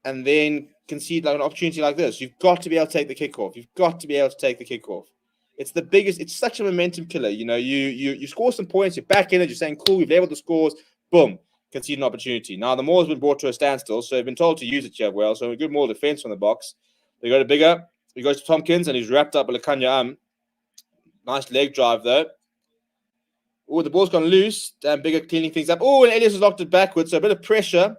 and then concede like an opportunity like this. You've got to be able to take the kickoff. It's the biggest. It's such a momentum killer. You score some points. You're back in it. You're saying, cool, we've leveled the scores. Boom, concede an opportunity. Now the maul has been brought to a standstill, so they've been told to use it here well. So a good maul defense from the Boks. They go to Bigger. He goes to Tompkins, and he's wrapped up with Lekanya. Nice leg drive though. Oh, the ball's gone loose. Damn, Bigger cleaning things up. Oh, and Elias has locked it backwards, so a bit of pressure.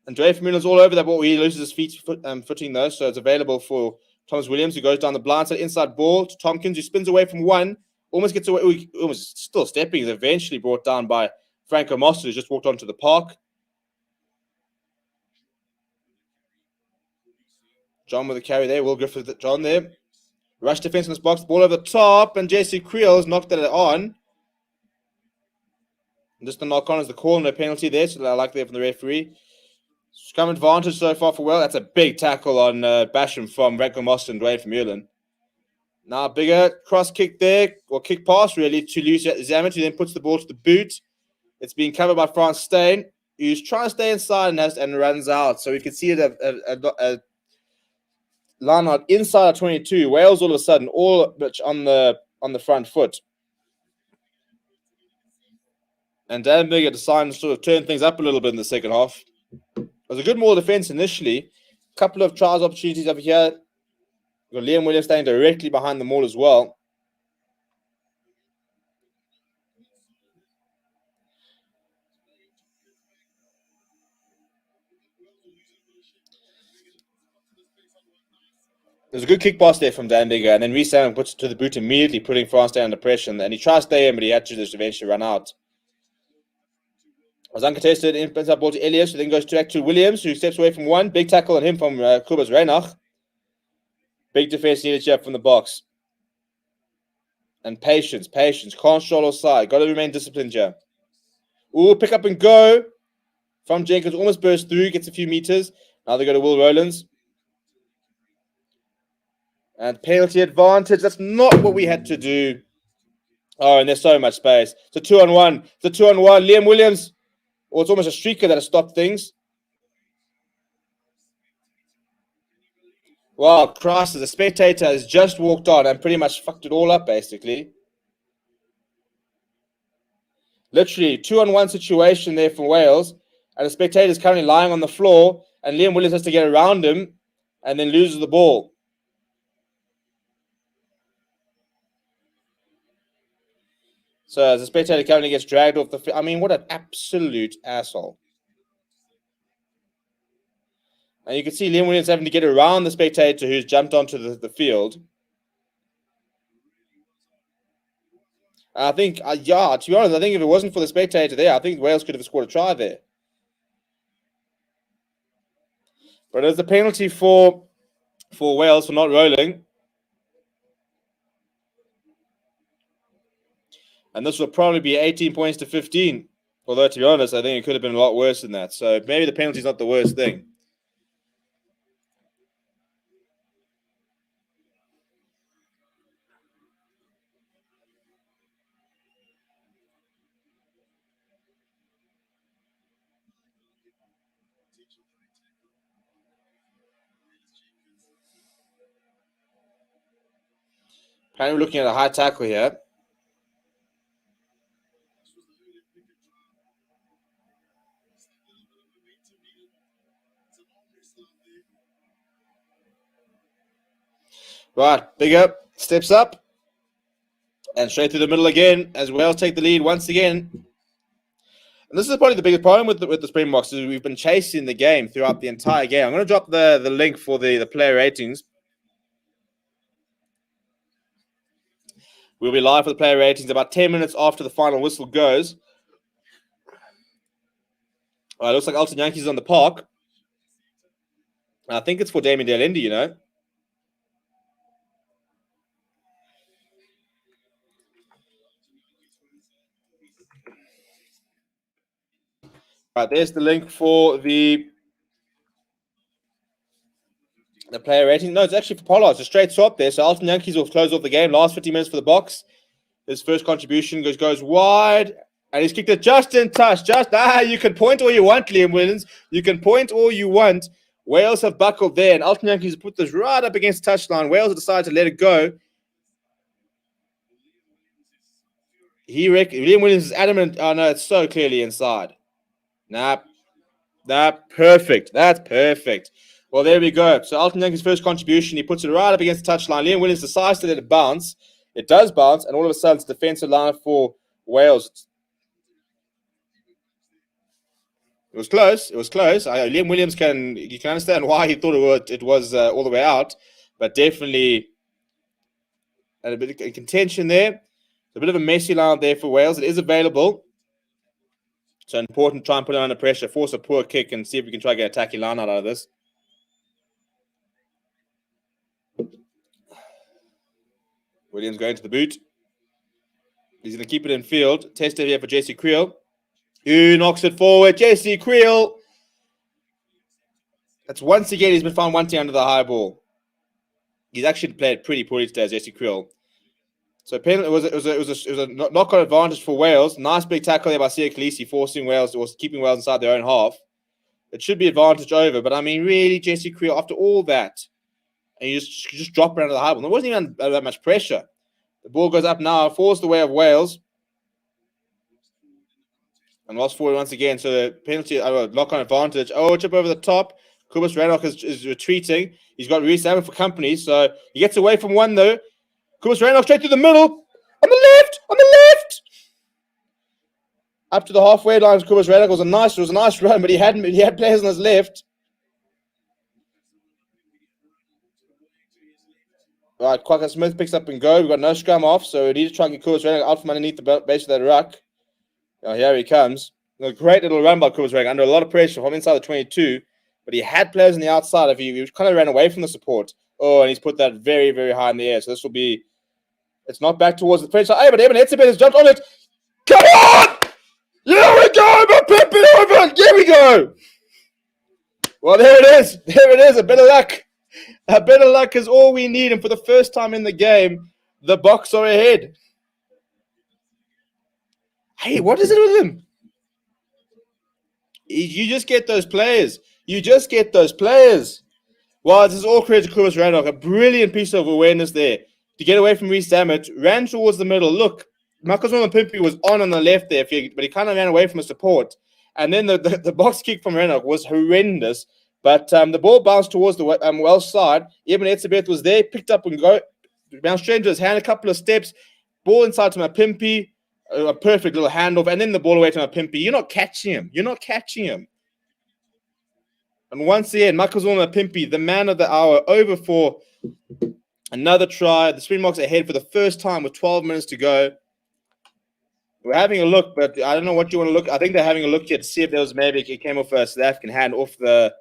And Dre Vermeulen's all over that ball. He loses his footing though, so it's available for Thomas Williams, who goes down the blind side, inside ball to Tompkins, who spins away from one, almost gets away, almost still stepping. He's eventually brought down by Franco Mostert, who just walked onto the park. John with the carry there. Will Griffith, John there. Rush defense in this box, ball over the top, and Jesse Creel has knocked it on. And just the knock on is the call, no penalty there, so I like that from the referee. Scrum advantage so far for Well. That's a big tackle on Basham from Franco Mostert and Dwayne Vermeulen. Now Bigger cross kick there, or kick pass really, to Luis Zammit, who then puts the ball to the boot. It's being covered by Frans Steyn, who's trying to stay inside and runs out. So we can see it a line out inside of 22. Wales all of a sudden all much on the front foot. And Dan Bigger decided to sort of turn things up a little bit in the second half. It was a good maul defense initially. A couple of trials opportunities over here. We've got Liam Williams staying directly behind the maul as well. There's a good kick pass there from Dan Bigger, and then Reece Allen puts it to the boot immediately, putting France down under pressure. And he tries to stay in, but he had to just eventually run out. It was uncontested, in brings up ball to Elias, who then goes back to Williams, who steps away from one. Big tackle on him from Kubas Reinach. Big defense needed here from the box. And patience. Can't stroll offside. Got to remain disciplined here. Ooh, pick up and go from Jenkins. Almost bursts through, gets a few meters. Now they go to Will Rowlands. And penalty advantage. That's not what we had to do. Oh, and there's so much space. It's a 2-on-1. Liam Williams. Or it's almost a streaker that has stopped things. Wow, Christ, the spectator has just walked on and pretty much fucked it all up, basically. Literally, 2-on-1 situation there for Wales. And the spectator is currently lying on the floor. And Liam Williams has to get around him and then loses the ball. So as the spectator currently gets dragged off the field. I mean, what an absolute asshole. And you can see Liam Williams having to get around the spectator who's jumped onto the field. I think, to be honest, I think if it wasn't for the spectator there, I think Wales could have scored a try there. But there's a penalty for Wales for not rolling. And this will probably be 18 points to 15. Although, to be honest, I think it could have been a lot worse than that. So maybe the penalty is not the worst thing. Apparently we're looking at a high tackle here. Right, Bigger steps up and straight through the middle again as Wales take the lead once again. And this is probably the biggest problem with the Springboks is we've been chasing the game throughout the entire game. I'm going to drop the link for the player ratings. We'll be live for the player ratings about 10 minutes after the final whistle goes. It looks like Alton Yankees is on the park. I think it's for Damien Delende, you know. Right, there's the link for the player rating. No, it's actually for Pollard. It's a straight swap there. So Alton Yankees will close off the game. Last 50 minutes for the box. His first contribution goes wide. And he's kicked it just in touch. You can point all you want, Liam Williams. You can point all you want. Wales have buckled there. And Alton Yankees put this right up against the touchline. Wales have decided to let it go. Liam Williams is adamant. Oh, no, it's so clearly inside. Nah, perfect. That's perfect. Well, there we go. So Alton Yankees' first contribution, he puts it right up against the touchline. Liam Williams decides to let it bounce. It does bounce, and all of a sudden, it's defensive line for Wales. It was close. Liam Williams you can understand why he thought it was all the way out, but definitely had a bit of contention there. A bit of a messy line there for Wales. It is available. So important to try and put it under pressure, force a poor kick, and see if we can try to get a tacky line out of this. Williams going to the boot. He's going to keep it in field. Test it here for Jesse Creel. Who knocks it forward? Jesse Creel. That's once again he's been found wanting under the high ball. He's actually played pretty poorly today, Jesse Creel. So it was a knock-on advantage for Wales. Nice big tackle there by Sia Khaleesi, forcing Wales, or keeping Wales inside their own half. It should be advantage over, but I mean, really, Jesse Creel, after all that, and you just drop it under the high ball. There wasn't even that much pressure. The ball goes up now, falls the way of Wales, and lost forward once again. So the penalty, knock-on advantage. Oh, chip over the top. Kubas Reinach is retreating. He's got Reece Allen for company, so he gets away from one though. Kubas Reinach straight through the middle. On the left. Up to the halfway line. Kubas Reinach was a nice run, but he had players on his left. Right, Quacker Smith picks up and go. We've got no scrum off, so we need to try and get Kobus Reinach out from underneath the base of that ruck. Oh, here he comes. A great little run by Kobus Reinach under a lot of pressure from inside the 22, but he had players on the outside. If he kind of ran away from the support. Oh, and he's put that very, very high in the air. So this will be. It's not back towards the French side. Hey, but Evan Etzebeth has jumped on it. Come on! Here we go! over! Here we go! Well, there it is. There it is. A bit of luck. A bit of luck is all we need. And for the first time in the game, the Boks are ahead. Hey, what is it with him? You just get those players. You just get those players. Well, this is all credit to Kobus Reinach. A brilliant piece of awareness there to get away from Reece Dammit. Ran towards the middle. Look, Marcus Pimpy was on the left there, but he kind of ran away from his support. And then the box kick from Reinach was horrendous. But the ball bounced towards the Welsh side. Eben Etzebeth was there, picked up and go. Bounced straight into his hand, a couple of steps. Ball inside to Pimpy. A perfect little handoff. And then the ball away to Pimpy. You're not catching him. You're not catching him. And once again, Makazona Pimpy, the man of the hour, over for another try. The Springboks ahead for the first time with 12 minutes to go. We're having a look, but I don't know what you want to look. I think they're having a look here to see if there was maybe it came off a South African hand off the.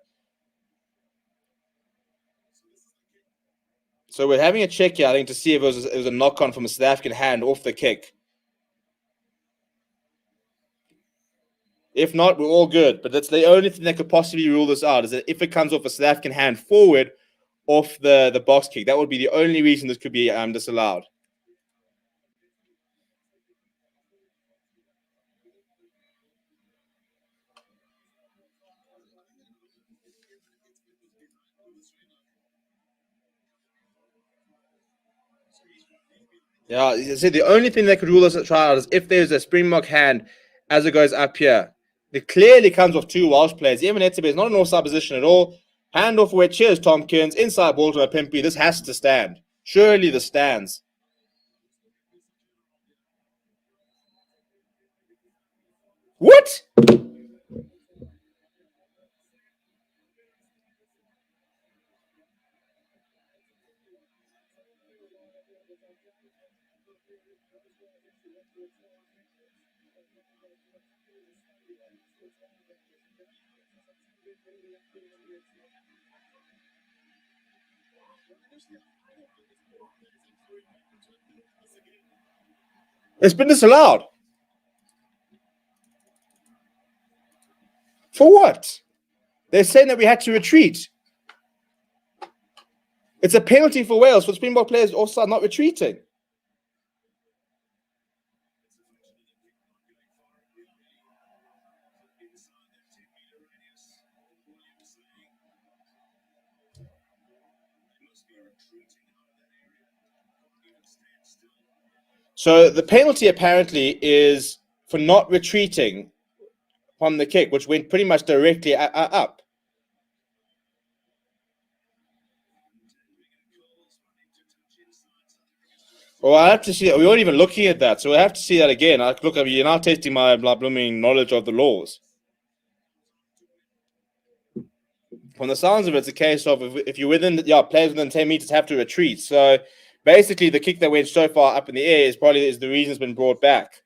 So we're having a check here, I think, to see if it was a knock-on from a South African hand off the kick. If not, we're all good. But that's the only thing that could possibly rule this out, is that if it comes off a South African hand forward off the box kick, that would be the only reason this could be disallowed. Yeah, I said the only thing that could rule this trial out is if there's a Springbok hand as it goes up here. It clearly comes off two Welsh players. Evan Etzebeth is not in offside position at all. Hand off where cheers Tompkins. Inside ball to Pimpy. This has to stand. Surely this stands. What? It's been disallowed. For what? They're saying that we had to retreat. It's a penalty for Wales for Springbok players offside not retreating. So the penalty apparently is for not retreating from the kick, which went pretty much directly up. Well, I have to see that. We weren't even looking at that, so we have to see that again. Look, you're now testing my blooming knowledge of the laws. From the sounds of it, it's a case of if you're within, players within 10 meters have to retreat. So basically, the kick that went so far up in the air is the reason it's been brought back.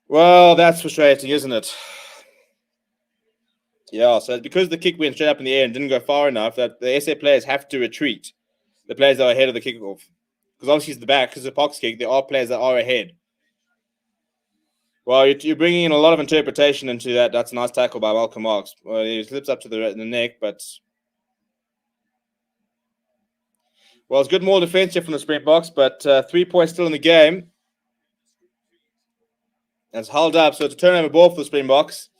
Well, that's frustrating, isn't it? Yeah, so because the kick went straight up in the air and didn't go far enough, that the SA players have to retreat. The players that are ahead of the kickoff. Because obviously it's the back, because the box kick, there are players that are ahead. Well, you're bringing in a lot of interpretation into that. That's a nice tackle by Malcolm Marks. Well, he slips up to the neck, but... Well, it's good more defense here from the Springboks, but 3 points still in the game. It's held up, so it's a turnover ball for the Springboks.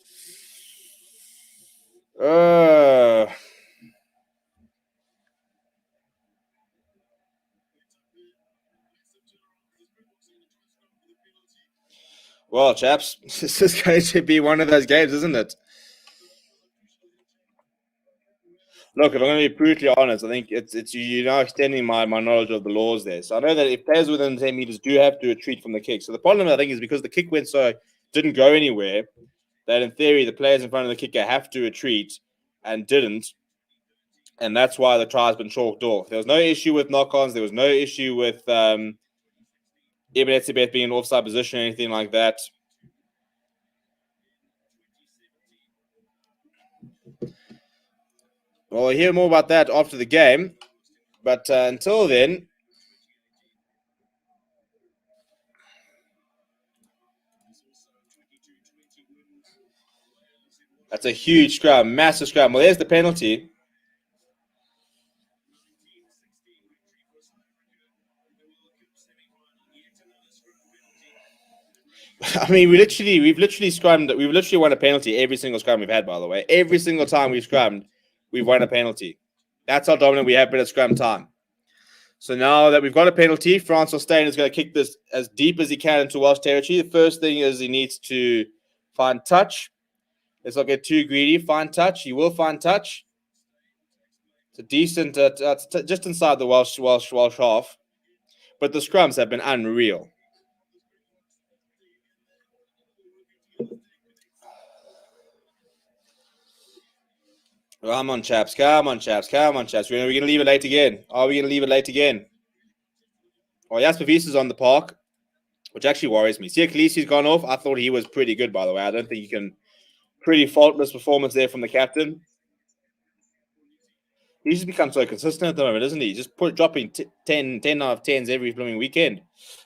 Well, chaps, this is going to be one of those games, isn't it? Look, if I'm going to be brutally honest, I think it's you're now extending my knowledge of the laws there. So I know that if players within 10 meters do have to retreat from the kick. So the problem, I think, is because the kick didn't go anywhere, that in theory the players in front of the kicker have to retreat and didn't. And that's why the try has been chalked off. There was no issue with knock-ons. There was no issue with Ibn Etzebeth being in offside position or anything like that. Well, we'll hear more about that after the game. But until then, that's a huge scrum, massive scrum. Well, there's the penalty. I mean, we've literally won a penalty every single scrum we've had, by the way. Every single time we've scrummed, we've won a penalty. That's how dominant we have been at scrum time. So now that we've got a penalty, Francois Steyn is going to kick this as deep as he can into Welsh territory. The first thing is he needs to find touch. Let's not get too greedy. Find touch. He will find touch. It's a decent, just inside the Welsh half. But the scrums have been unreal. Come on, chaps. We're going to leave it late again. Are we going to leave it late again? Well, Jasper Wiese's on the park, which actually worries me. Siya Khaleesi's gone off. I thought he was pretty good, by the way. I don't think you can... Pretty faultless performance there from the captain. He's just become so consistent at the moment, isn't he? Just dropping 10 out of 10s every blooming weekend.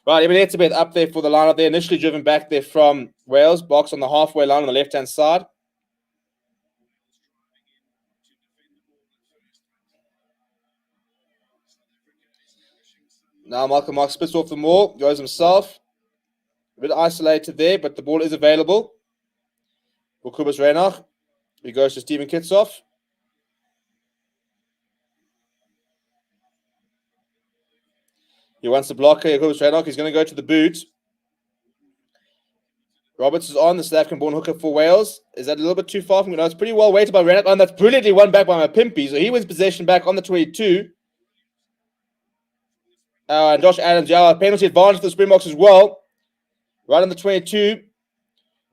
Right, Ibn Etzebeth up there for the line up there. Initially driven back there from Wales. Box on the halfway line on the left-hand side. Now Malcolm Mark spits off the maul. Goes himself. A bit isolated there, but the ball is available for Kobus Reinach. He goes to Stephen Kitsoff. He wants the blocker. Kobus Reinach. He's going to go to the boot. Roberts is on, the South African-born hooker for Wales. Is that a little bit too far from me? No, it's pretty well weighted by Reinach. And that's brilliantly won back by Mapimpi. So he wins possession back on the 22. And Josh Adams, penalty advantage for the Springboks as well. Right on the 22.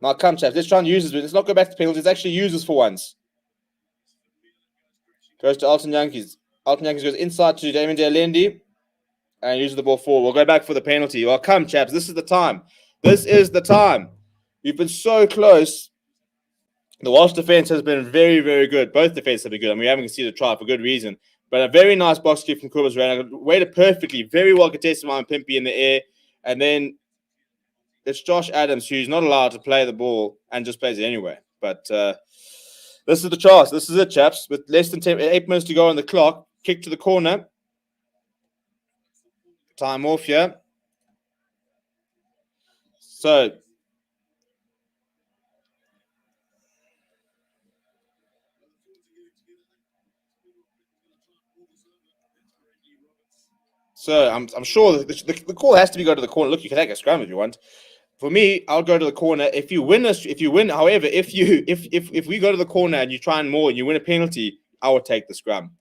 Now come, chaps. Let's try and use this. Let's not go back to penalties. Let's actually use this for once. Goes to Alton Yankees. Alton Yankees goes inside to Damien De Alendi. And uses the ball forward. We'll go back for the penalty. Well, come, chaps. This is the time. This is the time. We've been so close. The Welsh defense has been very, very good. Both defenses have been good. I mean, we haven't conceded a try for good reason. But a very nice box kick from Kobus Reinach. Weighted perfectly. Very well contested by Mapimpi in the air. And then it's Josh Adams who's not allowed to play the ball and just plays it anyway. But this is the chance. This is it, chaps. With less than 8 minutes to go on the clock. Kick to the corner. Time off here. So I'm sure the call has to be go to the corner. Look, you can take a scrum if you want. For me, I'll go to the corner. If you win, however, if we go to the corner and you try and maul and you win a penalty, I would take the scrum.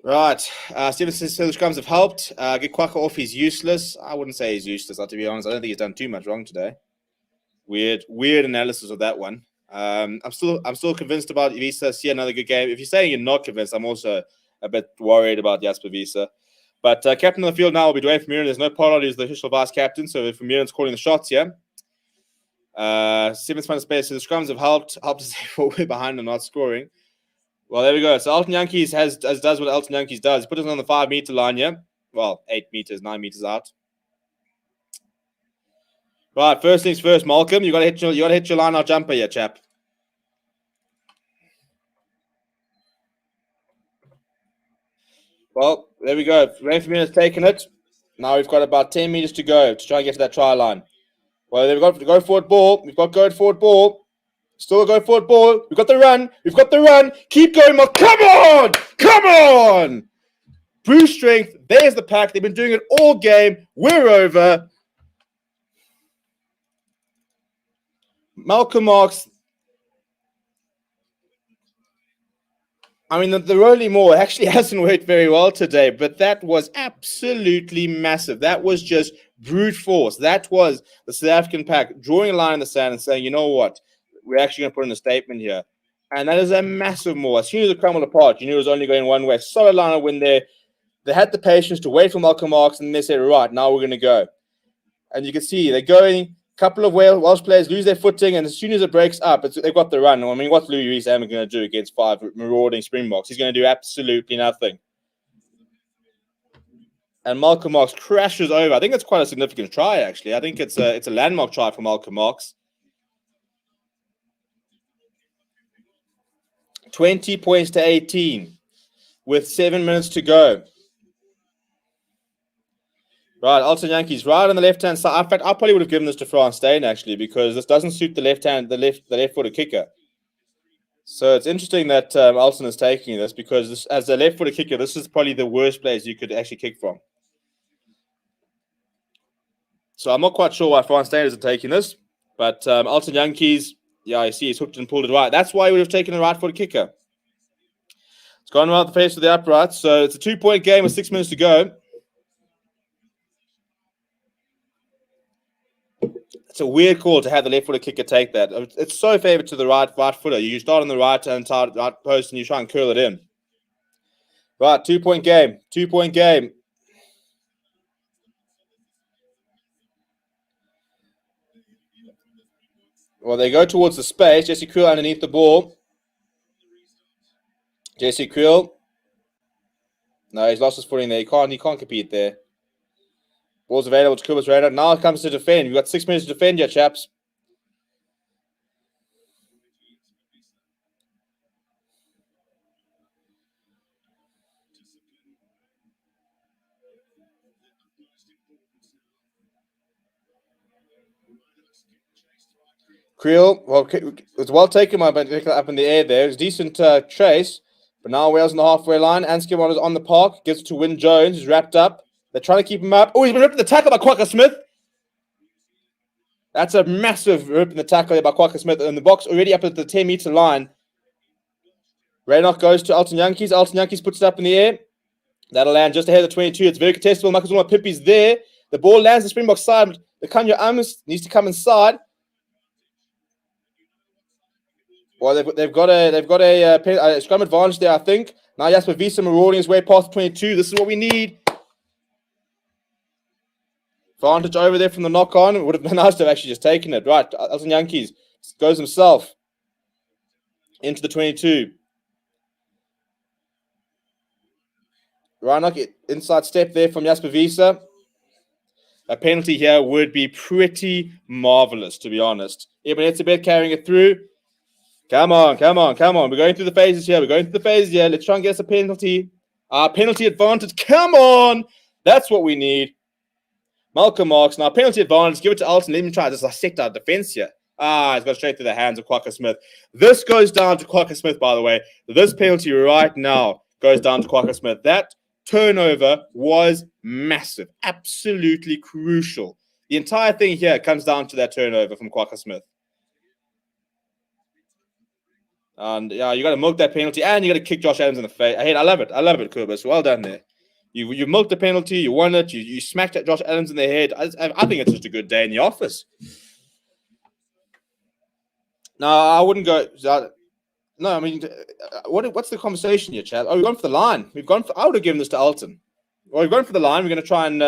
Right. Steven says the scrums have helped. Get Kwaka off. He's useless. I wouldn't say he's useless, to be honest. I don't think he's done too much wrong today. Weird analysis of that one. I'm still convinced about Wiese. See another good game. If you're saying you're not convinced, I'm also a bit worried about Jasper Wiese. But captain of the field now will be Dwayne Vermeulen. There's no Pollard who's the official vice captain, so Vermeulen's calling the shots here. Simmons finds space. So the scrums have helped to stay forward behind and not scoring. Well, there we go. So Alton Yankees does what Alton Yankees does. He put us on the 5-meter line here. Well, 8 meters, 9 meters out. Right, first things first, Malcolm. You gotta hit your line out jumper here, chap. Well, there we go. Dwayne Vermeulen has taken it. Now we've got about 10 meters to go to try and get to that try line. Well, they've got the go forward ball. We've got go forward ball. Still a go forward ball. We've got the run. Keep going, Mark. Come on. Bruce strength. There's the pack. They've been doing it all game. We're over. Malcolm Marks. I mean, the rolling maul actually hasn't worked very well today, but that was absolutely massive. That was just brute force. That was the South African pack drawing a line in the sand and saying, you know what, we're actually going to put in a statement here. And that is a massive move. As soon as it crumbled apart, you knew it was only going one way. Solid line of win there. They had the patience to wait for Malcolm Marx, and they said, right, now we're going to go. And you can see they're going. A couple of Welsh players lose their footing, and as soon as it breaks up, they've got the run. I mean, what's Louis Rees-Zammit going to do against 5 marauding Springboks? He's going to do absolutely nothing. And Malcolm Marx crashes over. I think it's quite a significant try, actually. I think it's a landmark try for Malcolm Marx. 20 points to 18 with 7 minutes to go. Right, Alton Yankees right on the left-hand side. In fact, I probably would have given this to Frans Steyn, actually, because this doesn't suit the left-footed kicker. So it's interesting that Alton is taking this, because this, as a left-footed kicker, this is probably the worst place you could actually kick from. So I'm not quite sure why Frans Steyn isn't taking this, but Alton Yankees, yeah, you see he's hooked and pulled it right. That's why he would have taken a right-footed kicker. It's gone around the face of the upright, so it's a 2-point game with 6 minutes to go. It's a weird call to have the left-footed kicker take that. It's so favored to the right footer. You start on the right-hand side, right post, and you try and curl it in. Right, 2-point game. 2-point game. Well, they go towards the space. Jesse Kriel underneath the ball. Jesse Kriel. No, he's lost his footing there. He can't compete there. Ball's available to Kubus Radar. Now it comes to defend. We've got 6 minutes to defend here, chaps. Kriel, well, it's well taken up in the air there. It was a decent chase, but now Wales on the halfway line. Anskim is on the park. Gives it to Wyn Jones, who's wrapped up. They're trying to keep him up. Oh, he's been ripped in the tackle by Quacker Smith. That's a massive rip in the tackle there by Quacker Smith. And the box already up at the 10-meter line. Raynoch goes to Alton Yankees. Alton Yankees puts it up in the air. That'll land just ahead of the 22. It's very contestable. Makazuma Pippi's there. The ball lands the Springbok side. The Kanya Amos needs to come inside. Well, they've got a scrum advantage there, I think. Now Jasper Wiese marauding his way past 22. This is what we need. Advantage over there from the knock-on. It would have been nice to have actually just taken it. Right, Alton Yankees goes himself into the 22. Reinach, inside step there from Jasper Wiese. A penalty here would be pretty marvelous, to be honest. Ebenezer carrying it through. Come on. We're going through the phases here. Let's try and get us a penalty. Penalty advantage. Come on. That's what we need. Malcolm Marx. Now, penalty advantage. Give it to Alton. Let me try to dissect our defense here. It's got straight through the hands of Quacker Smith. This goes down to Quacker Smith, by the way. This penalty right now goes down to Quacker Smith. That turnover was massive. Absolutely crucial. The entire thing here comes down to that turnover from Quacker Smith. And yeah, you got to milk that penalty, and you got to kick Josh Adams in the face. I love it, Kubus. Well done there. You milked the penalty, you won it, you smacked at Josh Adams in the head. I think it's just a good day in the office. No, I wouldn't go. No, I mean, what's the conversation here, Chad? Oh, we've gone for the line. I would have given this to Alton. Well, we've gone for the line. We're going to try and.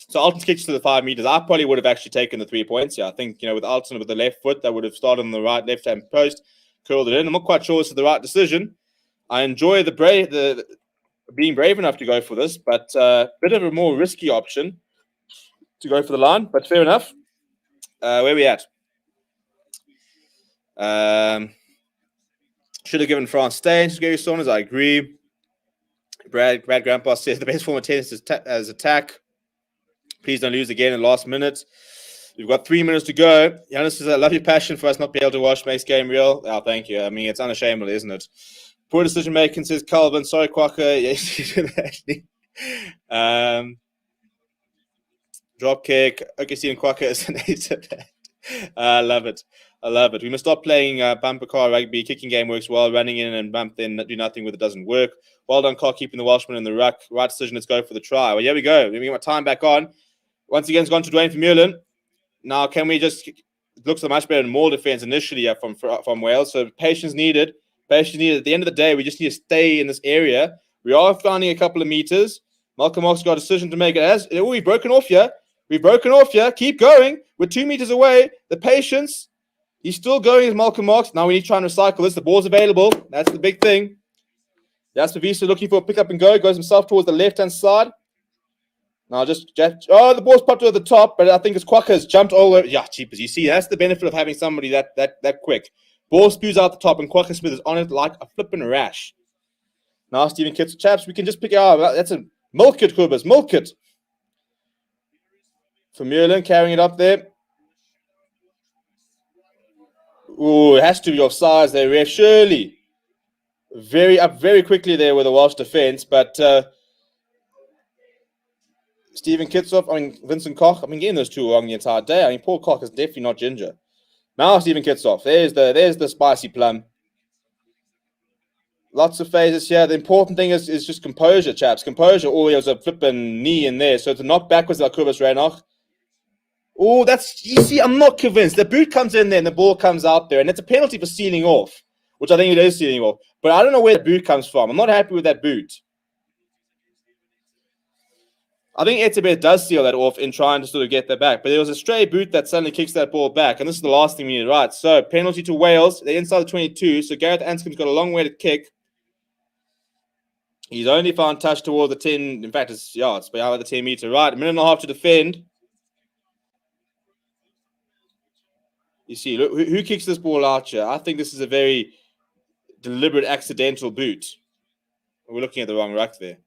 So Alton kicks to the 5 meters. I probably would have actually taken the 3 points here. I think, with Alton with the left foot, that would have started on the left-hand post, curled it in. I'm not quite sure this is the right decision. I enjoy the being brave enough to go for this, but a bit of a more risky option to go for the line, but fair enough. Where are we at? Should have given Frans Steyn to Gary Saunders. I agree. Brad Grandpa says the best form of tennis is attack. Please don't lose again in the last minute. We've got 3 minutes to go. Giannis says, I love your passion for us not being able to watch. Makes game real. Oh, thank you. I mean, it's unashamedly, isn't it? Poor decision making, says Calvin. Sorry, Quacker. Yes, you did actually. Drop kick. Okay, seeing Quacker is an ace at that. I love it. We must stop playing bumper car rugby. Kicking game works well. Running in and bump, then do nothing with it doesn't work. Well done, Carl, keeping the Welshman in the ruck. Right decision. Let's go for the try. Well, here we go. We got my time back on. Once again, it's gone to Dwayne Vermeulen. Now, can we just... It looks a much better and more defense initially from Wales. So patience needed. Patience needed. At the end of the day, we just need to stay in this area. We are finding a couple of meters. Malcolm Mark's got a decision to make. We've broken off here. We've broken off here. Keep going. We're 2 meters away. The patience. He's still going as Malcolm Marks. Now we need to try and recycle this. The ball's available. That's the big thing. Jasper Wiese looking for a pick up and go. Goes himself towards the left-hand side. Now the ball's popped over the top, but I think it's Kwaka's jumped all over. Yeah, cheapers. You see, that's the benefit of having somebody that quick. Ball spews out the top, and Kwaka Smith is on it like a flipping rash. Now Stephen Kitts, chaps, we can just pick it out. That's a milk it, Kubas. Milk it. Vermeulen carrying it up there. Ooh, it has to be offsides there, ref. Surely. Very quickly there with the Welsh defense, but Stephen Kitsoff, Vincent Koch, I've been getting those two wrong the entire day. Paul Koch is definitely not ginger. Now Stephen Kitsoff, there's the spicy plum. Lots of phases here. The important thing is just composure, chaps. Composure. Oh, there was a flipping knee in there. So to knock backwards like Kobus Reinach. Oh, you see, I'm not convinced. The boot comes in there and the ball comes out there. And it's a penalty for sealing off, which I think it is sealing off. But I don't know where the boot comes from. I'm not happy with that boot. I think Etzebeth does seal that off in trying to sort of get that back. But there was a stray boot that suddenly kicks that ball back. And this is the last thing we need, right? So, penalty to Wales. They're inside the 22. So, Gareth Anscombe's got a long way to kick. He's only found touch toward the 10. In fact, it's behind the 10 meter. Right, a minute and a half to defend. You see, look, who kicks this ball out here? I think this is a very deliberate, accidental boot. We're looking at the wrong ruck there.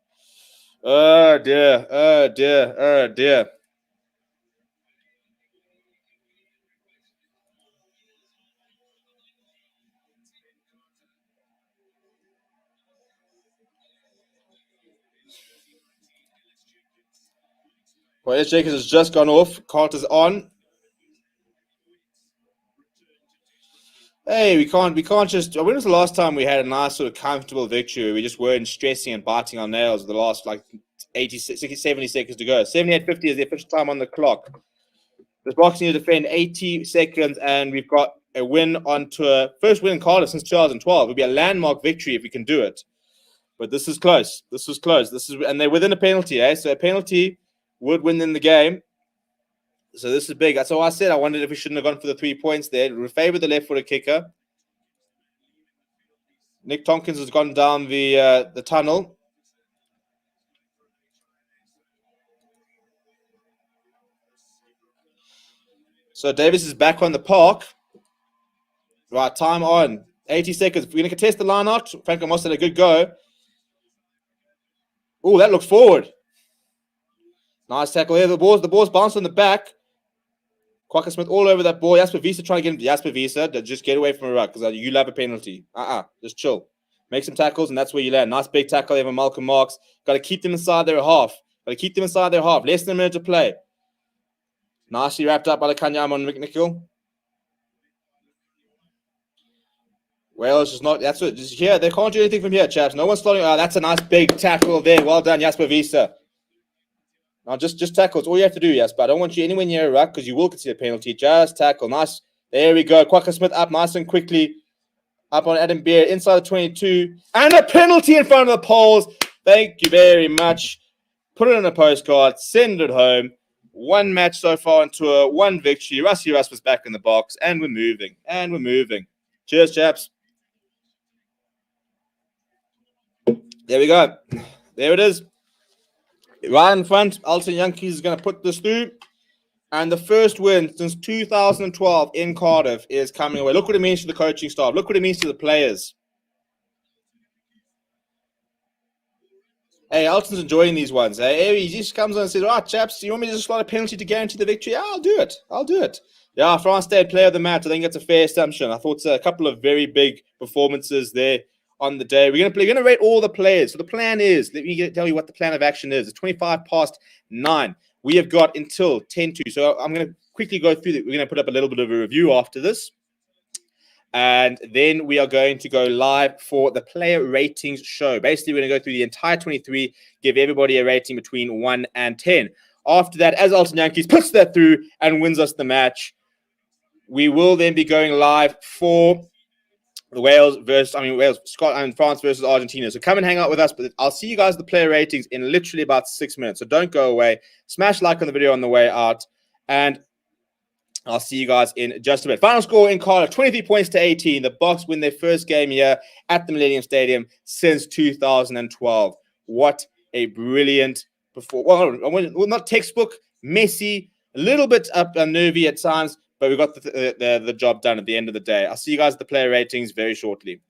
Oh, dear. Oh, dear. Oh, dear. Well, S. Jacobs has just gone off. Carter's on. Hey, we can't just... When was the last time we had a nice sort of comfortable victory where we just weren't stressing and biting our nails the last, 70 seconds to go? 78.50 is the official time on the clock. This box needs to defend 80 seconds, and we've got a win onto a first win in Cardiff since 2012. It'll be a landmark victory if we can do it. But this is close. This was close. And they're within a penalty, eh? So a penalty would win in the game. So this is big. That's all I said. I wondered if we shouldn't have gone for the 3 points there. It would favor the left-footed kicker. Nick Tompkins has gone down the tunnel. So Davis is back on the park. Right, time on. 80 seconds. We're going to contest the line out. Franco Moss had a good go. Oh, that looks forward. Nice tackle here. The ball's bounced on the back. Kwaka Smith all over that ball. Jasper Wiese trying to get him. Jasper Wiese, just get away from a ruck because you love a penalty. Just chill. Make some tackles, and that's where you land. Nice big tackle there from Malcolm Marks. Got to keep them inside their half. Less than a minute to play. Nicely wrapped up by the Kanyama on McNichol. Wales is not. That's what. Just here, they can't do anything from here, chaps. No one's slowing. That's a nice big tackle there. Well done, Jasper Wiese. Now, just tackle. It's all you have to do, Jasper. I don't want you anywhere near a ruck because you will concede a penalty. Just tackle. Nice. There we go. Kwaka Smith up nice and quickly. Up on Adam Beard. Inside the 22. And a penalty in front of the poles. Thank you very much. Put it in a postcard. Send it home. One match so far on tour. One victory. Rusty Russ was back in the box. And we're moving. Cheers, chaps. There we go. There it is. Right in front, Alton Yankees is going to put this through. And the first win since 2012 in Cardiff is coming away. Look what it means to the coaching staff. Look what it means to the players. Hey, Alton's enjoying these ones. Hey, he just comes on and says, right, chaps, you want me to just slot a penalty to guarantee the victory? Yeah, I'll do it. Yeah, France State player of the match. I think that's a fair assumption. I thought a couple of very big performances there on the day. We're going to rate all the players. So the plan is, let me tell you what the plan of action is. It's 9:25. We have got until 10:02. So I'm going to quickly go through that. We're going to put up a little bit of a review after this. And then we are going to go live for the player ratings show. Basically, we're going to go through the entire 23, give everybody a rating between 1 and 10. After that, as Alton Yankees puts that through and wins us the match, we will then be going live for Wales, Scotland, France versus Argentina. So come and hang out with us. But I'll see you guys the player ratings in literally about 6 minutes. So don't go away. Smash like on the video on the way out. And I'll see you guys in just a bit. Final score in Cardiff, 23 points to 18. The Boks win their first game here at the Millennium Stadium since 2012. What a brilliant performance. Well, not textbook, messy, a little bit up and nervy at times, but we got the job done at the end of the day. I'll see you guys at the player ratings very shortly.